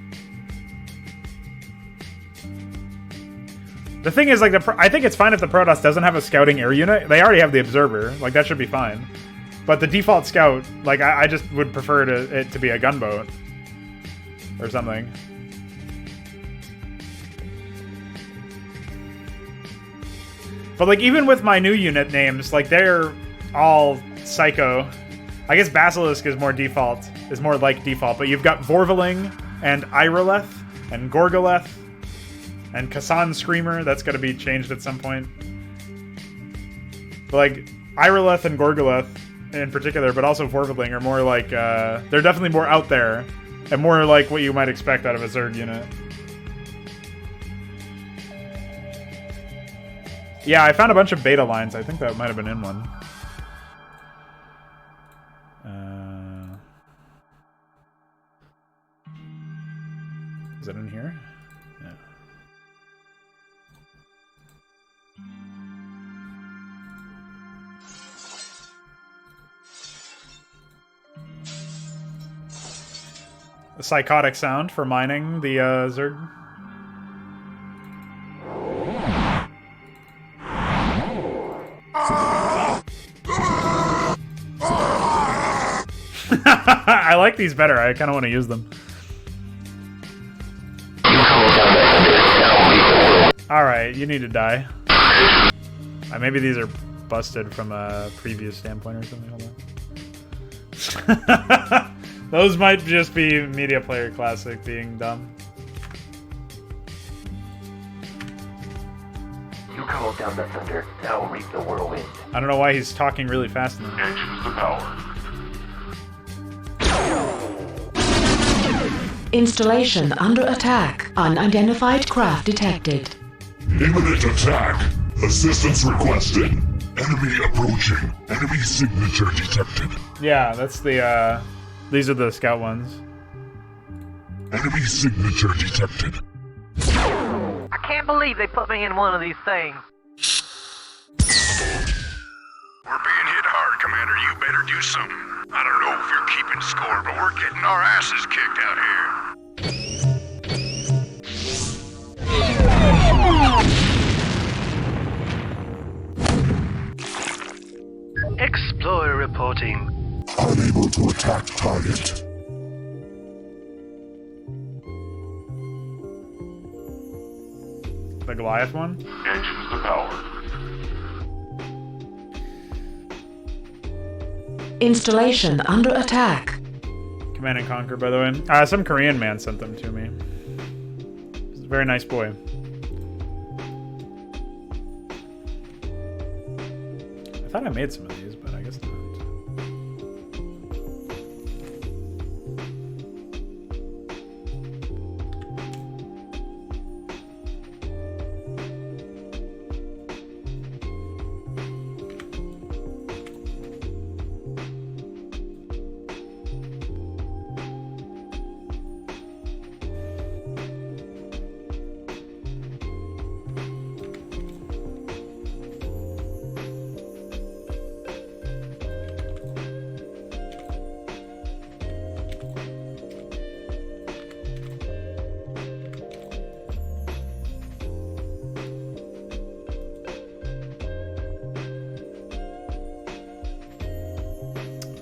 [SPEAKER 1] The thing is, like, I think it's fine if the Protoss doesn't have a scouting air unit. They already have the Observer. Like, that should be fine. But the default Scout, like, I just would prefer it to be a gunboat. Or something. But like even with my new unit names, like they're all psycho. I guess Basilisk is more default, is more like default, but you've got Vorvaling and Iroleth and Gorgoleth and Kasan Screamer. That's gotta be changed at some point. But like Iroleth and Gorgoleth in particular, but also Vorvaling are more like they're definitely more out there. And more like what you might expect out of a Zerg unit. Yeah, I found a bunch of beta lines. I think that might have been in one. Is it in here? Yeah. A psychotic sound for mining the Zerg. I like these better. I kind of want to use them. Alright, you need to die. Maybe these are busted from a previous standpoint or something. Hold on. Those might just be Media Player Classic being dumb.
[SPEAKER 6] You called down the thunder, now reap the whirlwind.
[SPEAKER 1] I don't know why he's talking really fast now.
[SPEAKER 6] And choose the power.
[SPEAKER 7] Installation under attack. Unidentified craft detected.
[SPEAKER 8] Imminent attack. Assistance requested. Enemy approaching. Enemy signature detected.
[SPEAKER 1] Yeah, that's the, these are the scout ones.
[SPEAKER 8] Enemy signature detected.
[SPEAKER 6] I can't believe they put me in one of these things.
[SPEAKER 9] We're being hit hard, Commander. You better do something. I don't know if you're keeping score, but we're getting our asses kicked out here.
[SPEAKER 6] Explorer reporting.
[SPEAKER 8] Unable to attack target.
[SPEAKER 1] The Goliath one?
[SPEAKER 8] Engines to power.
[SPEAKER 7] Installation under attack.
[SPEAKER 1] Command and Conquer, by the way. Some Korean man sent them to me. He's a very nice boy. I thought I made some of these, but I guess not.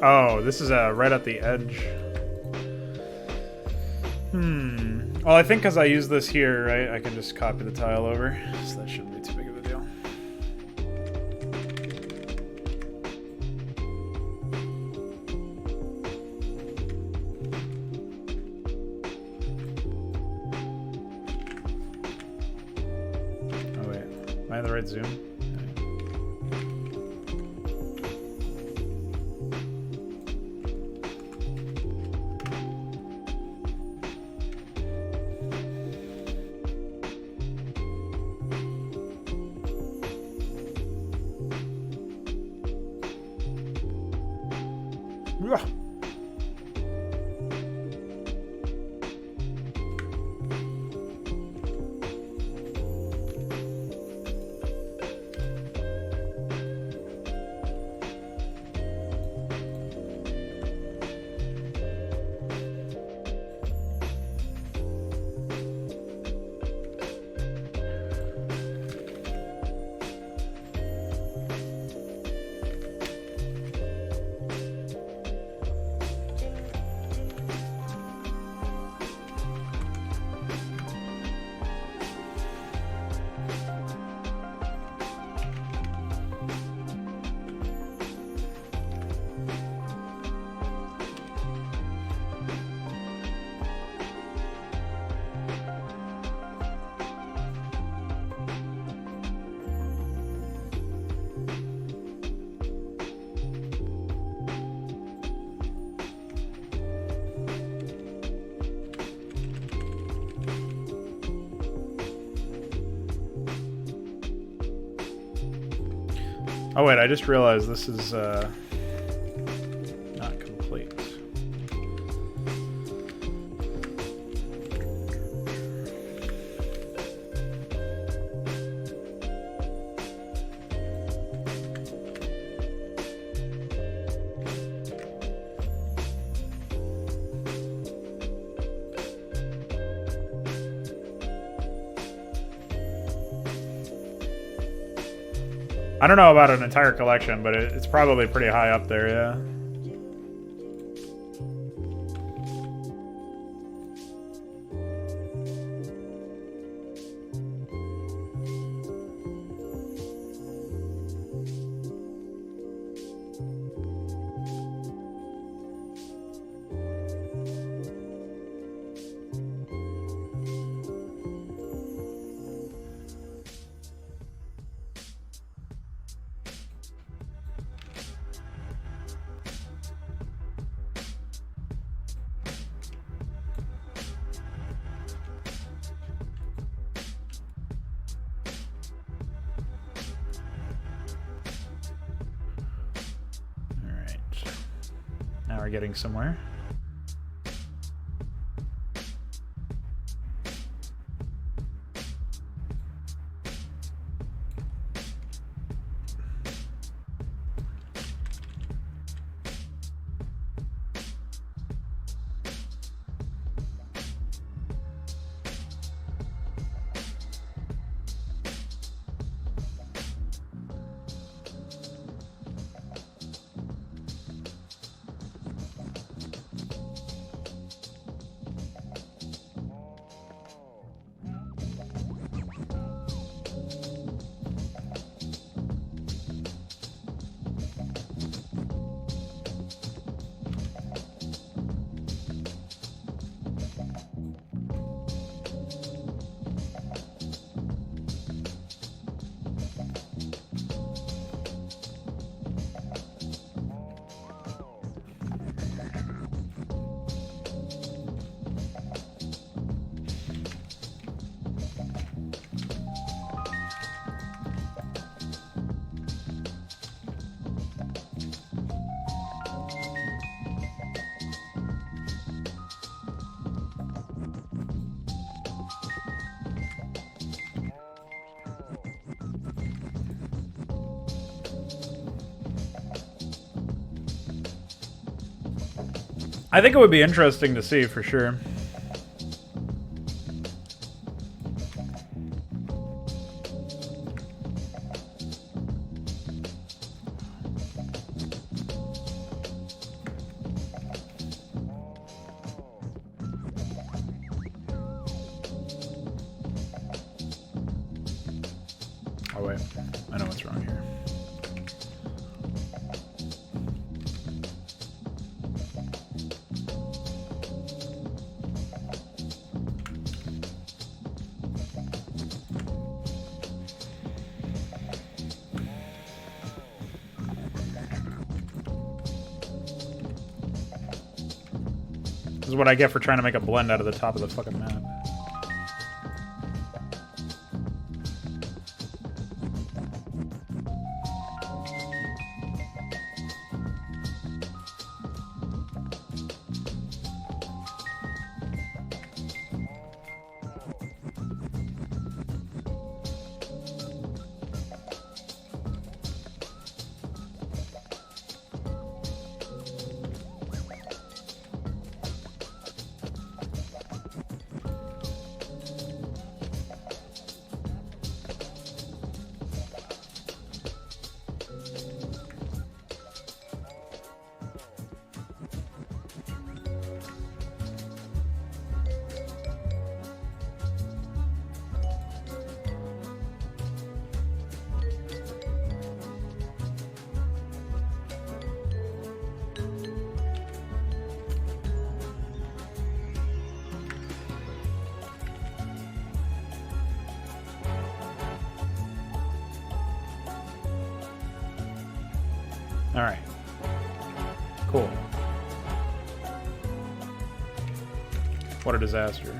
[SPEAKER 1] Oh, this is right at the edge. Well, I think because I use this here, right, I can just copy the tile over. So that shouldn't be too big of a deal. Oh, wait. Am I in the right zoom? Oh wait, I just realized this is not complete. I don't know about an entire collection, but it's probably pretty high up there, yeah. Now we're getting somewhere. I think it would be interesting to see for sure. Oh wait, I know what's wrong here. This is what I get for trying to make a blend out of the top of the fucking map. Alright. Cool. What a disaster.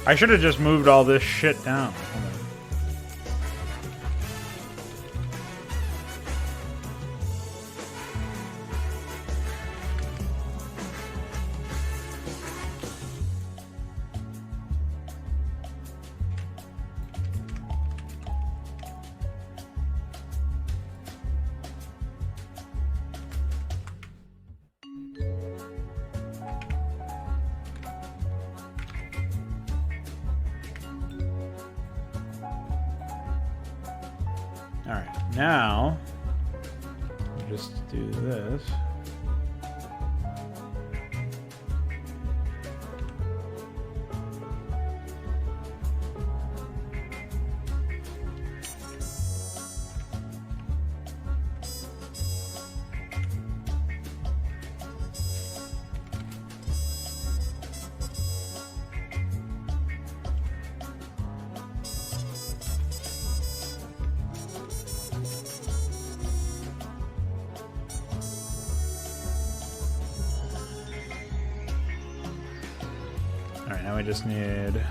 [SPEAKER 1] I should have just moved all this shit down. Hold on. Alright, now we'll just do this. Alright, now we just need...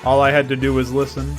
[SPEAKER 1] All I had to do was listen.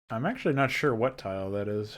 [SPEAKER 1] I'm actually not sure what tile that is.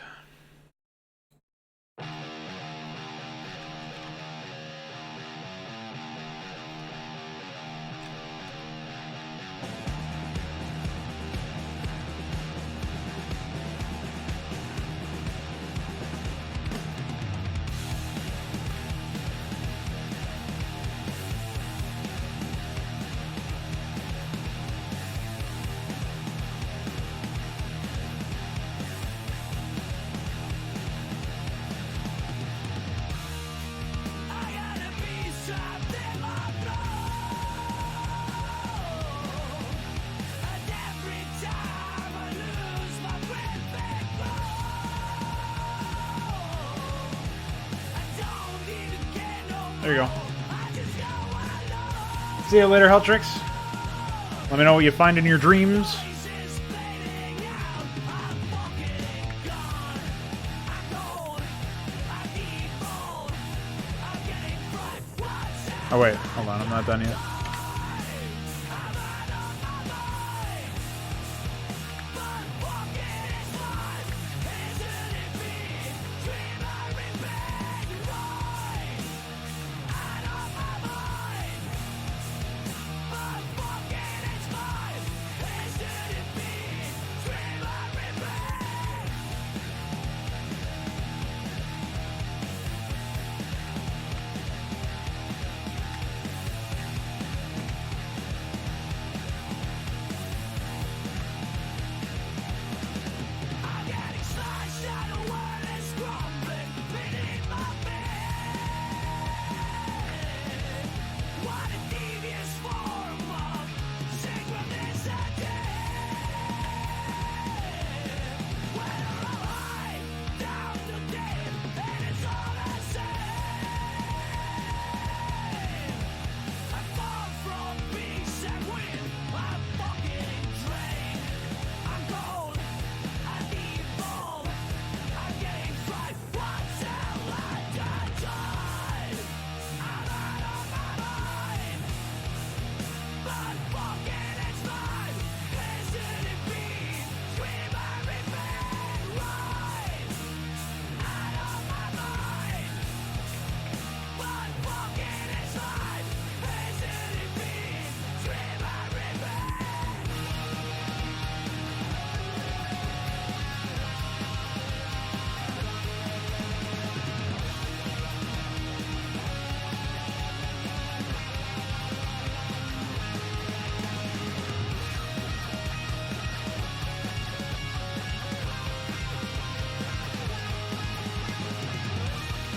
[SPEAKER 1] There you go. See you later, Heltrix. Let me know what you find in your dreams. Oh wait, hold on, I'm not done yet.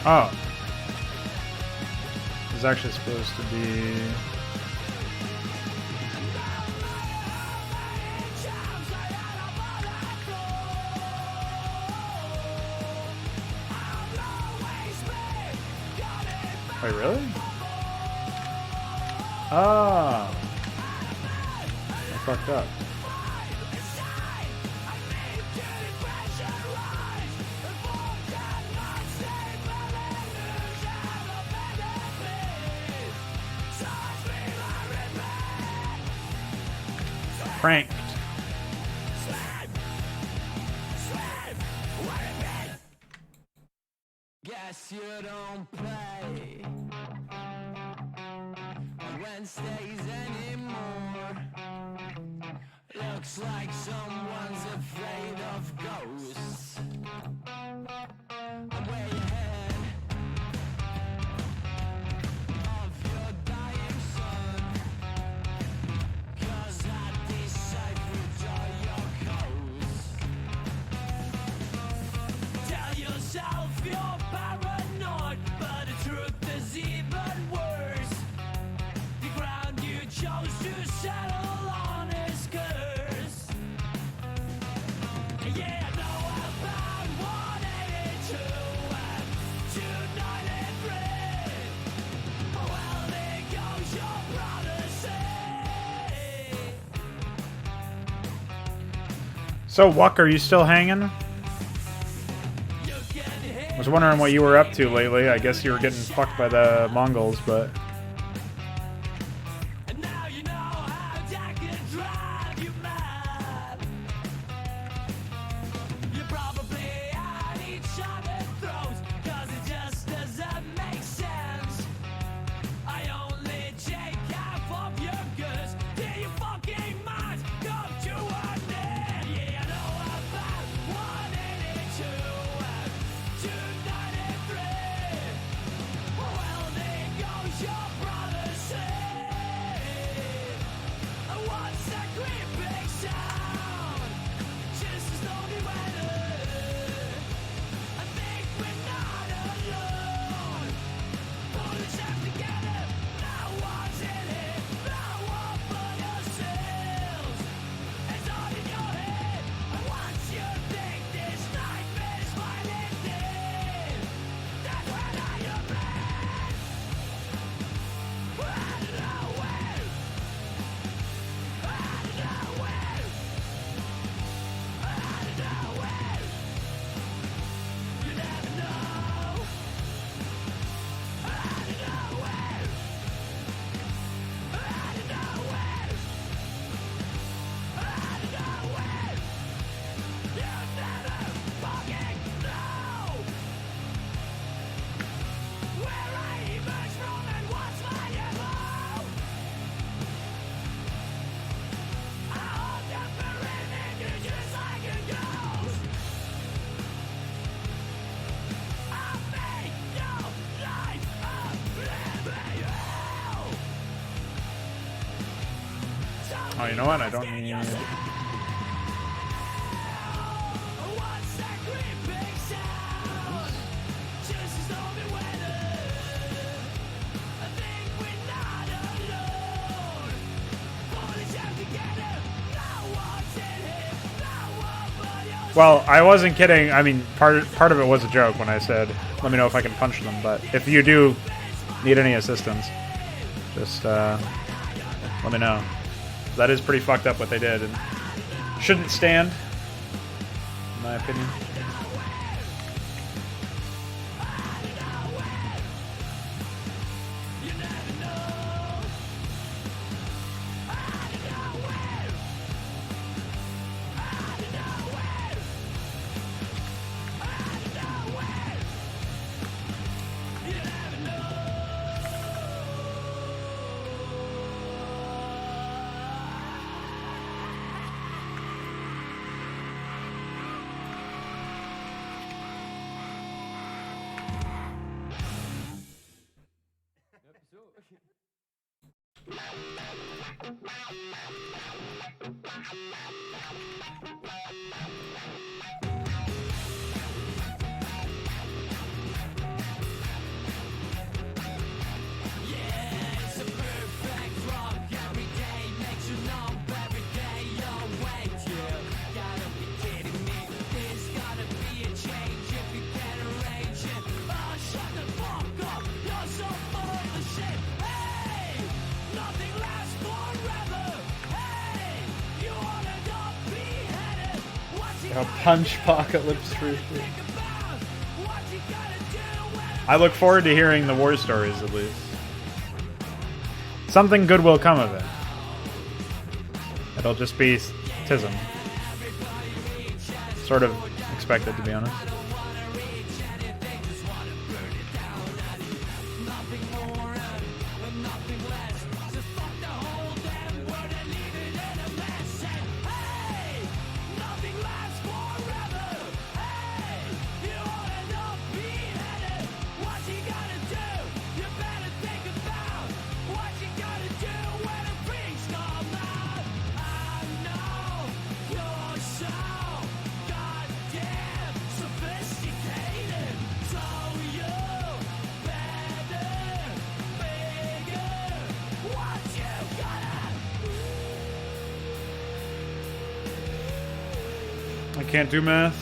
[SPEAKER 1] Oh. It's actually supposed to be... Wait, really? Ah. I fucked up. Pranked.
[SPEAKER 10] Guess you don't play on Wednesdays anymore. Looks like someone's afraid of ghosts. I'm way ahead of your dying son, 'cause I deciphered all your codes. Tell yourself you're paranoid, but the truth is even worse. The ground you chose to settle on is curse. Yeah, I know about 182 and 293. Well, there goes your prophecy.
[SPEAKER 1] So, Wuck, are you still hanging? I was wondering what you were up to lately. I guess you were getting fucked by the Mongols, but...
[SPEAKER 10] And now you know how I can drive you mad. creeping sound. Just as stormy weather. I think we're not alone. Pull yourself together. No one's in it. No one but yourselves. It's all in your head. And once you think this nightmare's finally dead, that's when I am mad. I don't know where. I don't know where. I don't know where. You never know. I don't know where. I don't know where. I don't know where. You never fucking know where I emerge from and what's my MO. I hold the perimeter just like a ghost. I make your life oblivion.
[SPEAKER 1] Oh, you know what? I don't need.
[SPEAKER 10] What's that creeping sound? Just as stormy weather. I think we're not alone. Pull yourself together. No one's in here. No one but yourself.
[SPEAKER 1] Well, I wasn't kidding. I mean, part of it was a joke when I said, "Let me know if I can punch them." But if you do need any assistance, just let me know. That is pretty fucked up what they did, and shouldn't stand, in my opinion.
[SPEAKER 10] It's a perfect drop every day. Makes you numb every day. You're awake, yeah. Gotta be kidding me. There's gotta be a change if you can arrange it. Oh, shut the fuck up. You're so full of shit. Hey, nothing lasts forever. Hey, you wanna not be headed. What you
[SPEAKER 1] A punch apocalypse truth.
[SPEAKER 10] think about? What you gotta do when
[SPEAKER 1] I look forward to hearing the war stories at least. Something good will come of it. It'll just be tism. Sort of expected, to be honest. I can't do math.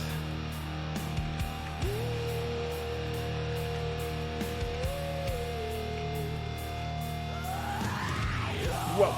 [SPEAKER 1] Whoa.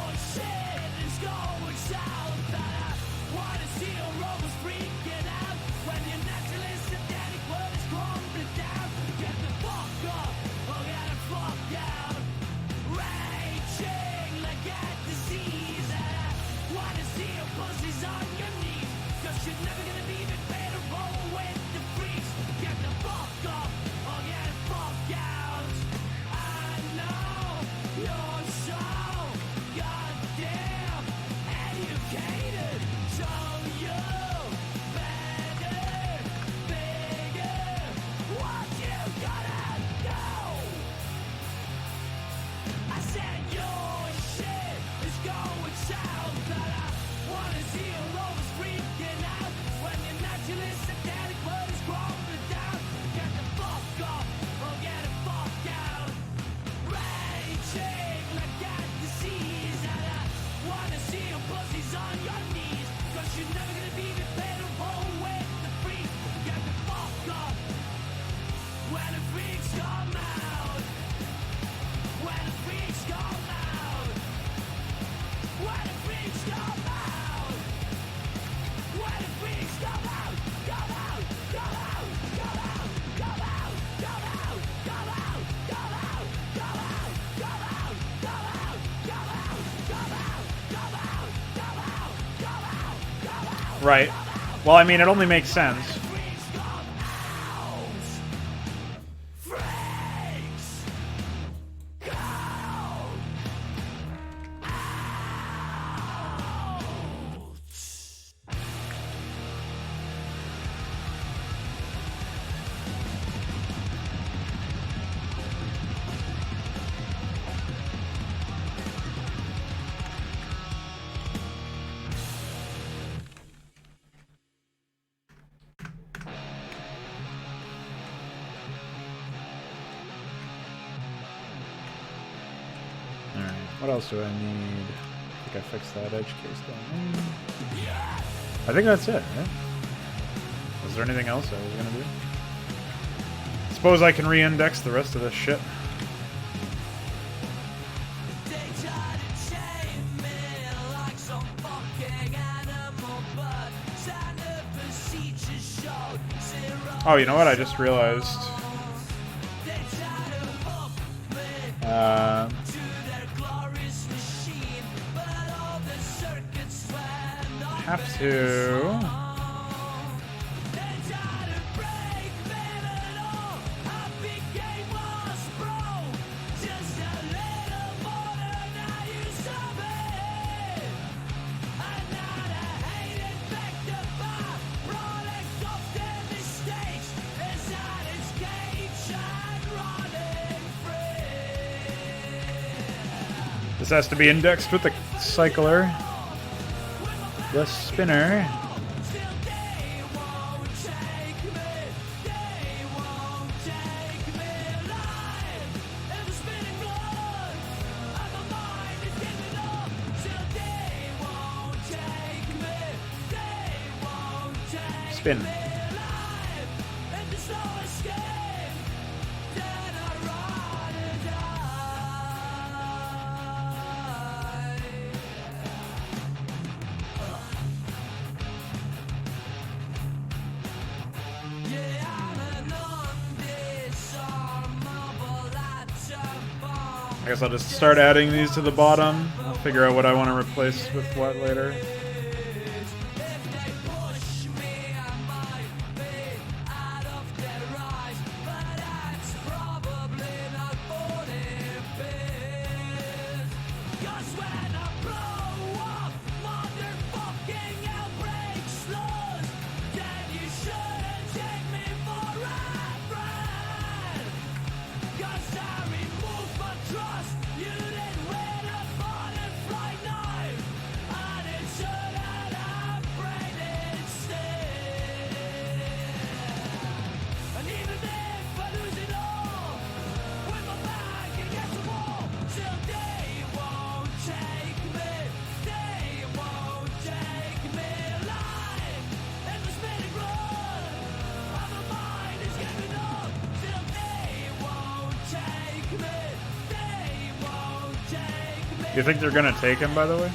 [SPEAKER 1] Right. Well, I mean, it only makes sense. What else do I need? I think I fixed that edge case down there. I think that's it, right? Was there anything else I was gonna do? Suppose I can re-index the rest of this shit. Oh, you know what? I just realized. Have to. This has to be indexed with the cycler. The spinner. Spin. I guess I'll just start adding these to the bottom. I'll figure out what I want to replace with what later. You think they're gonna take him, by the way?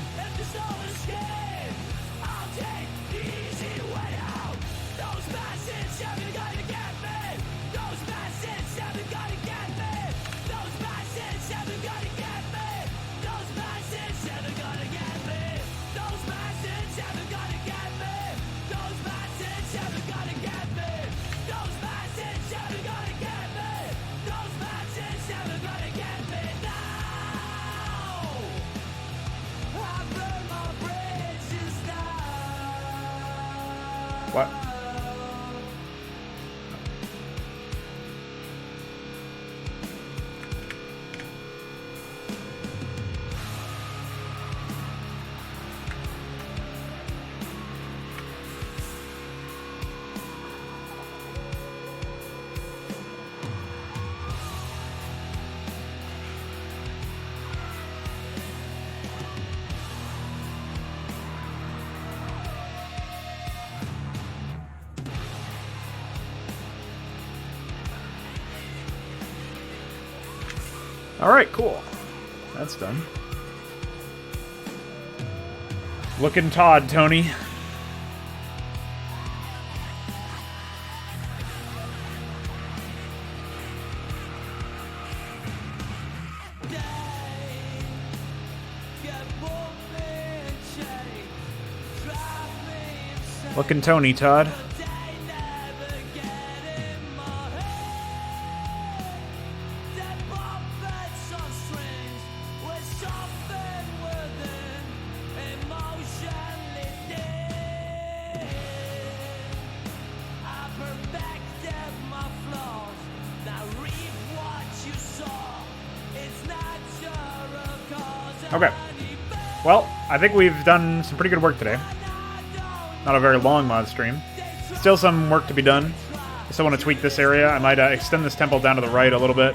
[SPEAKER 1] What? Alright, cool. That's done. Looking Todd, Tony. Looking Tony, Todd. Okay. Well, I think we've done some pretty good work today. Not a very long mod stream. Still some work to be done. I still want to tweak this area. I might extend this temple down to the right a little bit.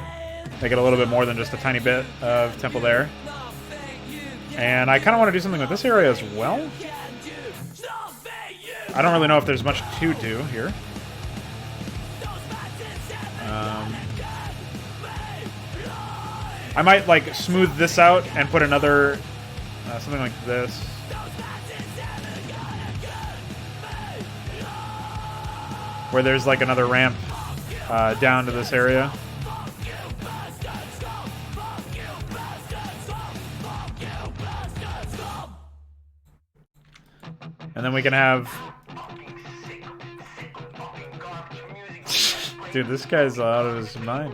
[SPEAKER 1] Make it a little bit more than just a tiny bit of temple there. And I kind of want to do something with this area as well. I don't really know if there's much to do here. I might, like, smooth this out and put another, something like this. Where there's, like, another ramp down to this area. And then we can have... Dude, this guy's out of his mind.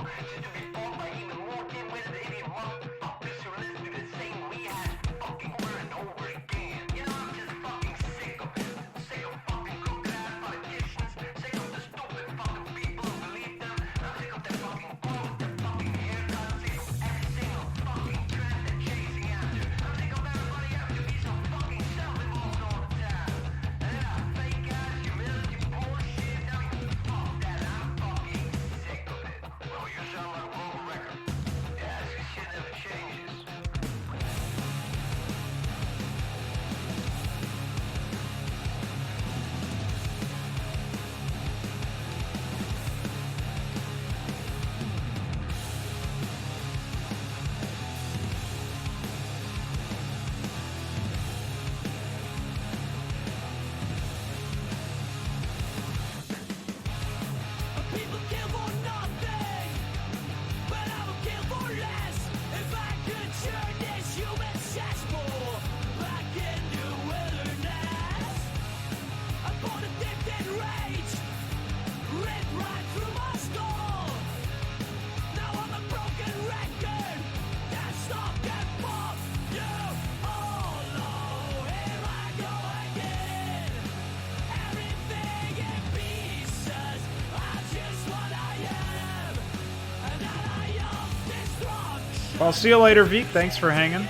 [SPEAKER 1] Well, see you later, Veek. Thanks for hanging.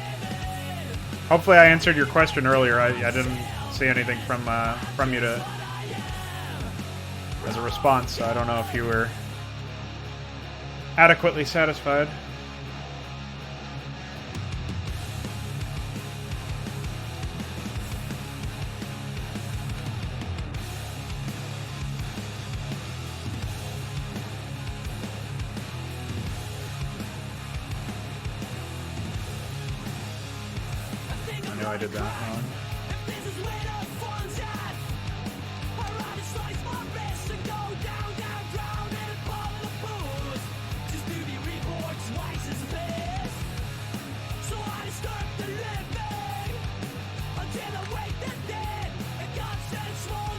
[SPEAKER 1] Hopefully I answered your question earlier. I didn't see anything from you to as a response, so I don't know if you were adequately satisfied. I did that wrong.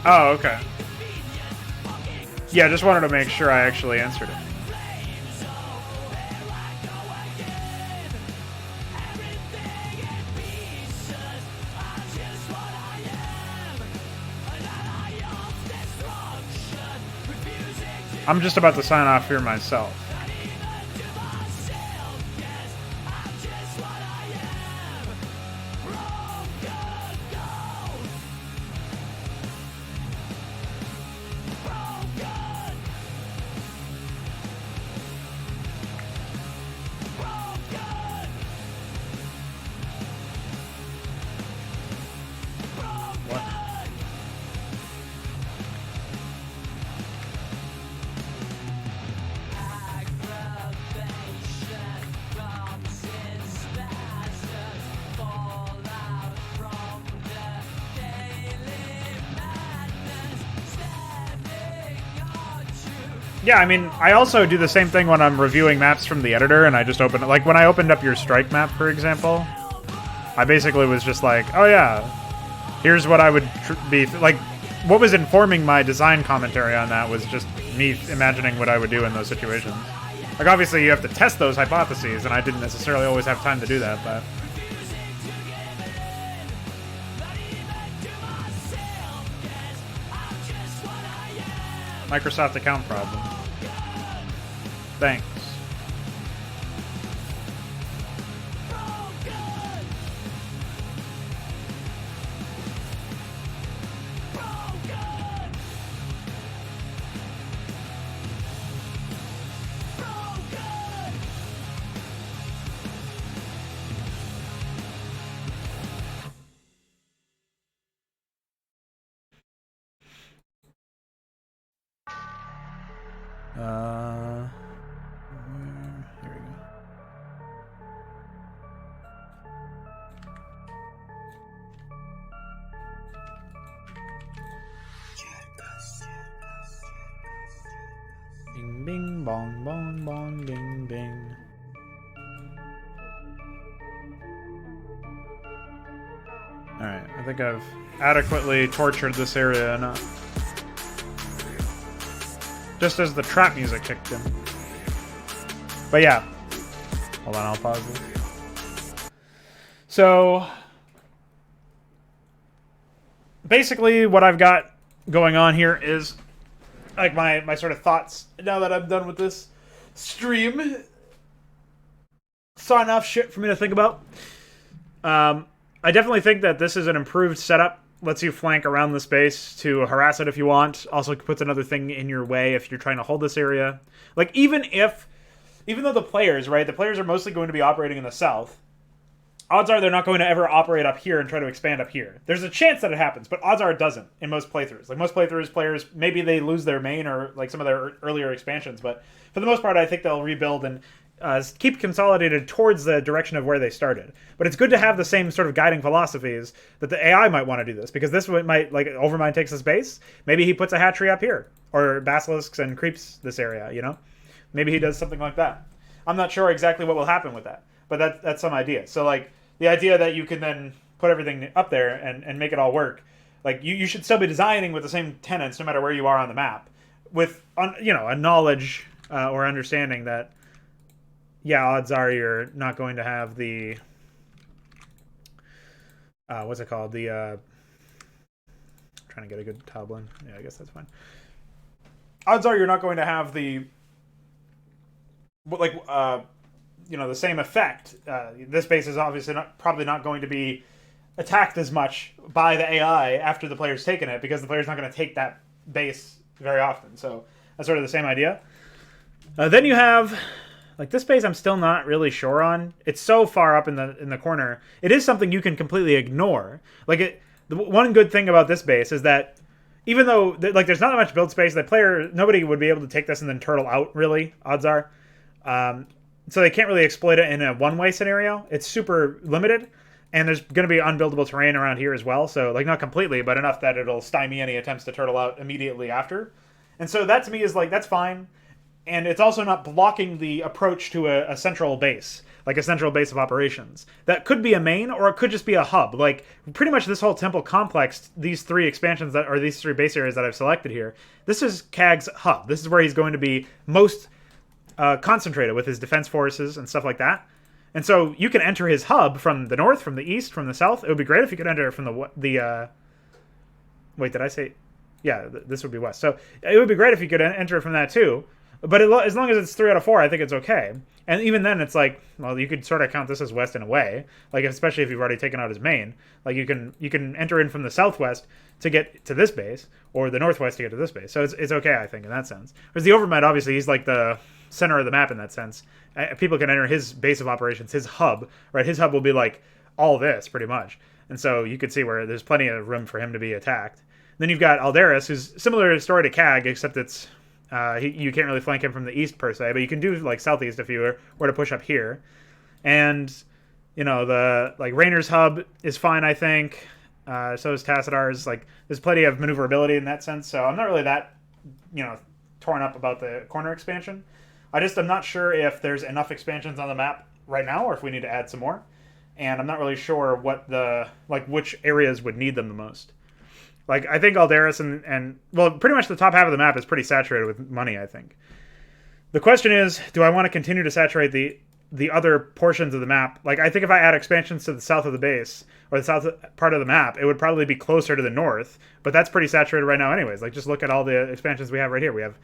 [SPEAKER 1] Oh, okay. Yeah, just wanted to make sure I actually answered it. I'm just about to sign off here myself. Yeah, I mean, I also do the same thing when I'm reviewing maps from the editor, and I just open it. Like, when I opened up your strike map, for example, I basically was just like, oh yeah, here's what I would be... Like, what was informing my design commentary on that was just me imagining what I would do in those situations. Like, obviously, you have to test those hypotheses, and I didn't necessarily always have time to do that, but... Microsoft account problem. Thanks. Here we go. Bing, bing, bong, bong, bong, bing, bing. Alright, I think I've adequately tortured this area enough. Just as the trap music kicked in. But yeah. Hold on, I'll pause this. So, basically what I've got going on here is like my sort of thoughts now that I'm done with this stream. Saw enough shit for me to think about. I definitely think that this is an improved setup. Lets you flank around the space to harass it if you want. Also puts another thing in your way if you're trying to hold this area. Like, even though the players are mostly going to be operating in the south, odds are they're not going to ever operate up here and try to expand up here. There's a chance that it happens, but odds are it doesn't in most playthroughs. Like, most playthroughs, players, maybe they lose their main or like some of their earlier expansions, but for the most part, I think they'll rebuild and keep consolidated towards the direction of where they started. But it's good to have the same sort of guiding philosophies that the AI might want to do this, because this might, like, Overmind takes this base, maybe he puts a hatchery up here, or basilisks and creeps this area, you know? Maybe he does something like that. I'm not sure exactly what will happen with that, but that's some idea. So, like, the idea that you can then put everything up there and make it all work, like, you should still be designing with the same tenants no matter where you are on the map, with, you know, a knowledge or understanding that, yeah, odds are you're not going to have the... what's it called? The... trying to get a good tile blend. Yeah, I guess that's fine. Odds are you're not going to have the... like, you know, the same effect. This base is obviously probably not going to be attacked as much by the AI after the player's taken it, because the player's not going to take that base very often. So that's sort of the same idea. Then you have... like, this base I'm still not really sure on. It's so far up in the corner. It is something you can completely ignore. Like, the one good thing about this base is that even though, like, there's not that much build space, nobody would be able to take this and then turtle out, really, odds are. So they can't really exploit it in a one-way scenario. It's super limited, and there's going to be unbuildable terrain around here as well. So, like, not completely, but enough that it'll stymie any attempts to turtle out immediately after. And so that, to me, is, like, that's fine. And it's also not blocking the approach to a central base, like a central base of operations. That could be a main, or it could just be a hub. Like, pretty much this whole temple complex, these three expansions or these three base areas that I've selected here, this is Kag's hub. This is where he's going to be most concentrated with his defense forces and stuff like that. And so you can enter his hub from the north, from the east, from the south. It would be great if you could enter it from wait, did I say? Yeah, this would be west. So it would be great if you could enter it from that too. But as long as it's 3 out of 4, I think it's okay. And even then, it's like, well, you could sort of count this as west in a way. Like, especially if you've already taken out his main. Like, you can enter in from the southwest to get to this base, or the northwest to get to this base. So it's okay, I think, in that sense. Whereas the Overmind, obviously, he's like the center of the map in that sense. People can enter his base of operations, his hub, right? His hub will be like all this, pretty much. And so you could see where there's plenty of room for him to be attacked. Then you've got Aldaris, who's similar story to Kag, except it's... you can't really flank him from the east per se, but you can do like southeast if you were to push up here. And, you know, the like Rainer's hub is fine, I think. So is Tacidar's. Like, there's plenty of maneuverability in that sense. So I'm not really that, you know, torn up about the corner expansion. I'm not sure if there's enough expansions on the map right now, or if we need to add some more. And I'm not really sure what which areas would need them the most. Like, I think Aldaris and well, pretty much the top half of the map is pretty saturated with money, I think. The question is, do I want to continue to saturate the other portions of the map? Like, I think if I add expansions to the south of the base, or the south part of the map, it would probably be closer to the north, but that's pretty saturated right now anyways. Like, just look at all the expansions we have right here. We have,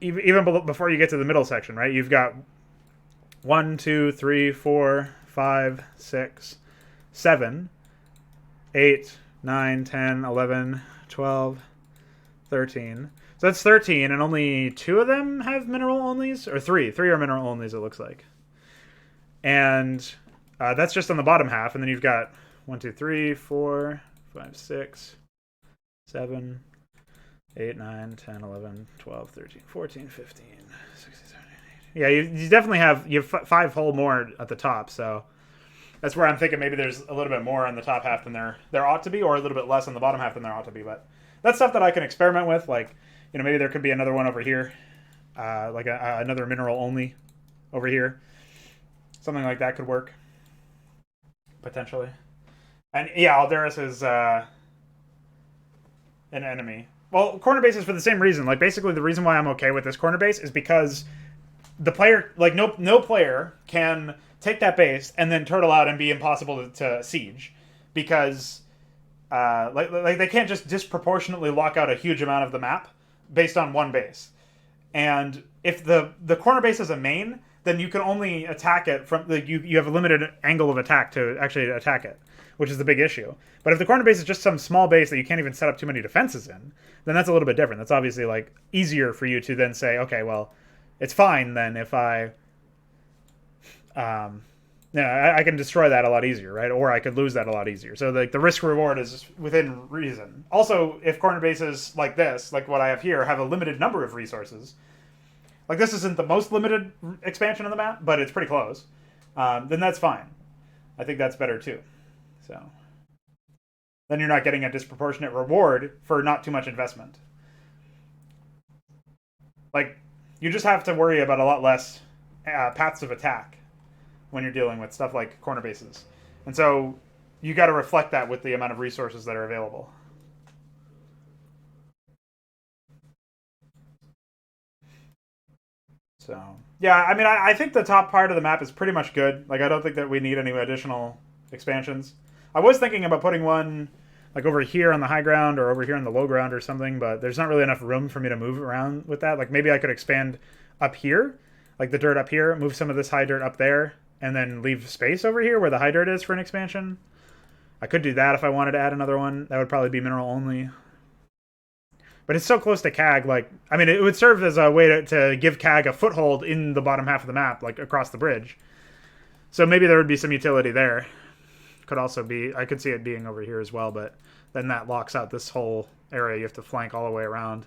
[SPEAKER 1] even before you get to the middle section, right? You've got 1, 2, 3, 4, 5, 6, 7, 8, 9, 10, 11, 12, 13. So that's 13, and only 2 of them have mineral onlys? Or 3. 3 are mineral onlys, it looks like. And that's just on the bottom half, and then you've got 1, 2, 3, 4, 5, 6, 7, 8, 9, 10, 11, 12, 13, 14, 15, 16, 17, 18. Yeah, you definitely have 5 whole more at the top, so that's where I'm thinking maybe there's a little bit more on the top half than there ought to be, or a little bit less on the bottom half than there ought to be. But that's stuff that I can experiment with. Like, you know, maybe there could be another one over here, like another mineral only over here. Something like that could work, potentially. And yeah, Aldaris is an enemy. Well, corner base is for the same reason. Like, basically the reason why I'm okay with this corner base is because the player, like, no player can take that base and then turtle out and be impossible to siege, because like they can't just disproportionately lock out a huge amount of the map based on one base. And if the corner base is a main, then you can only attack it from you have a limited angle of attack to actually attack it, which is the big issue. But if the corner base is just some small base that you can't even set up too many defenses in, then that's a little bit different. That's obviously like easier for you to then say, okay, well, it's fine then if I I can destroy that a lot easier, right? Or I could lose that a lot easier. So the risk reward is within reason. Also, if corner bases like this, like what I have here, have a limited number of resources, like this isn't the most limited expansion of the map, but it's pretty close, then that's fine. I think that's better too. So then you're not getting a disproportionate reward for not too much investment. Like, you just have to worry about a lot less paths of attack when you're dealing with stuff like corner bases. And so you got to reflect that with the amount of resources that are available. So, yeah, I mean, I think the top part of the map is pretty much good. Like, I don't think that we need any additional expansions. I was thinking about putting one, like, over here on the high ground or over here on the low ground or something, but there's not really enough room for me to move around with that. Like, maybe I could expand up here, like the dirt up here, move some of this high dirt up there, and then leave space over here where the high dirt is for an expansion. I could do that if I wanted to add another one. That would probably be mineral only. But it's so close to CAG, like, I mean, it would serve as a way to give CAG a foothold in the bottom half of the map, like across the bridge. So maybe there would be some utility there. Could also be, I could see it being over here as well, but then that locks out this whole area. You have to flank all the way around.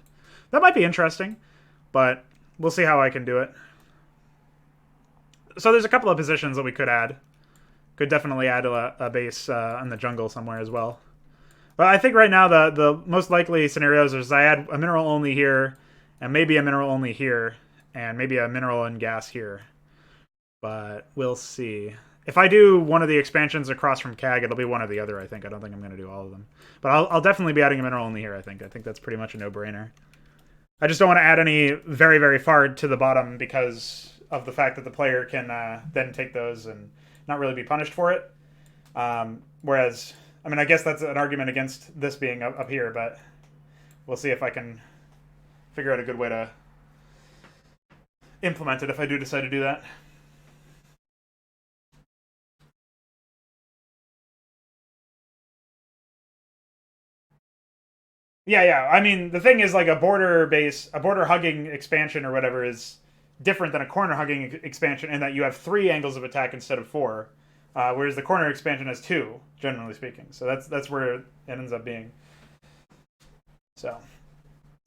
[SPEAKER 1] That might be interesting, but we'll see how I can do it. So there's a couple of positions that we could add. Could definitely add a base in the jungle somewhere as well. But I think right now the most likely scenarios is I add a mineral only here, and maybe a mineral only here, and maybe a mineral and gas here. But we'll see. If I do one of the expansions across from CAG, it'll be one or the other, I think. I don't think I'm going to do all of them. But I'll definitely be adding a mineral only here, I think. I think that's pretty much a no-brainer. I just don't want to add any very, very far to the bottom because of the fact that the player can then take those and not really be punished for it. Whereas, I mean, I guess that's an argument against this being up here, but we'll see if I can figure out a good way to implement it if I do decide to do that. Yeah. I mean, the thing is, like, a border hugging expansion or whatever is different than a corner hugging expansion in that you have 3 angles of attack instead of 4, whereas the corner expansion has 2, generally speaking. So that's where it ends up being. So,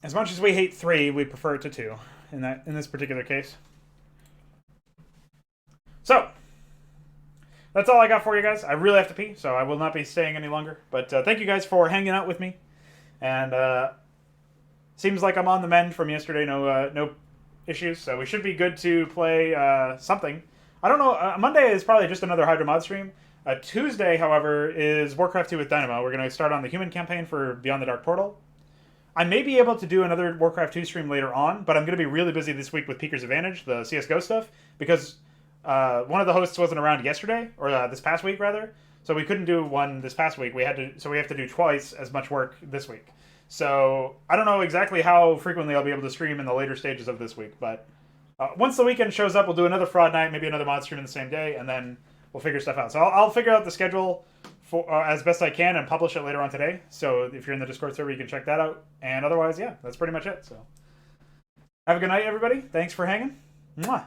[SPEAKER 1] as much as we hate 3, we prefer it to 2 in this particular case. So, that's all I got for you guys. I really have to pee, so I will not be staying any longer. But thank you guys for hanging out with me. And seems like I'm on the mend from yesterday. No issues, so we should be good to play something. I don't know. Monday is probably just another Hydra mod stream. Tuesday, however, is Warcraft 2 with Dynamo. We're going to start on the human campaign for Beyond the Dark Portal. I may be able to do another Warcraft 2 stream later on, but I'm going to be really busy this week with Peeker's Advantage, the CSGO stuff, because one of the hosts wasn't around yesterday, or this past week, rather. So we couldn't do one this past week. We have to do twice as much work this week. So I don't know exactly how frequently I'll be able to stream in the later stages of this week, but once the weekend shows up, we'll do another fraud night, maybe another mod stream in the same day, and then we'll figure stuff out. So I'll figure out the schedule for as best I can and publish it later on today. So if you're in the Discord server, you can check that out. And otherwise, yeah, that's pretty much it. So have a good night, everybody. Thanks for hanging. Mwah.